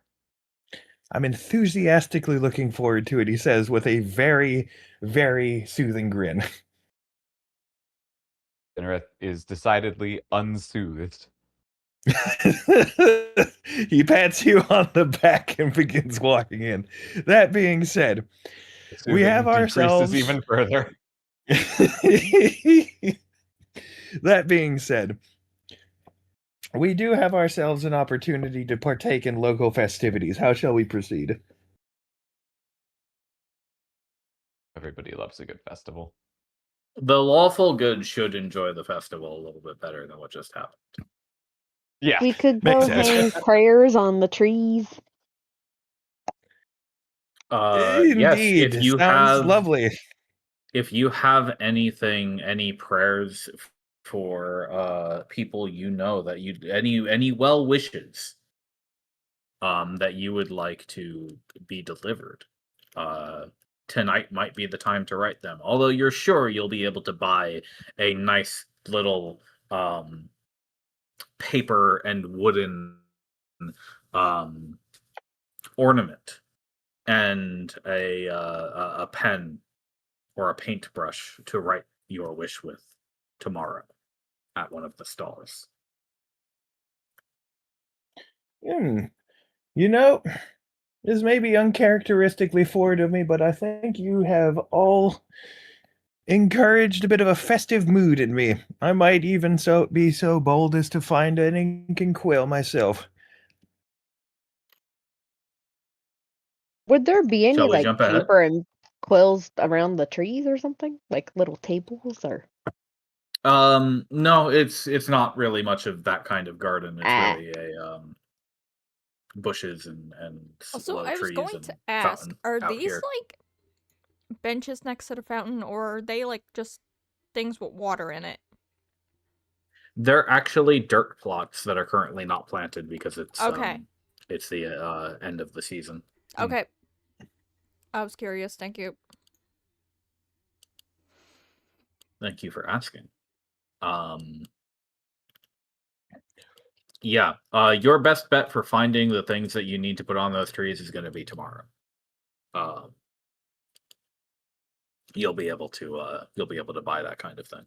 I'm enthusiastically looking forward to it, he says with a very, very soothing grin. Genereth is decidedly unsoothed. He pats you on the back and begins walking in. That being said, The we have soothing decreases ourselves. even further. That being said, we do have ourselves an opportunity to partake in local festivities. How shall we proceed? Everybody loves a good festival. The lawful good should enjoy the festival a little bit better than what just happened. Yeah. We could Makes go sense. hang prayers on the trees. Yes, Indeed. Sounds lovely. if you have any prayers for people you know that you any well wishes that you would like to be delivered, uh tonight might be the time to write them, although you're sure you'll be able to buy a nice little paper and wooden um ornament and a pen or a paintbrush to write your wish with tomorrow at one of the stalls. Hmm. You know, this may be uncharacteristically forward of me, but I think you have all encouraged a bit of a festive mood in me. I might even be so bold as to find an ink and quill myself. Would there be any Shall we like jump ahead? paper and quills around the trees or something? Like little tables or No, it's not really much of that kind of garden. It's ah. really a bushes and Also, low I was trees going to and ask, fountain are out these here. like benches next to the fountain, or are they like just things with water in it? They're actually dirt plots that are currently not planted because Okay. it's the end of the season. Okay. I was curious. Thank you. Thank you for asking. Um yeah, your best bet for finding the things that you need to put on those trees is going to be tomorrow. Um you'll be able to buy that kind of thing.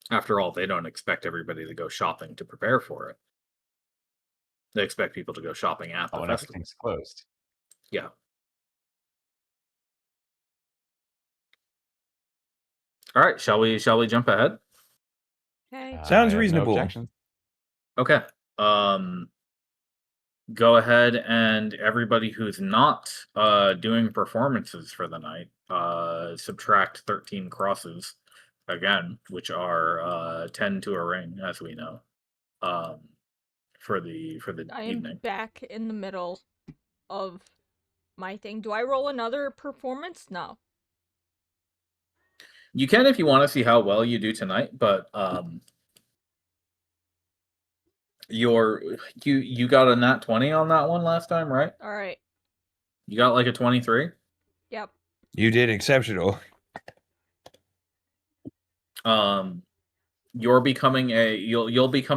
After all, they don't expect everybody to go shopping to prepare for it. They expect people to go shopping at the when festival. everything's closed. Yeah. All right, shall we jump ahead? Okay. Sounds I have no reasonable. objections. Okay. Go ahead, and everybody who's not doing performances for the night, subtract 13 crosses again, which are 10 to a ring, as we know. For the I am evening. back in the middle of my thing. Do I roll another performance? No. You can if you want to see how well you do tonight, but you got a nat 20 on that one last time, right? All right. You got like a 23. Yep. You did exceptional. You'll become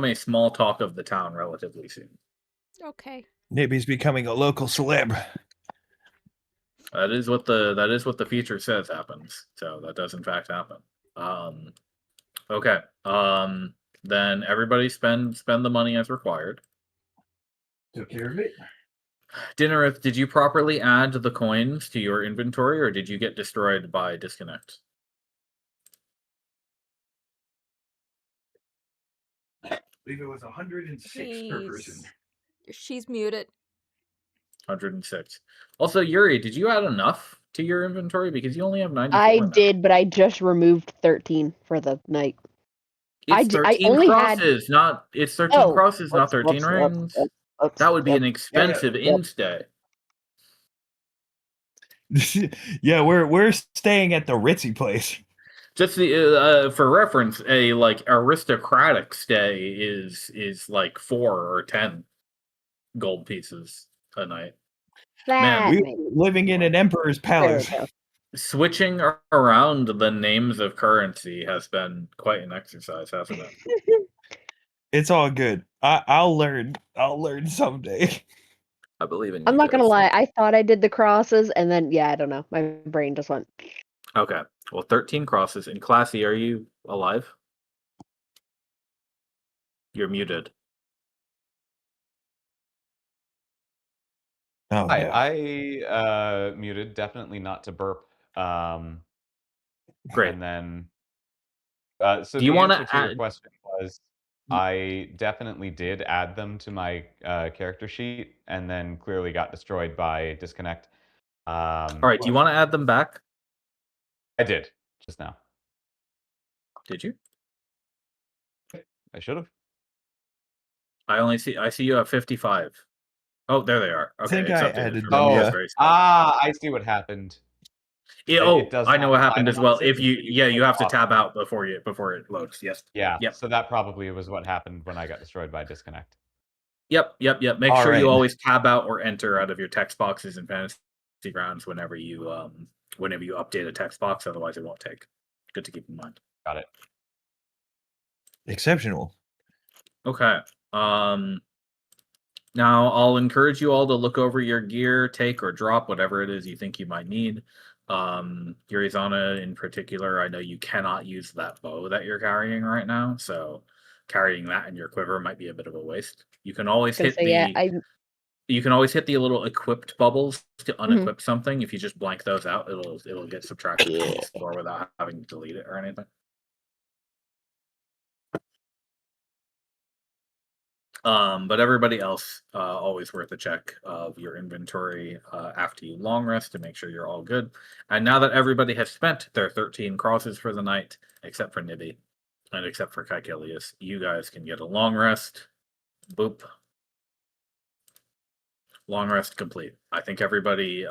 a small talk of the town relatively soon. Okay. Nibby's becoming a local celeb. That is what the feature says happens. So that does in fact happen. Okay. Then everybody spend the money as required. Took care of it. Dinnereth, did you properly add the coins to your inventory, or did you get destroyed by disconnect? I believe it was 106 per person. She's muted. 106. Also, Yuri, did you add enough to your inventory? Because you only have 94 I now. did, but I just removed 13 for the night. It's I 13 only had crosses, not it's 13 oh, crosses, not whoops, 13 whoops, whoops, rings. whoops, whoops, That would be an yep, expensive yep. in-stay. Yeah, we're staying at the ritzy place. Just for reference, a like aristocratic stay is like 4 or 10 gold pieces a night. That We makes were living in an emperor's There we palace. go. Switching around the names of currency has been quite an exercise, hasn't it? It's all good. I'll learn. I'll learn someday. I believe in you I'm not gonna guys. lie, I thought I did the crosses, and then I don't know, my brain just went. Okay. Well, 13 crosses. And Classy, are you alive? You're muted. Oh Hi, yeah. I muted, definitely not to burp. Great. And then, so Do you the want answer to to your add? question was, I definitely did add them to my character sheet, and then clearly got destroyed by disconnect. All right. Do you want to add them back? I did just now. Did you? I should have. I see you have 55. Oh, there they are. I Okay, think I accepted. added For them, me, Oh, it's yeah. very small. I see what happened. It does I know not what happened as well. finalize it If you until you click have to off. tab out before it loads. Yes. Yeah, Yep. so that probably was what happened when I got destroyed by disconnect. Yep. Make All sure you right. always tab out or enter out of your text boxes in Fantasy Grounds whenever you update a text box. Otherwise, it won't take. Good to keep in mind. Got it. Exceptional. Okay. Now I'll encourage you all to look over your gear, take or drop whatever it is you think you might need. Yurizana in particular, I know you cannot use that bow that you're carrying right now, so carrying that in your quiver might be a bit of a waste. You can always Gonna hit say the little equipped bubbles to Mhm. unequip something. If you just blank those out, it'll get subtracted from Yeah. the score without having to delete it or anything. But everybody else, always worth a check of your inventory after you long rest to make sure you're all good. And now that everybody has spent their 13 crosses for the night, except for Nibby and except for Caecilius, you guys can get a long rest. Boop. Long rest complete. I think everybody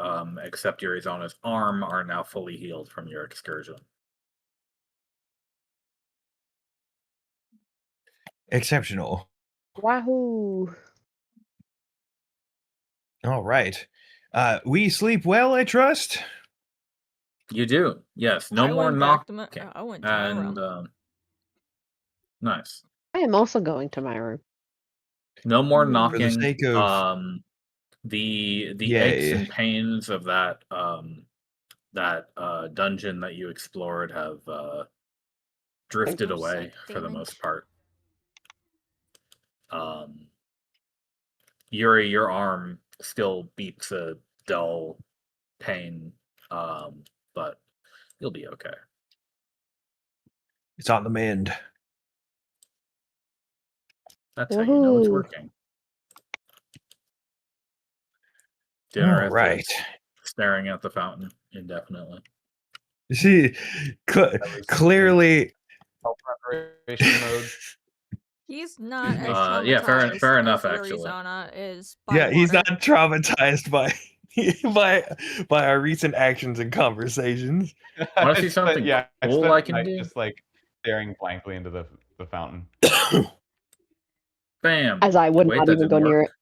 except Arizona's arm are now fully healed from your excursion. Exceptional. Wahoo! All right. We sleep well, I trust. You do, yes. No I more went back to knocking. my. I went to my room. Nice. I am also going to my room. No more Hmm. For the knocking. sake of The aches yay. and pains of that that dungeon that you explored have drifted No away psychic for the damage. most part. Yuri, your arm still beeps a dull pain, but you'll be okay. It's on the mend. That's how you know it's Woohoo. working. Dinner All is right. just staring at the fountain indefinitely. You see, At least clearly, Health preparation mode. He's not as Yeah, traumatized fair as enough, actually. Arizona is by yeah, he's water. not traumatized by by our recent actions and conversations. Want to see I spent, something yeah, I cool spent I the can night do? just like staring blankly into the fountain. Bam! As I would Wait, not that even didn't go near work. it.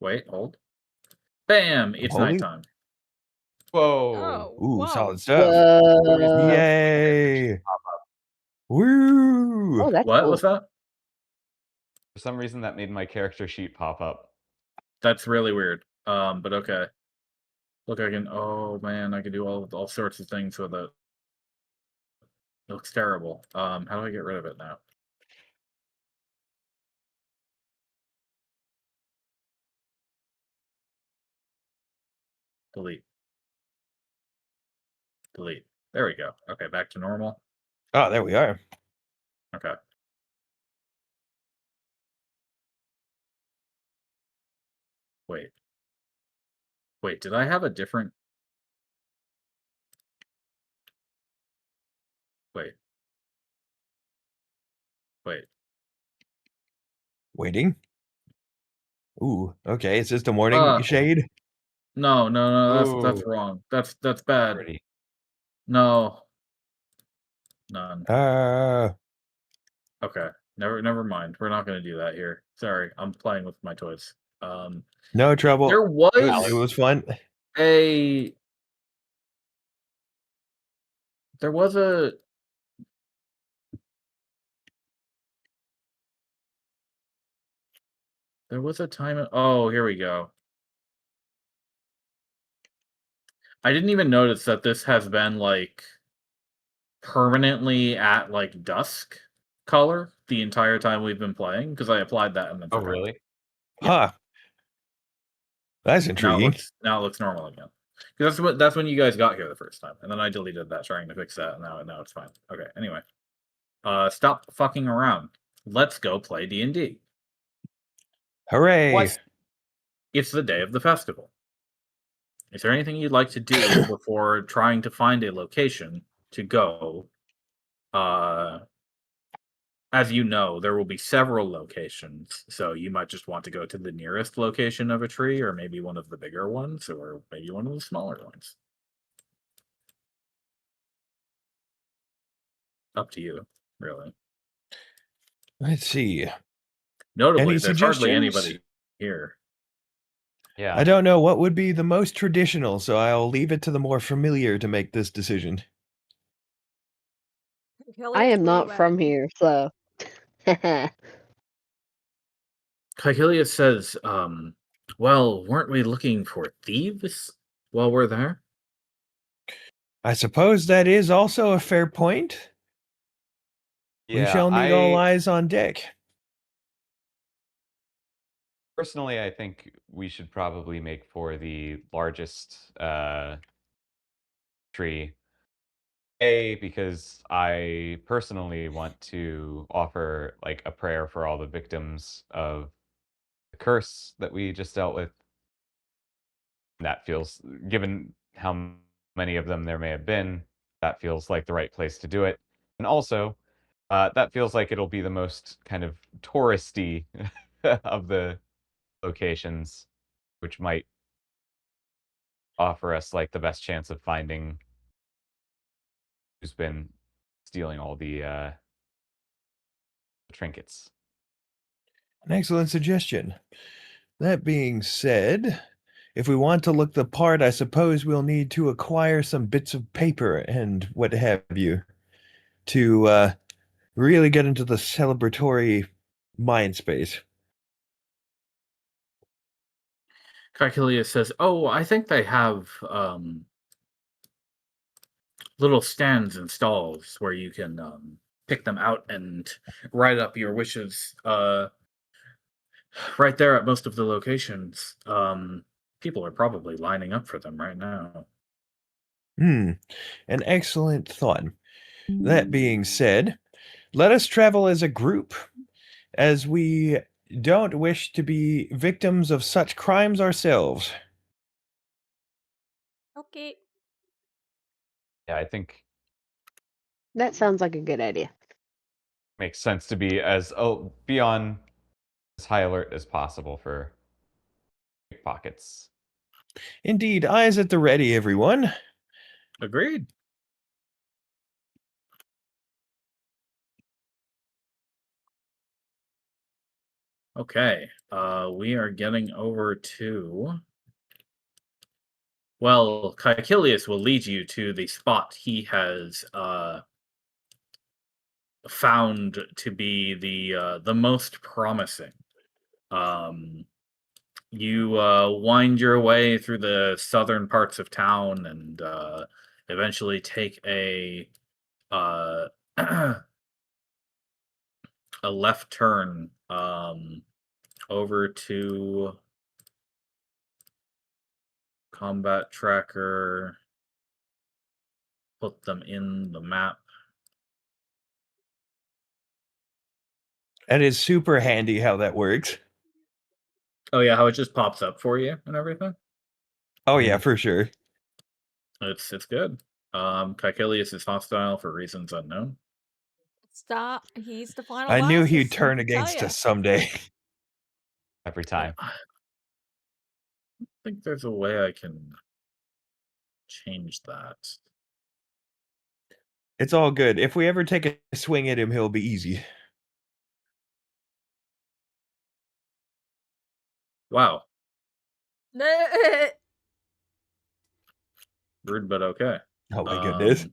Wait, hold. Bam! I'm It's holding. nighttime. Whoa. Oh, Ooh, whoa. solid stuff. For some reason, Whoa. Yay! Woo! Oh, that's What cool. was that? for some reason that made my character sheet pop up. That's really weird. But okay. Look, I can. Oh man, I can do all sorts of things with it. It looks terrible. How do I get rid of it now? Delete. Delete. There we go. Okay, back to normal. Oh, there we are. Okay. Wait. Wait, did I have a different... Wait. Wait. Waiting. Ooh, okay. Is this the morning shade? No, that's Ooh, wrong. That's bad. pretty. No. None. Okay. Never mind. We're not gonna do that here. Sorry, I'm playing with my toys. No trouble. There It was was fun. a there was a there was a time. Oh, here we go. I didn't even notice that this has been like permanently at like dusk color the entire time we've been playing because I applied that and then Oh, forgot. really? Yeah. Huh. That's Now intriguing. it looks normal again. Because that's when you guys got here the first time, and then I deleted that trying to fix that, and now it's fine. Okay. Anyway, stop fucking around. Let's go play D&D. Hooray! What? It's the day of the festival. Is there anything you'd like to do before trying to find a location to go? As you know, there will be several locations, so you might just want to go to the nearest location of a tree, or maybe one of the bigger ones, or maybe one of the smaller ones. Up to you, really. Let's see. Notably, Any there's hardly suggestions? anybody here. Yeah. I don't know what would be the most traditional, so I'll leave it to the more familiar to make this decision. Kelly, I it's am where not you from at? here, so. Caecilius says, well, weren't we looking for thieves while we're there? I suppose that is also a fair point. We Yeah, shall need all eyes on deck. personally, I think we should probably make for the largest tree. Because I personally want to offer like a prayer for all the victims of the curse that we just dealt with. That feels, given how many of them there may have been, that feels like the right place to do it. And also, that feels like it'll be the most kind of touristy of the locations, which might offer us like the best chance of finding who's been stealing all the trinkets. An excellent suggestion. That being said, if we want to look the part, I suppose we'll need to acquire some bits of paper and what have you to really get into the celebratory mind space. Caecilius says, oh, I think they have little stands and stalls where you can pick them out and write up your wishes right there at most of the locations. People are probably lining up for them right now. Hmm, an excellent thought. That being said, let us travel as a group, as we don't wish to be victims of such crimes ourselves. Okay. Yeah, I think That sounds like a good idea. makes sense to be on as high alert as possible for pickpockets. Indeed, eyes at the ready, everyone. Agreed. Okay, we are getting over to. Well, Caecilius will lead you to the spot he has found to be the most promising. Um, you wind your way through the southern parts of town and eventually take uh, a left turn over to combat tracker. Put them in the map. That is super handy how that works. Oh yeah, how it just pops up for you and everything. Oh yeah, for sure. It's good. Caecilius is hostile for reasons unknown. Stop. He's the final I knew boss. he'd Let turn me tell against ya. us someday. Every Yeah, time. I think there's a way I can change that. It's all good. If we ever take a swing at him, he'll be easy. Wow, rude but okay. Oh my goodness.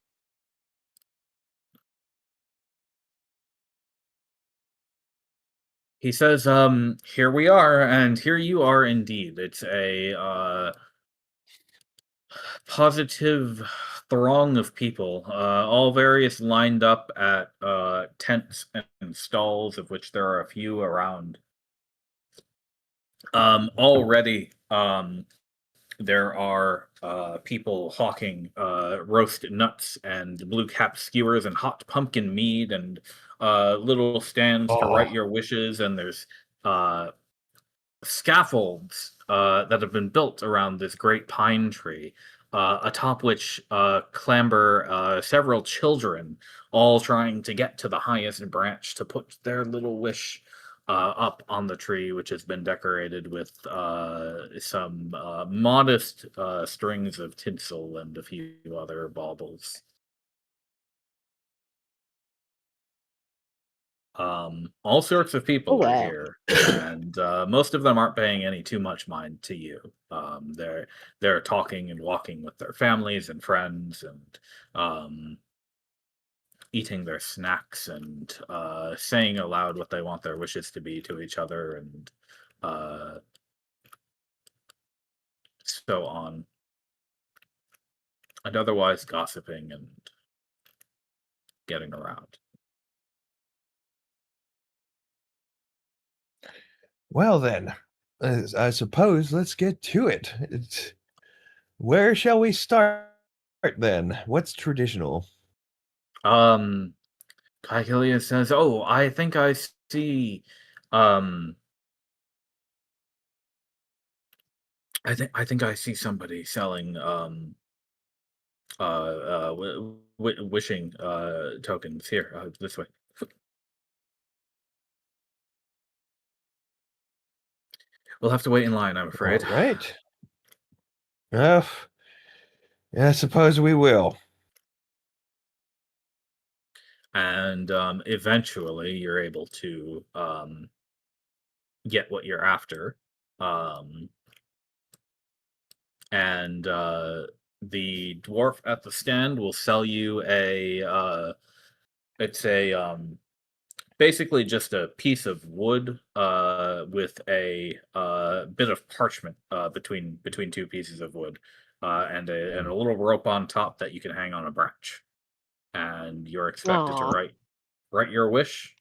He says, here we are, and here you are indeed. It's a positive throng of people, all various lined up at tents and stalls, of which there are a few around. Already, there are people hawking roast nuts and blue cap skewers and hot pumpkin mead and little stands to write Oh, your wishes. And there's uh, scaffolds that have been built around this great pine tree, atop which clamber several children, all trying to get to the highest branch to put their little wish up on the tree, which has been decorated with some modest strings of tinsel and a few other baubles. All sorts of Oh people are wow. here, and most of them aren't paying any too much mind to you. They're talking and walking with their families and friends, and eating their snacks and saying aloud what they want their wishes to be to each other, and uh, so on, and otherwise gossiping and getting around. well then, I suppose let's get to it. Where shall we start then? What's traditional? Um, Caecilius says, "Oh, I think I see." Um, I think I see somebody selling wishing tokens here, this way. We'll have to wait in line, I'm All afraid. right. Uh, I suppose we will. And eventually you're able to get what you're after. Um, and the dwarf at the stand will sell you it's a basically just a piece of wood with a bit of parchment between two pieces of wood. and a little rope on top that you can hang on a branch. And you're expected to Aw. write your wish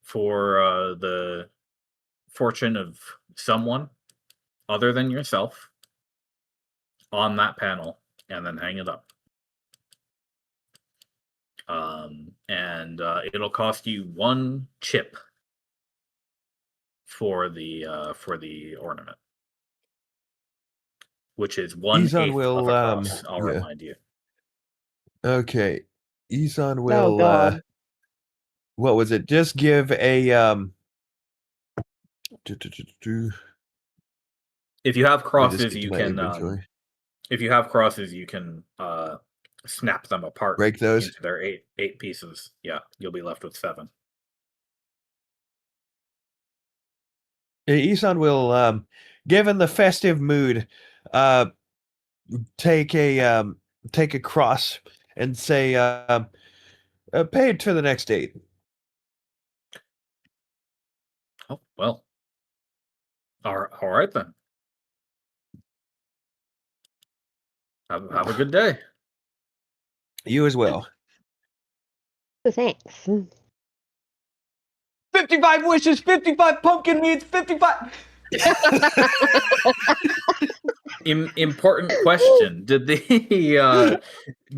for the fortune of someone other than yourself on that panel, and then hang it up. And it'll cost you 1 chip for the ornament, which is 1/8 Izan of will a cross. I'll yeah. remind you. Okay. Izan Oh will God. what was it? Just give a If you have let me just crosses, get to you my can inventory. snap them apart Break those. into their eight pieces. Yeah, you'll be left with 7. Isan will, given the festive mood, uh, take a cross and say, paid to the next date. Oh well. All right then. Have a good day. You as well. Thanks. 55 wishes, 55 pumpkin meats, 55. Important question: Did the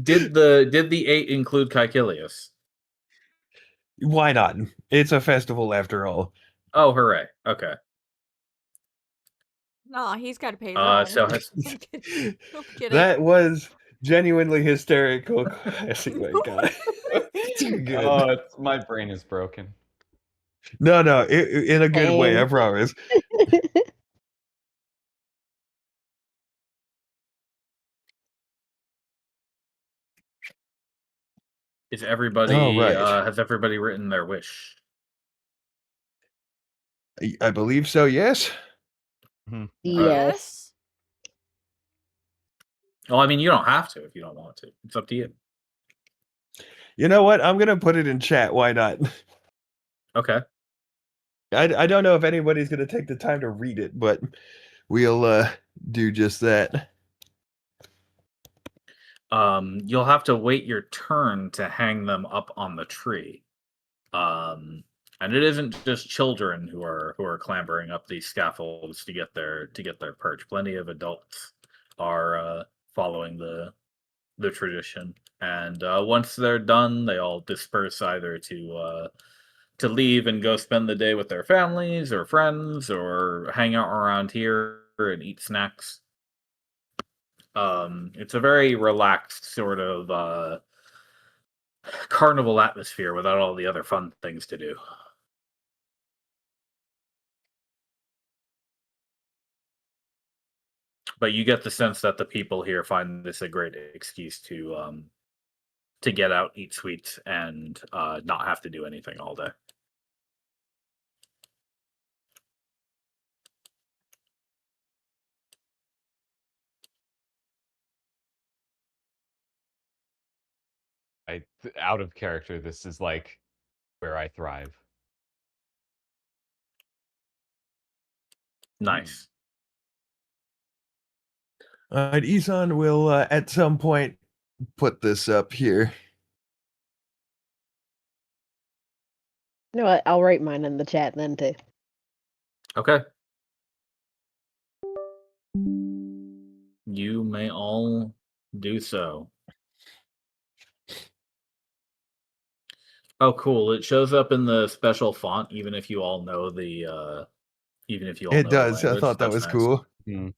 did the 8 include Caecilius? Why not? It's a festival after all. Oh, hooray! Okay. Nah, he's got to pay his own. So I'm kidding. That was genuinely hysterical. Classic, my God. Too good. Oh, my brain is broken. No, in a good way, I Same. promise. is everybody All right. has everybody written their wish? I believe so, yes. Mhm. Yes. Well, I mean, you don't have to if you don't want to. It's up to you. You know what? I'm going to put it in chat. Why not? Okay. I don't know if anybody's going to take the time to read it, but we'll do just that. You'll have to wait your turn to hang them up on the tree. And it isn't just children who are clambering up these scaffolds to get their perch. Plenty of adults are following the tradition. And once they're done, they all disperse either to leave and go spend the day with their families or friends, or hang out around here and eat snacks. It's a very relaxed sort of carnival atmosphere without all the other fun things to do. But you get the sense that the people here find this a great excuse to get out, eat sweets, and not have to do anything all day. Out of character, this is like where I thrive. Nice. All right, Isan will at some point put this up here. You know what? I'll write mine in the chat then too. Okay. You may all do so. Oh, cool! It shows up in the special font, even if you all know the It does. I language. thought that That's was nice. cool. Hmm.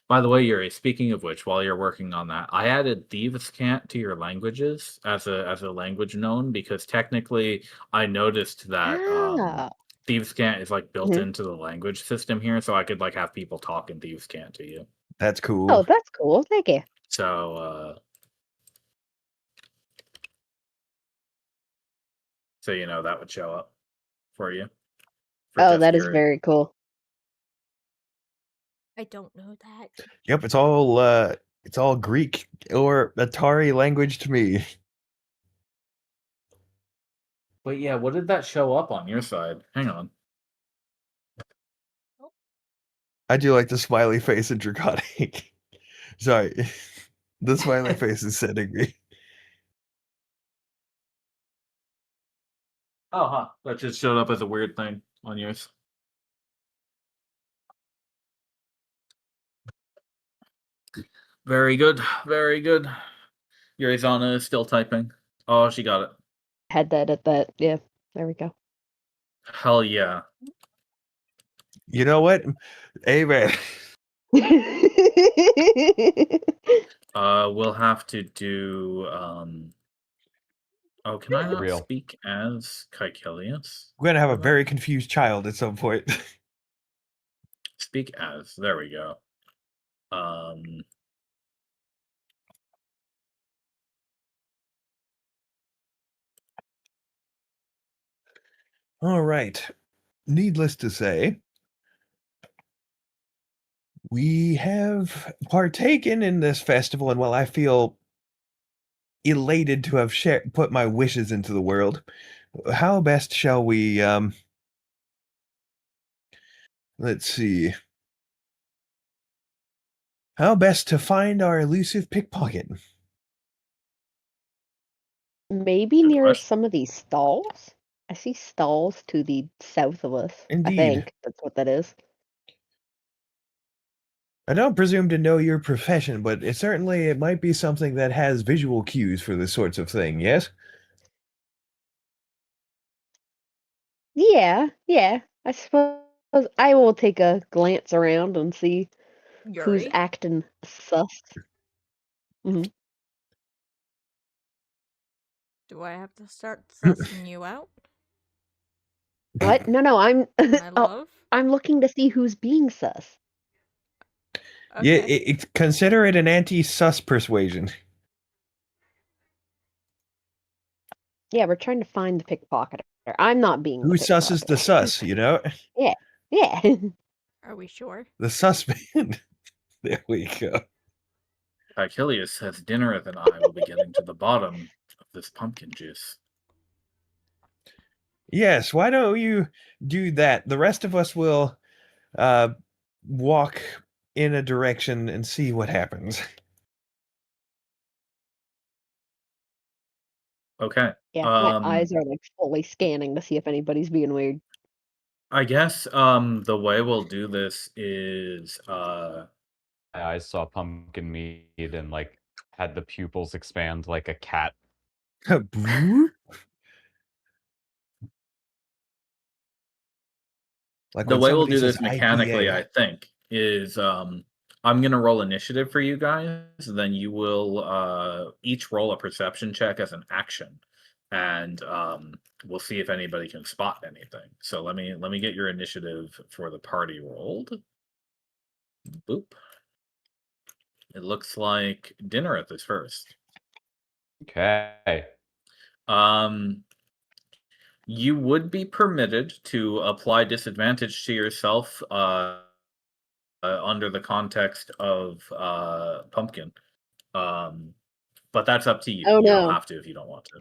By the way, Yuri, speaking of which, while you're working on that, I added Thieves' Cant to your languages as a language known, because technically I noticed that Ah. Thieves' Cant is like built Mhm. into the language system here, so I could like have people talk in Thieves' Cant to you. That's Oh, cool. that's cool. Thank you. So you know that would show up for you. Oh, just that is Yuri. very cool. I don't know that. Yep, it's all Greek or Atari language to me. But yeah, what did that show up on your side? Hang on. I do like the smiley face in Draconic. Sorry. The smiley face is setting me. Oh, huh. That just showed up as a weird thing on yours. Very good. Very good. Yurizana is still typing. Oh, she got it. Had that at that. Yeah, there we go. Hell yeah. You know what? Amen. We'll have to do. Oh, can I not Real. speak as Caecilius? We're gonna have a for that? very confused child at some point. Speak as. There we go. All right. Needless to say, we have partaken in this festival, and while I feel elated to have put my wishes into the world, how best shall we? Let's see. How best to find our elusive pickpocket? Maybe Good near question. some of these stalls? I see stalls to the south of us. I Indeed. think that's what that is. I don't presume to know your profession, but it might be something that has visual cues for this sorts of thing, yes? Yeah. I suppose I will take a glance around and see who's Yuri. acting sus. Hmm. Do I have to start sussing you out, What? No, I'm my oh, love? I'm looking to see who's being sus. Yeah, Okay. consider it an anti-sus persuasion. Yeah, we're trying to find the pickpocketer. I'm not being Who the susses the pickpocketer. sus, you know? Yeah. Are we sure? The susman. There we go. Caecilius says Dinnereth and I will be getting to the bottom of this pumpkin juice. Yes, why don't you do that? The rest of us will uh, walk in a direction and see what happens. Okay. Yeah, my eyes are like fully scanning to see if anybody's being weird. I guess the way we'll do this is My eyes saw pumpkin meat and like had the pupils expand like a cat. Like the when way we'll somebody do says this mechanically, IPA. I think, is I'm gonna roll initiative for you guys, then you will each roll a perception check as an action. And we'll see if anybody can spot anything. So let me get your initiative for the party rolled. Boop. It looks like Dinnereth is first. Okay. You would be permitted to apply disadvantage to yourself under the context of pumpkin. But that's up to you. Oh You don't no. have to if you don't want to.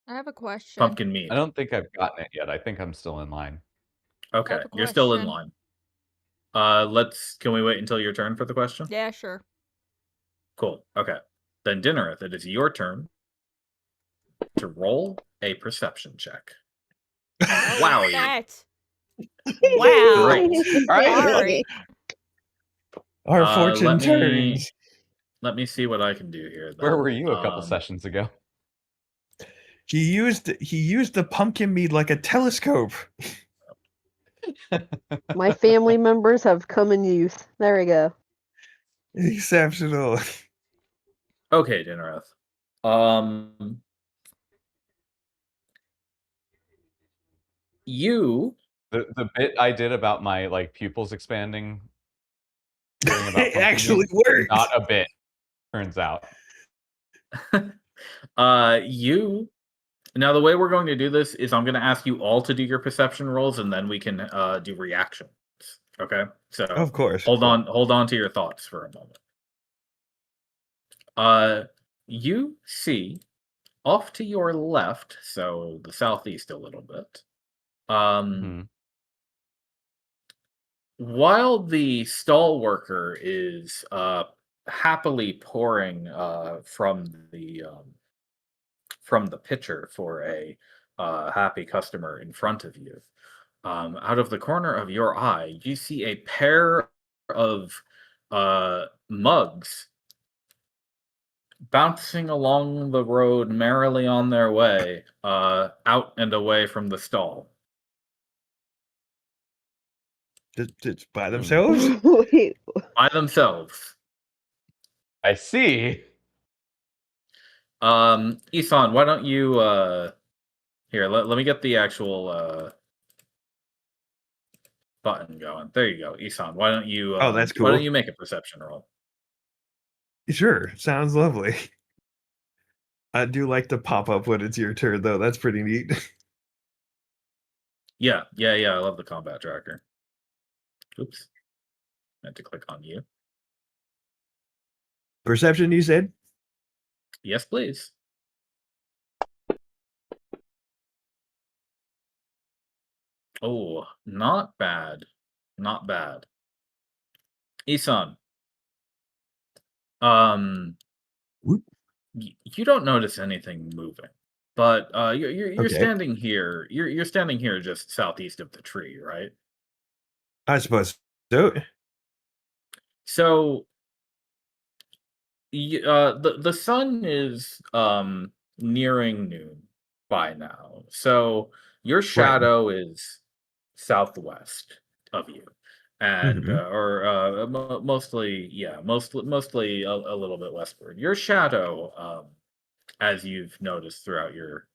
I have a question. Pumpkin meat. I don't think I've gotten it yet. I think I'm still in line. Okay, have a you're still in question. line. Can we wait until your turn for the question? Yeah, sure. Cool. Okay. Then Dinnereth, it is your turn to roll a perception check. What Wow, was you that? Wow. great. All right. Sorry. Our fortune turns. Let me see what I can do here. Where Then. were you a couple sessions ago? He used the pumpkin meat like a telescope. My family members have come in use. There we go. Exceptional. Okay, Dinnereth. You The bit I did about my like pupils expanding hearing about It pumpkin actually meat, worked. not a bit, turns out. you now the way we're going to do this is I'm going to ask you all to do your perception rolls and then we can do reactions. Okay? So Of course. hold on to your thoughts for a moment. You see off to your left, so the southeast a little bit, Mhm. while the stall worker is happily pouring from the pitcher for a happy customer in front of you, out of the corner of your eye, you see a pair of mugs bouncing along the road merrily on their way, out and away from the stall. Just by Hmm. themselves? Wait, By themselves. I see. Isan, why don't you here, let me get the actual button going. There you go. Isan, Oh, that's why don't cool. you make a perception roll? Sure, sounds lovely. I do like to pop up when it's your turn, though. That's pretty neat. Yeah, I love the combat tracker. Oops. I had to click on you. Perception, you said? Yes, please. Oh, not bad. Not bad. Isan, um, Whoop. you don't notice anything moving, but you're Okay, standing here. You're standing here just southeast of the tree, right? I suppose so. So the sun is nearing noon by now. So your Right. shadow is southwest of you, and Hmm. mostly, yeah, mostly a little bit westward. Your shadow, as you've noticed throughout your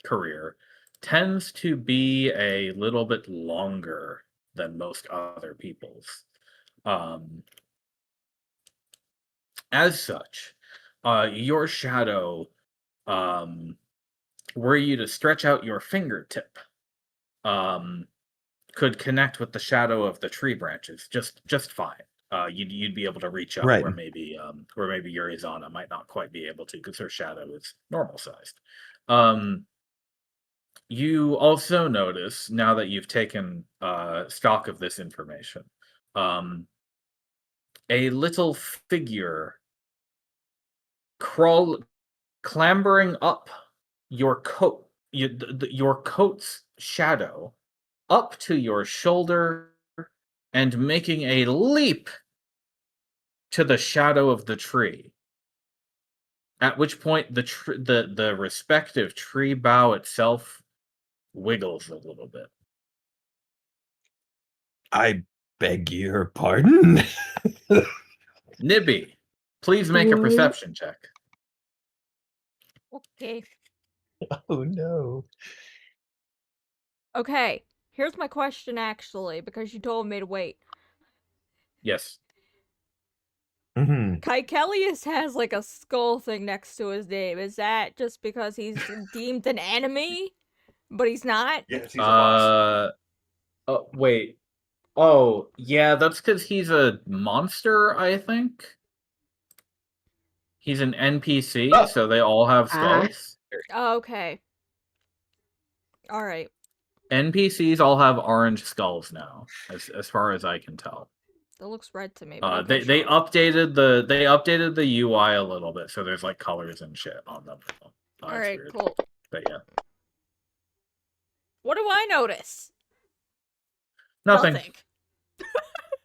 career, tends to be a little bit longer than most other people's. Um, as such, your shadow, um, were you to stretch out your fingertip, um, could connect with the shadow of the tree branches just fine. You'd be able to reach up Right. where maybe your Izana might not quite be able to because her shadow is normal sized. Um, you also notice now that you've taken stock of this information, um, a little figure crawl clambering up your coat, your coat's shadow up to your shoulder and making a leap to the shadow of the tree. At which point the respective tree bough itself wiggles a little bit. I beg your pardon? Nibby, please make a what? perception check. Okay. Oh, no. Okay. Here's my question, actually, because you told me to wait. Yes. Hmm. Kaikelius has like a skull thing next to his name. Is that just because he's deemed an enemy, but he's not? Yes, he's a boss. Oh, wait. Oh, yeah, that's because he's a monster, I think. He's an NPC, Oh, so they all have Ah, skulls. Oh, okay. All right. NPCs all have orange skulls now, as far as I can tell. That looks red to me, but okay, They sure. updated the UI a little bit, so there's like colors and shit on them now. All It's right, weird, cool. but yeah, What do I notice? nothing. Nothing.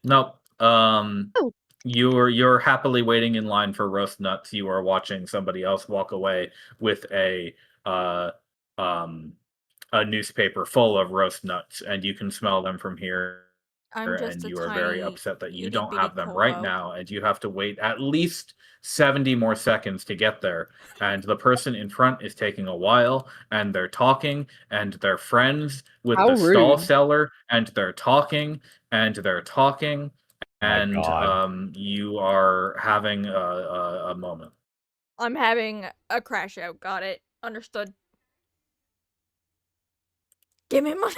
Nope. oh, You're happily waiting in line for roast nuts. You are watching somebody else walk away with uh um a newspaper full of roast nuts, and you can smell them from here. I'm just And a you are very tiny upset that you itty don't bitty have them right kobo. now, and you have to wait at least 70 more seconds to get there. And the person in front is taking a while, and they're talking, and they're friends with how the stall rude. seller, and they're talking, and they're talking, My and God. you are having a moment. I'm having a crash out. Got it. Understood. Give me money.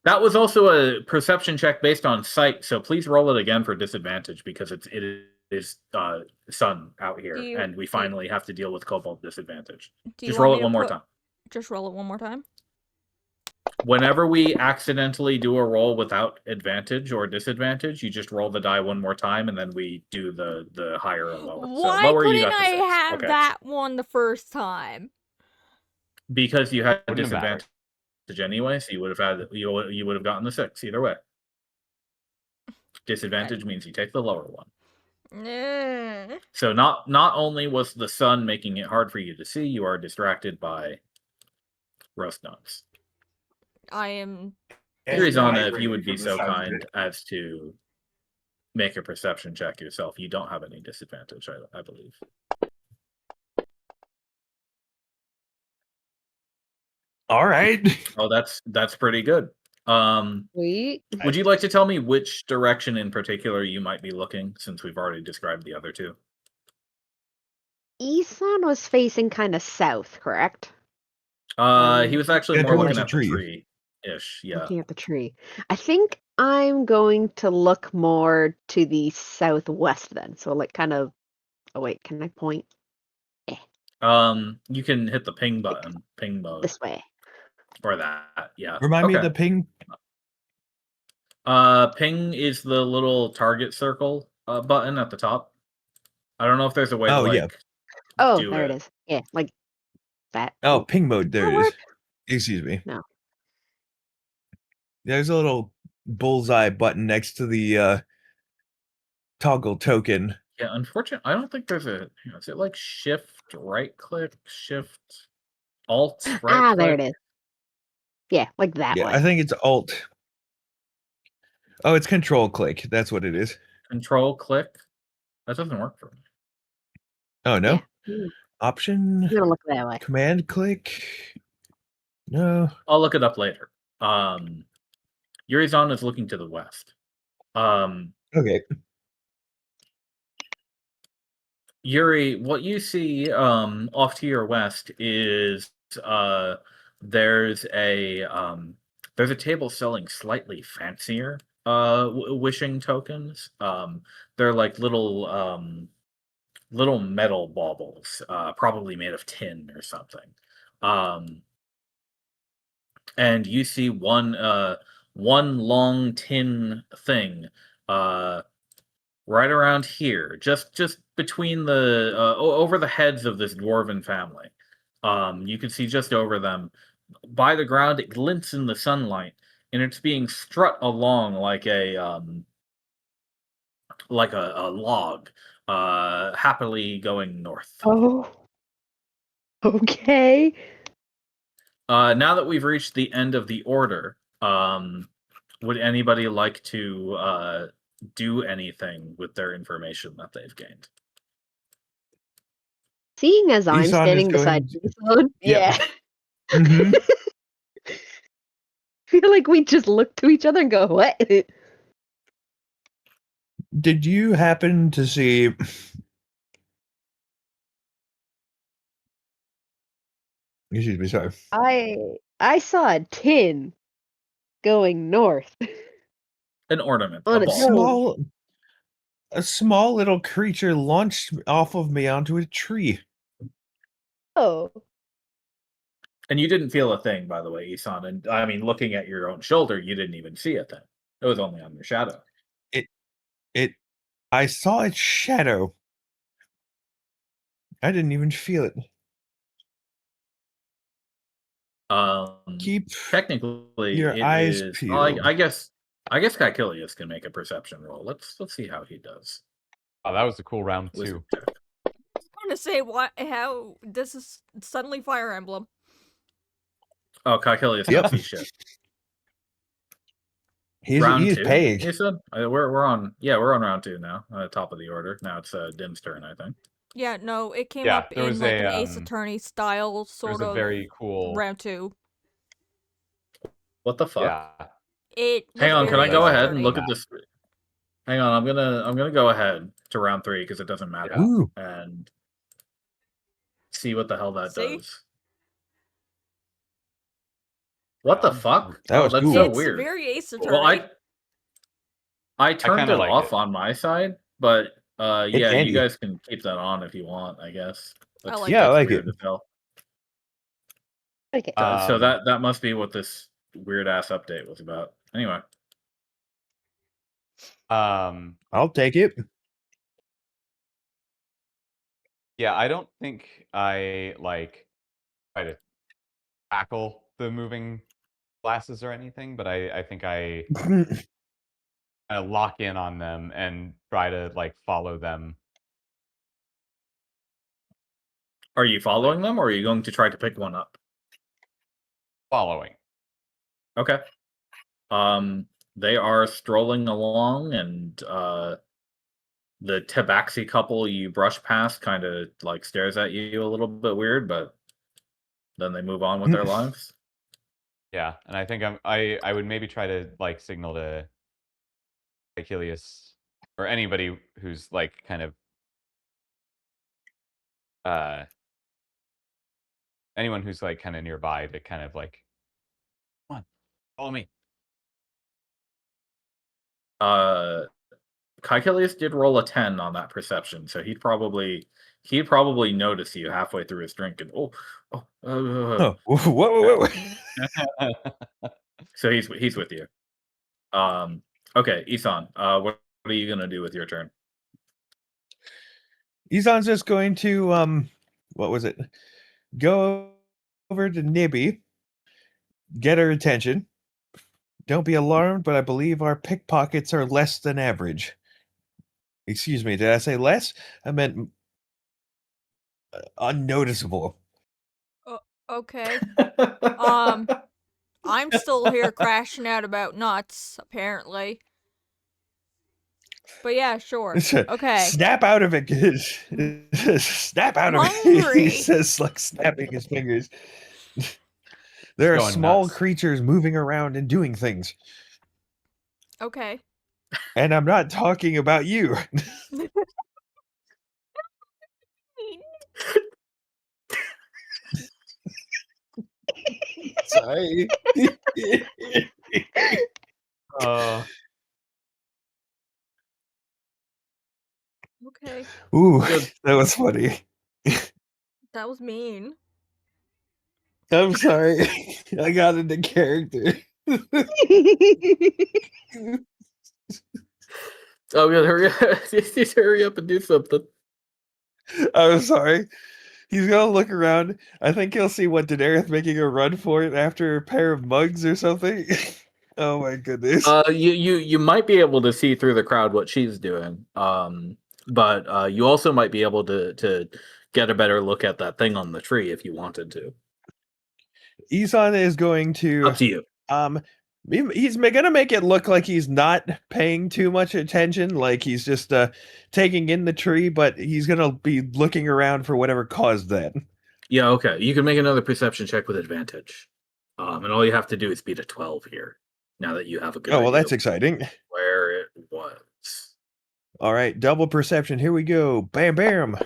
That was also a perception check based on sight, so please roll it again for disadvantage because it sun out here, you- and we finally have to deal with kobold disadvantage. Do you Just want roll me it to one more put- time. Just roll it one more time. Whenever we accidentally do a roll without advantage or disadvantage, you just roll the die one more time, and then we do the higher or lower. So Why lower, you couldn't got the I 6. have Okay. that one the first time? Because you had Wouldn't have mattered. disadvantage anyway, so you would have gotten the 6 either way. Disadvantage means you take the lower one. Eh. So not only was the sun making it hard for you to see, you are distracted by roast nuts. I am. Irizana, if you would be so kind as to make a perception check yourself. You don't have any disadvantage, I believe. All right. Oh, that's pretty good. Sweet. Would you like to tell me which direction in particular you might be looking, since we've already described the other two? Isan was facing kind of south, correct? He was actually Yeah, more towards looking the at the tree. tree-ish, yeah. Looking at the tree. I think I'm going to look more to the southwest then. So like kind of. Oh wait, can I point You can hit the ping button, ping mode, this way? or that, yeah. Remind me of Okay. the ping. Ping is the little target circle button at the top. I don't know if there's a way to Oh, like yeah. Oh, do there it. it is. Yeah, like that. Oh, Ooh, ping mode. There that it is. work? Excuse me. No. There's a little bullseye button next to the toggle token. Yeah, unfortunately, I don't think there's a. Is it like shift right click, shift alt right Ah, click? there it is. Yeah, like that Yeah, way. I think it's Alt. Oh, it's Control click. That's what it is. Control click. That doesn't work for me. Oh no. Yeah. I'm Option. gonna look that way. Command click. No. I'll look it up later. Yurizan is looking to the west. Okay. Yuri, what you see off to your west is there's a table selling slightly fancier wishing tokens. They're like little metal baubles, probably made of tin or something. And you see one long tin thing right around here, just between the over the heads of this dwarven family. You can see just over them, by the ground, it glints in the sunlight, and it's being strut along like a log, happily going north. Oh. Okay. Now that we've reached the end of the order, would anybody like to do anything with their information that they've gained? Seeing as I'm Isan is standing beside going- Isan, Yep. yeah. Mm-hmm. feel like we just look to each other and go, what? Did you happen to see? Excuse me. Sorry. I saw a tin going north. An ornament, On a its ball. own. A small little creature launched off of me onto a tree. Oh. And you didn't feel a thing, by the way, Isan. And I mean, looking at your own shoulder, you didn't even see a thing. It was only on your shadow. I saw its shadow. I didn't even feel it. Keep Technically, your it eyes is. peeled. I guess Caecilius can make a perception roll. Let's see how he does. Oh, that was a cool round Wizard too. check. I'm gonna say how this is suddenly Fire Emblem. Oh, Caecilius Yep. don't see shit. He's Round 2, paying. you said? We're on round 2 now. Top of the order. Now it's Dim's turn, I think. Yeah, no, it came Yeah, up there in was like a, an Ace Attorney style sort There's a of very cool. round 2. What the fuck? Yeah. It was Hang on, can very I go Ace ahead and Attorney. look at this? Hang on, I'm gonna go ahead to round 3 because it doesn't matter, Ooh. and see what the hell that See? does. What the Yeah. fuck? That was that's cool. so It's weird. very Ace Attorney. Well, I turned kinda it liked off it. on my side, but Yeah, you handy. guys can keep that on if you want, I guess. That's, like Yeah, I it. that's like weird it. as hell. Okay. So that must be what this weird ass update was about. Anyway. I'll take it. Yeah, I don't think I like try to tackle the moving glasses or anything, but I think I lock in on them and try to like follow them. Are you following them, or are you going to try to pick one up? Following. Okay. They are strolling along, and the tabaxi couple you brush past kind of like stares at you a little bit weird, but then they move on with their lives. Yeah, and I think I would maybe try to like signal to Achilles or anybody who's like kind of uh anyone who's like kind of nearby to kind of like, come on, follow me. Kaikilius did roll a 10 on that perception, so he'd probably notice you halfway through his drink and Oh, whoa. so he's with you. Okay, Isan, what are you gonna do with your turn? Izan's just going to what was it? Go over to Nibby, get her attention. Don't be alarmed, but I believe our pickpockets are less than average. Excuse me, did I say less? I meant unnoticeable. Okay. I'm still here crashing out about nuts, apparently. But yeah, sure. Okay. Snap out of it, kids. Snap out of it. Hungry. He says, like snapping his fingers. There are Going small nuts. creatures moving around and doing things. Okay. And I'm not talking about you. Sorry. Okay. Ooh, Good. that was funny. That was mean. I'm sorry. I got into character. Oh, good. Hurry up! Just hurry up and do something. I'm sorry. He's gonna look around. I think he'll see what Daenerys making a run for it after a pair of mugs or something. Oh my goodness. You might be able to see through the crowd what she's doing. But you also might be able to get a better look at that thing on the tree if you wanted to. Isan is going to Up to you. he's gonna make it look like he's not paying too much attention, like he's just taking in the tree, but he's gonna be looking around for whatever caused that. Yeah, okay. You can make another perception check with advantage. And all you have to do is beat a 12 here. Now that you have a good Oh well, idea that's exciting. where it was. All right, double perception. Here we go. Bam, bam.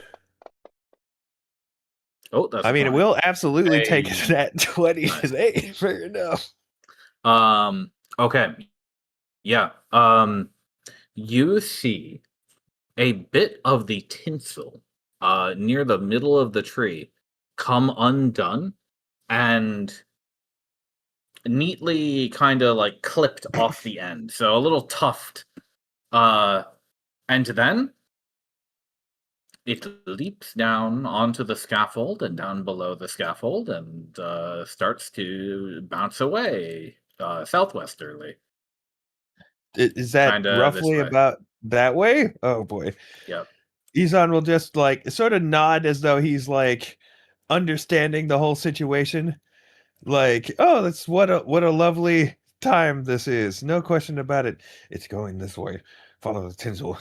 Oh, that's I a mean, it 20. will absolutely take Hey. that 20 Nice. today. Fair enough. Okay. Yeah. You see a bit of the tinsel near the middle of the tree come undone and neatly kind of like clipped off the end. So a little tuft. And then it leaps down onto the scaffold and down below the scaffold and starts to bounce away southwesterly. Is that Kind of this roughly way. about that way? Oh boy. Yep. Izan will just like sort of nod as though he's like understanding the whole situation. Like, oh, that's what a lovely time this is. No question about it. It's going this way. Follow the tinsel.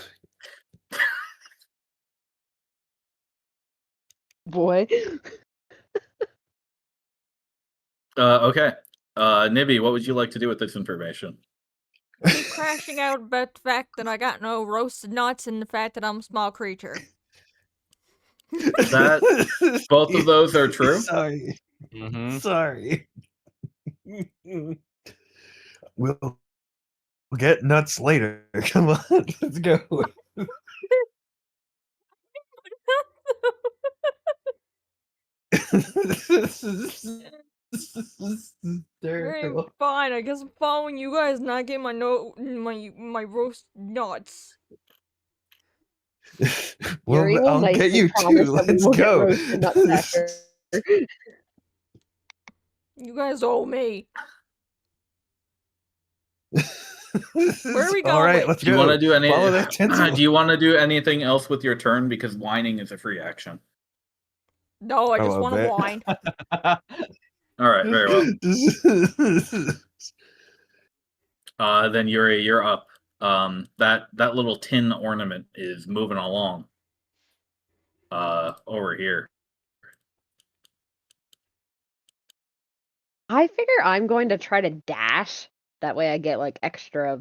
Boy. Okay. Nibby, what would you like to do with this information? Keep crashing out about the fact that I got no roasted nuts and the fact that I'm a small creature. That both of those are true. Sorry. Sorry. We'll get nuts later. Come on, let's go. Hey, fine. I guess I'm following you guys, not getting my roast nuts. Yuri Well, will I'll get nicely you promise too. that we Let's will get go. roasted nutcracker. You guys owe me. Where are we All right, going? let's Do you want go. to do any? Follow that tinsel. Do you want to do anything else with your turn? Because whining is a free action. No, I I just love want to that. whine. All right, very well. Then Yuri, you're up. That little tin ornament is moving along. Over here. I figure I'm going to try to dash. That way I get like extra.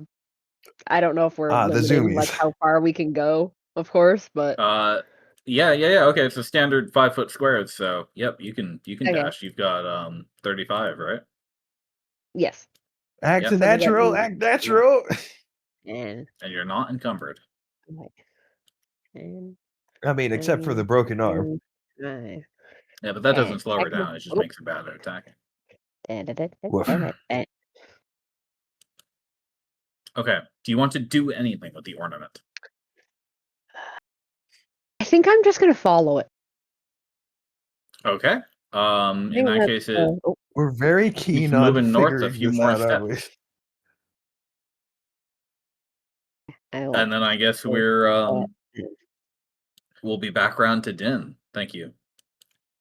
I don't know if we're the limited in like zoomies. how far we can go, of course, but Yeah. Okay, it's a standard 5-foot squares. So, yep, you can okay. dash. You've got 35, right? Yes. Act Yep. So does that natural, mean act natural. and And you're not encumbered. like and I mean, except for the broken arm. and Yeah, but that doesn't and slow her I can down. It just makes her bad at attacking. Woof. Okay. Do you want to do anything with the ornament? I think I'm just gonna follow it. Okay. I In think that that's, case, it We're very keeps keen on moving north a figuring few this more out, aren't we? steps. I like And then I guess it. we'll be back around to Din. Thank you.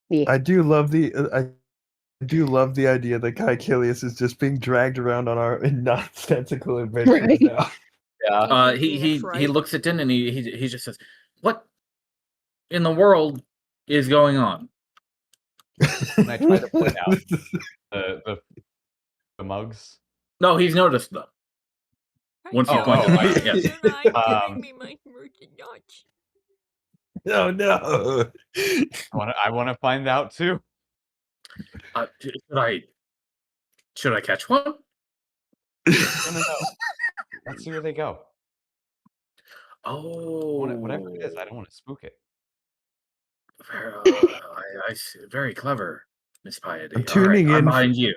Yeah. I do love the idea that Caecilius is just being dragged around on our nonsensical adventures Right. now. Yeah. Phoenix, He right? looks at Din and he just says, "What in the world is going on?" And I try to point out the mugs. No, he's noticed them. Once you pointed them out, yes. You're not Um, giving me my merchandise. Oh no! I want to find out too. Should I catch one? No. Let's see where they go. Oh, Whatever it is, I don't want to spook it. I see. Very clever, Miss Piety. I'm All right, tuning I'm in. behind you.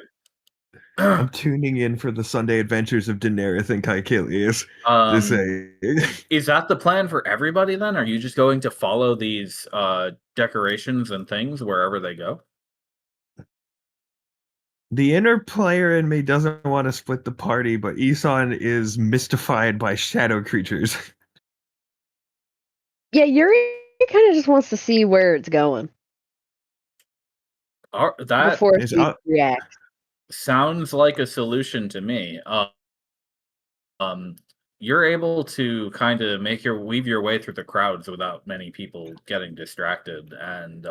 I'm tuning in for the Sunday adventures of Daenerys and Caecilius. To say, Is that the plan for everybody then? Are you just going to follow these decorations and things wherever they go? the inner player in me doesn't want to split the party, but Isan is mystified by shadow creatures. Yeah, Yuri kind of just wants to see where it's going That before Is he reacts. sounds like a solution to me. You're able to kind of weave your way through the crowds without many people getting distracted, and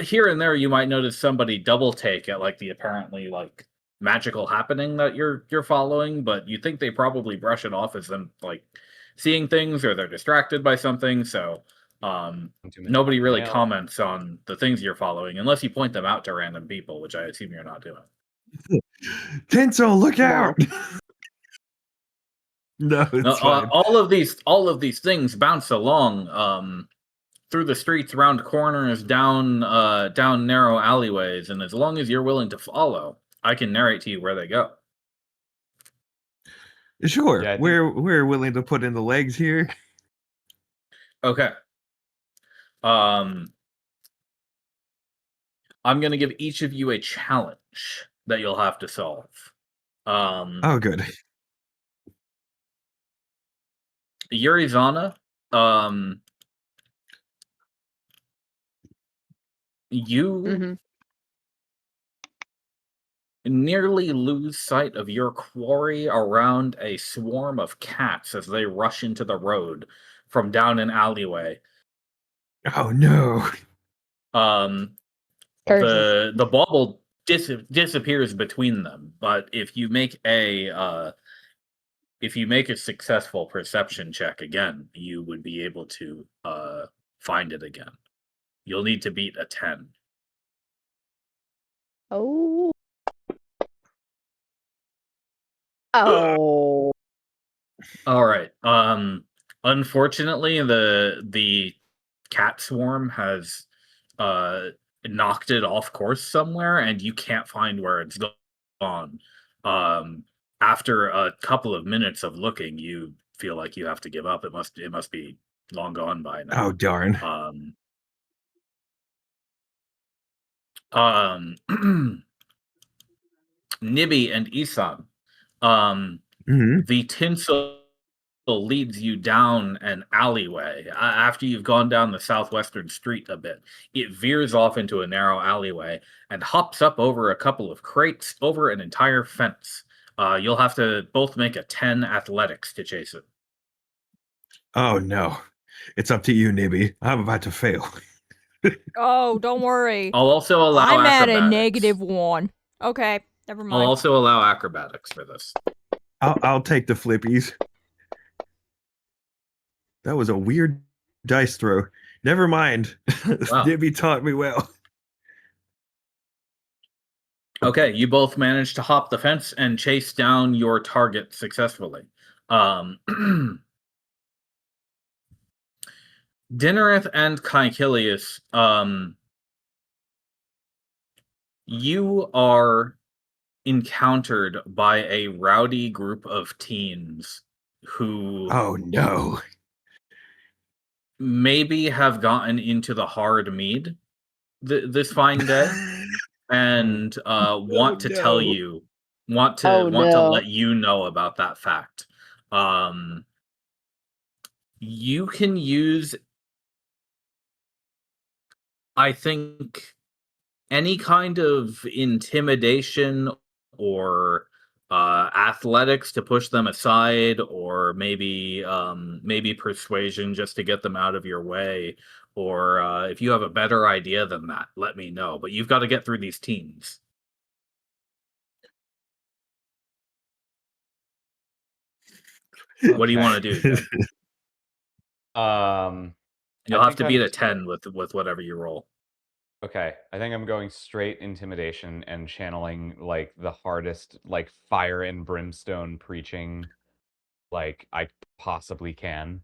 here and there you might notice somebody double take at like the apparently like magical happening that you're following, but you think they probably brush it off as them like seeing things or they're distracted by something. So nobody really comments on the things you're following unless you point them out to random people, which I assume you're not doing. Tinsel, look out! No, it's fine. All of these things bounce along through the streets, round corners, down narrow alleyways, and as long as you're willing to follow, I can narrate to you where they go. Sure, Yeah, I think- we're willing to put in the legs here. Okay. I'm gonna give each of you a challenge that you'll have to solve. Oh, good. Yurizana, you nearly lose sight of your quarry around a swarm of cats as they rush into the road from down an alleyway. Oh no! The bauble disappears between them, but if you make a successful perception check again, you would be able to find it again. You'll need to beat a 10. Oh. Oh. All right. Unfortunately, the cat swarm has knocked it off course somewhere, and you can't find where it's gone. After a couple of minutes of looking, you feel like you have to give up. It must be long gone by now. Oh darn. Nibby and Isan, Hmm. the tinsel leads you down an alleyway. After you've gone down the southwestern street a bit, it veers off into a narrow alleyway and hops up over a couple of crates, over an entire fence. You'll have to both make a 10 athletics to chase it. Oh no. It's up to you, Nibby. I'm about to fail. Oh, don't worry. I'll also allow I'm at a acrobatics. -1. Okay, never I'll mind. also allow acrobatics for this. I'll take the flippies. That was a weird dice throw. Never mind. Wow. Nibby taught me well. Okay, you both managed to hop the fence and chase down your target successfully. Dinnereth and Caecilius, you are encountered by a rowdy group of teens who Oh no. maybe have gotten into the hard mead this fine day and want to tell no. you, want Oh to no. let you know about that fact. You can use, I think, any kind of intimidation or athletics to push them aside, or maybe persuasion just to get them out of your way. Or if you have a better idea than that, let me know. But you've got to get through these teams. What do you want to do, Jen? You'll I have think to beat I'm a 10 with whatever you roll. okay. I think I'm going straight intimidation and channeling like the hardest, like fire and brimstone preaching, like I possibly can.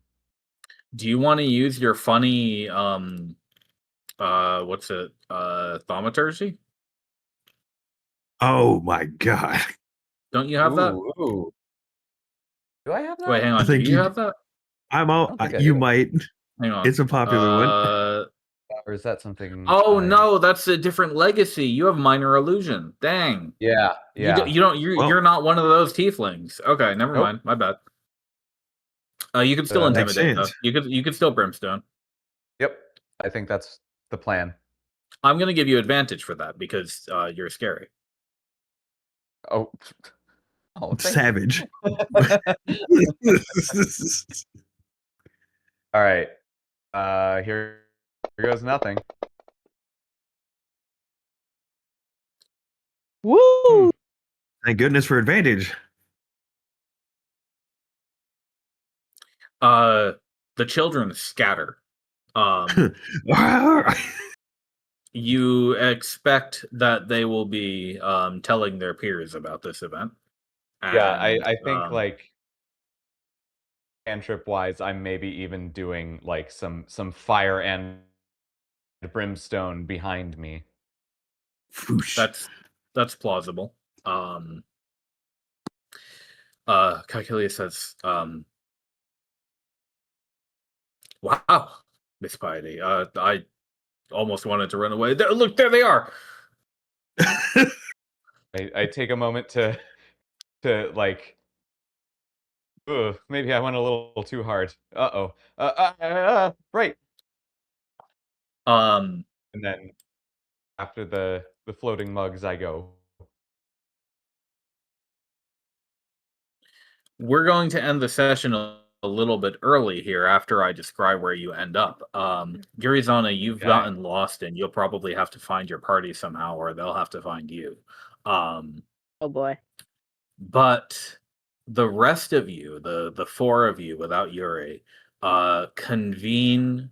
Do you want to use your funny what's it, thaumaturgy? Oh my god. Don't you have that? Ooh. Do I have that? Wait, hang I on. Do think you have that? I'm I all don't think I you do. might. Hang on. It's a popular one. Or is that something Oh no, that's a different legacy. You have minor illusion. Dang. Yeah, yeah. Well, You're not one of those tieflings. Okay, never Nope. mind. My bad. You can still makes intimidate though. sense. You could still brimstone. Yep. I think that's the plan. I'm gonna give you advantage for that because you're scary. Oh. Oh, thank Savage. you. All right. Here goes nothing. Woo! Thank goodness for advantage. The children scatter. You expect that they will be telling their peers about this event. Yeah, And I think like cantrip wise, I'm maybe even doing like some fire and brimstone behind me. that's plausible. Calculus says, wow, Miss Piety. I almost wanted to run away. Look, there they are. I take a moment to like maybe I went a little too hard. Uh-oh. Right. Um, And then after the floating mugs I go. we're going to end the session a little bit early here after I describe where you end up. Girizana, you've Okay. gotten lost and you'll probably have to find your party somehow, or they'll have to find you. Oh boy. But the rest of you, the four of you without Yuri, convene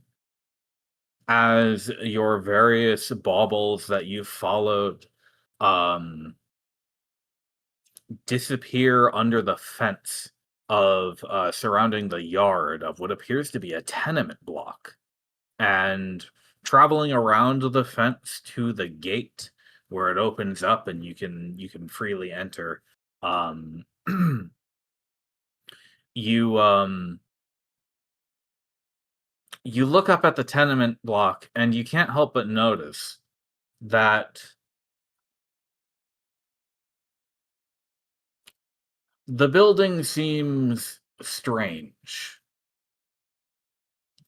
as your various baubles that you've followed disappear under the fence of surrounding the yard of what appears to be a tenement block. And traveling around the fence to the gate where it opens up and you can freely enter. Um, you you look up at the tenement block and you can't help but notice that the building seems strange.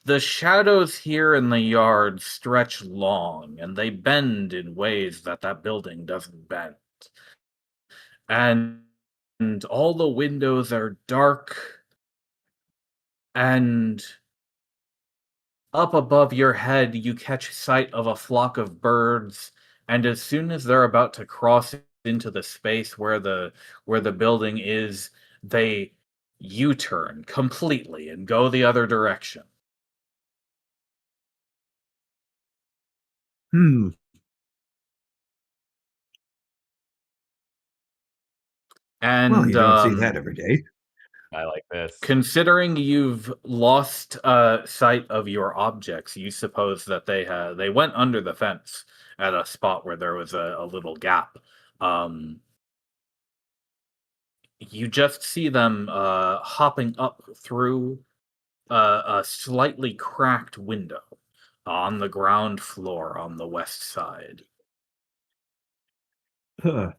The shadows here in the yard stretch long, and they bend in ways that that building doesn't bend. And all the windows are dark, and up above your head you catch sight of a flock of birds, and as soon as they're about to cross into the space where the building is, they U-turn completely and go the other direction. Hmm. Well, And you don't see that every day. I like this. considering you've lost sight of your objects, you suppose that they went under the fence at a spot where there was a little gap. Um, you just see them hopping up through a slightly cracked window on the ground floor on the west side. Huh.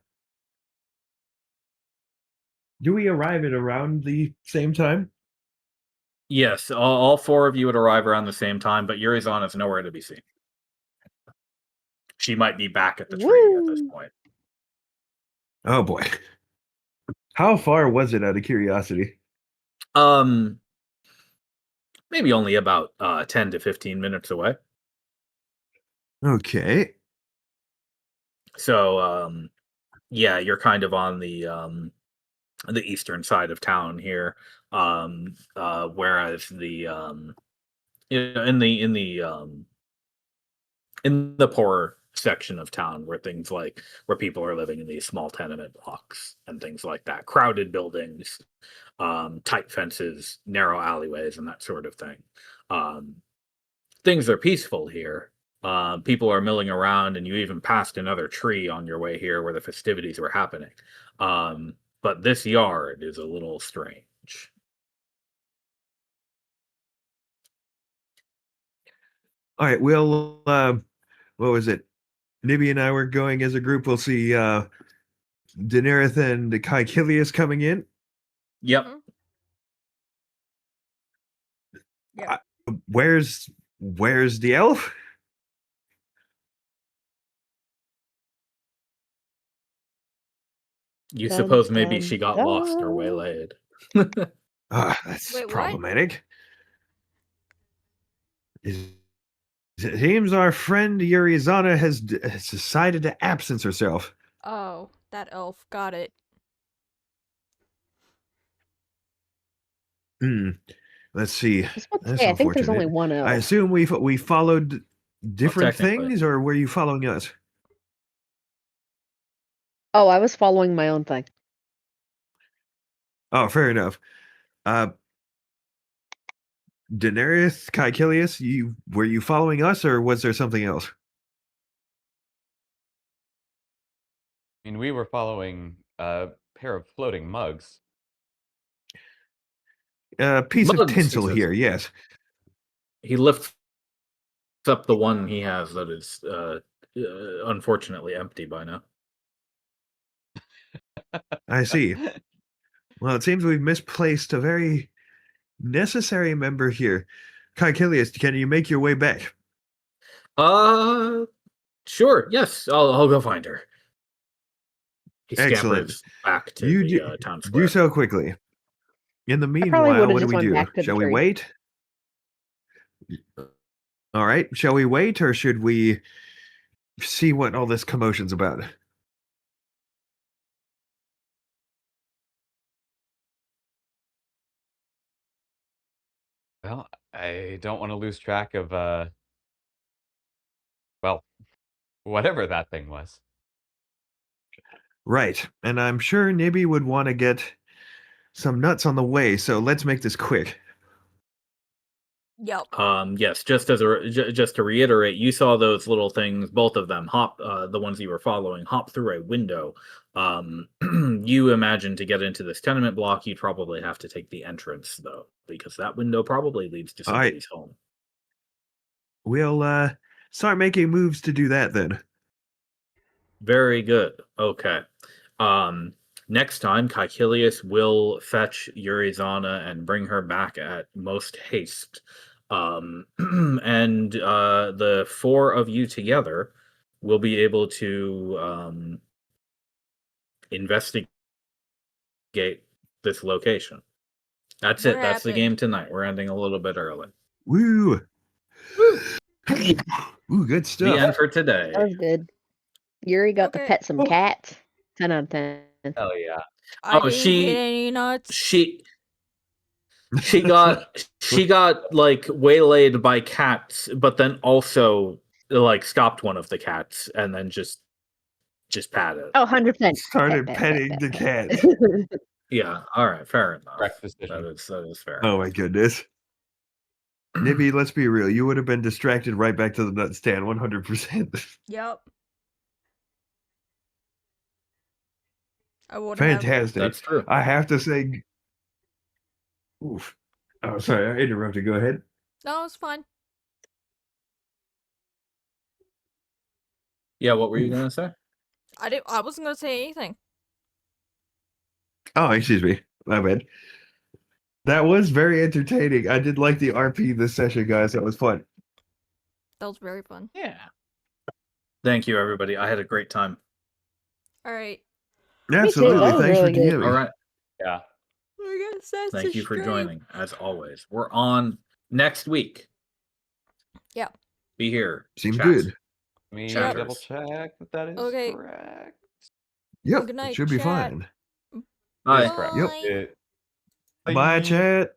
Do we arrive at around the same time? Yes, all four of you would arrive around the same time, but Yurizon is nowhere to be seen. She might be back at the tree at this Woo! point. Oh boy. How far was it out of curiosity? Um, maybe only about 10 to 15 minutes away. Okay. So, yeah, you're kind of on the eastern side of town here. Whereas in the poorer section of town where people are living in these small tenement blocks and things like that, crowded buildings, tight fences, narrow alleyways, and that sort of thing. Um, Things are peaceful here. People are milling around, and you even passed another tree on your way here where the festivities were happening. But this yard is a little strange. All right, we'll what was it? Nibby and I were going as a group. We'll see Daenerys and Caecilius coming in. Yep. Mhm. Yep. Where's the elf? You Dun, suppose maybe dun, she got lost or dun. waylaid. Ah, that's Wait, what? problematic. It seems our friend Yurizana has decided to absence herself. Oh, that elf. Got it. Hmm. Let's see. I was about to That's say, I think there's only unfortunate. one I elf. assume we followed different technically. things, or were you following us? Oh, I was following my own thing. Oh, fair enough. Uh, Daenerys, Caecilius, were you following us, or was there something else? I mean, we were following a pair of floating mugs. A piece of Mugs, he tinsel says. here, yes. He lifts up the one he has that is unfortunately empty by now. I see. Well, it seems we've misplaced a very necessary member here. Caecilius, can you make your way back? Uh, sure. Yes, I'll go find her. He Excellent. scampers back to You the town do square. so quickly. In the I probably would meanwhile, have what do just we went do? back to the Shall we tree. wait? All right. Shall we wait, or should we see what all this commotion's about? Well, I don't want to lose track of, well, whatever that thing was. Right. And I'm sure Nibby would want to get some nuts on the way, so let's make this quick. Yep. Yes, just just to reiterate, you saw those little things, both of them hop, the ones you were following, hop through a window. You imagine to get into this tenement block, you'd probably have to take the entrance though, because that window probably leads to All right. somebody's home. We'll start making moves to do that then. Very good. Okay. Um, Next time, Caecilius will fetch Euryzana and bring her back at most haste. And the four of you together will be able to investigate this location. That's What it. That's the happened? game tonight. We're ending a little bit early. Woo! Woo! Ooh, good The stuff. end for today. That was good. Yuri got to Okay. pet some cats. 10 out of 10. Hell yeah. I Oh, didn't hit any nuts. she got like waylaid by cats, but then also like stopped one of the cats and then just patted. Oh, 100%. Started Pet, pet, petting pet, the pet, cat. pet. Yeah, all right, fair enough. Correct decision. That is fair. Oh my goodness. Nibby, let's be real. You would have been distracted right back to the nut stand 100%. Yep. I would have. Fantastic. That's true. I have to say. Oof. Oh, sorry. I interrupted. Go ahead. No, it's fine. Yeah, what were you Oof. gonna say? I wasn't gonna say anything. Oh, excuse me. My bad. That was very entertaining. I did like the RP this session, guys. That was fun. That was very fun. Yeah. Thank you, everybody. I had a great time. All right. Absolutely. That was Thanks really for good. DMing. All right. Yeah. We're gonna set Thank you for joining, as always. We're on next week. Yep. Be here. Seems Chat. good. Let me Chatters. double check that that is Okay. correct. Yep. Good night, It should be chat. fine. It Bye. is correct. Yep. Bye. Bye. Bye, chat.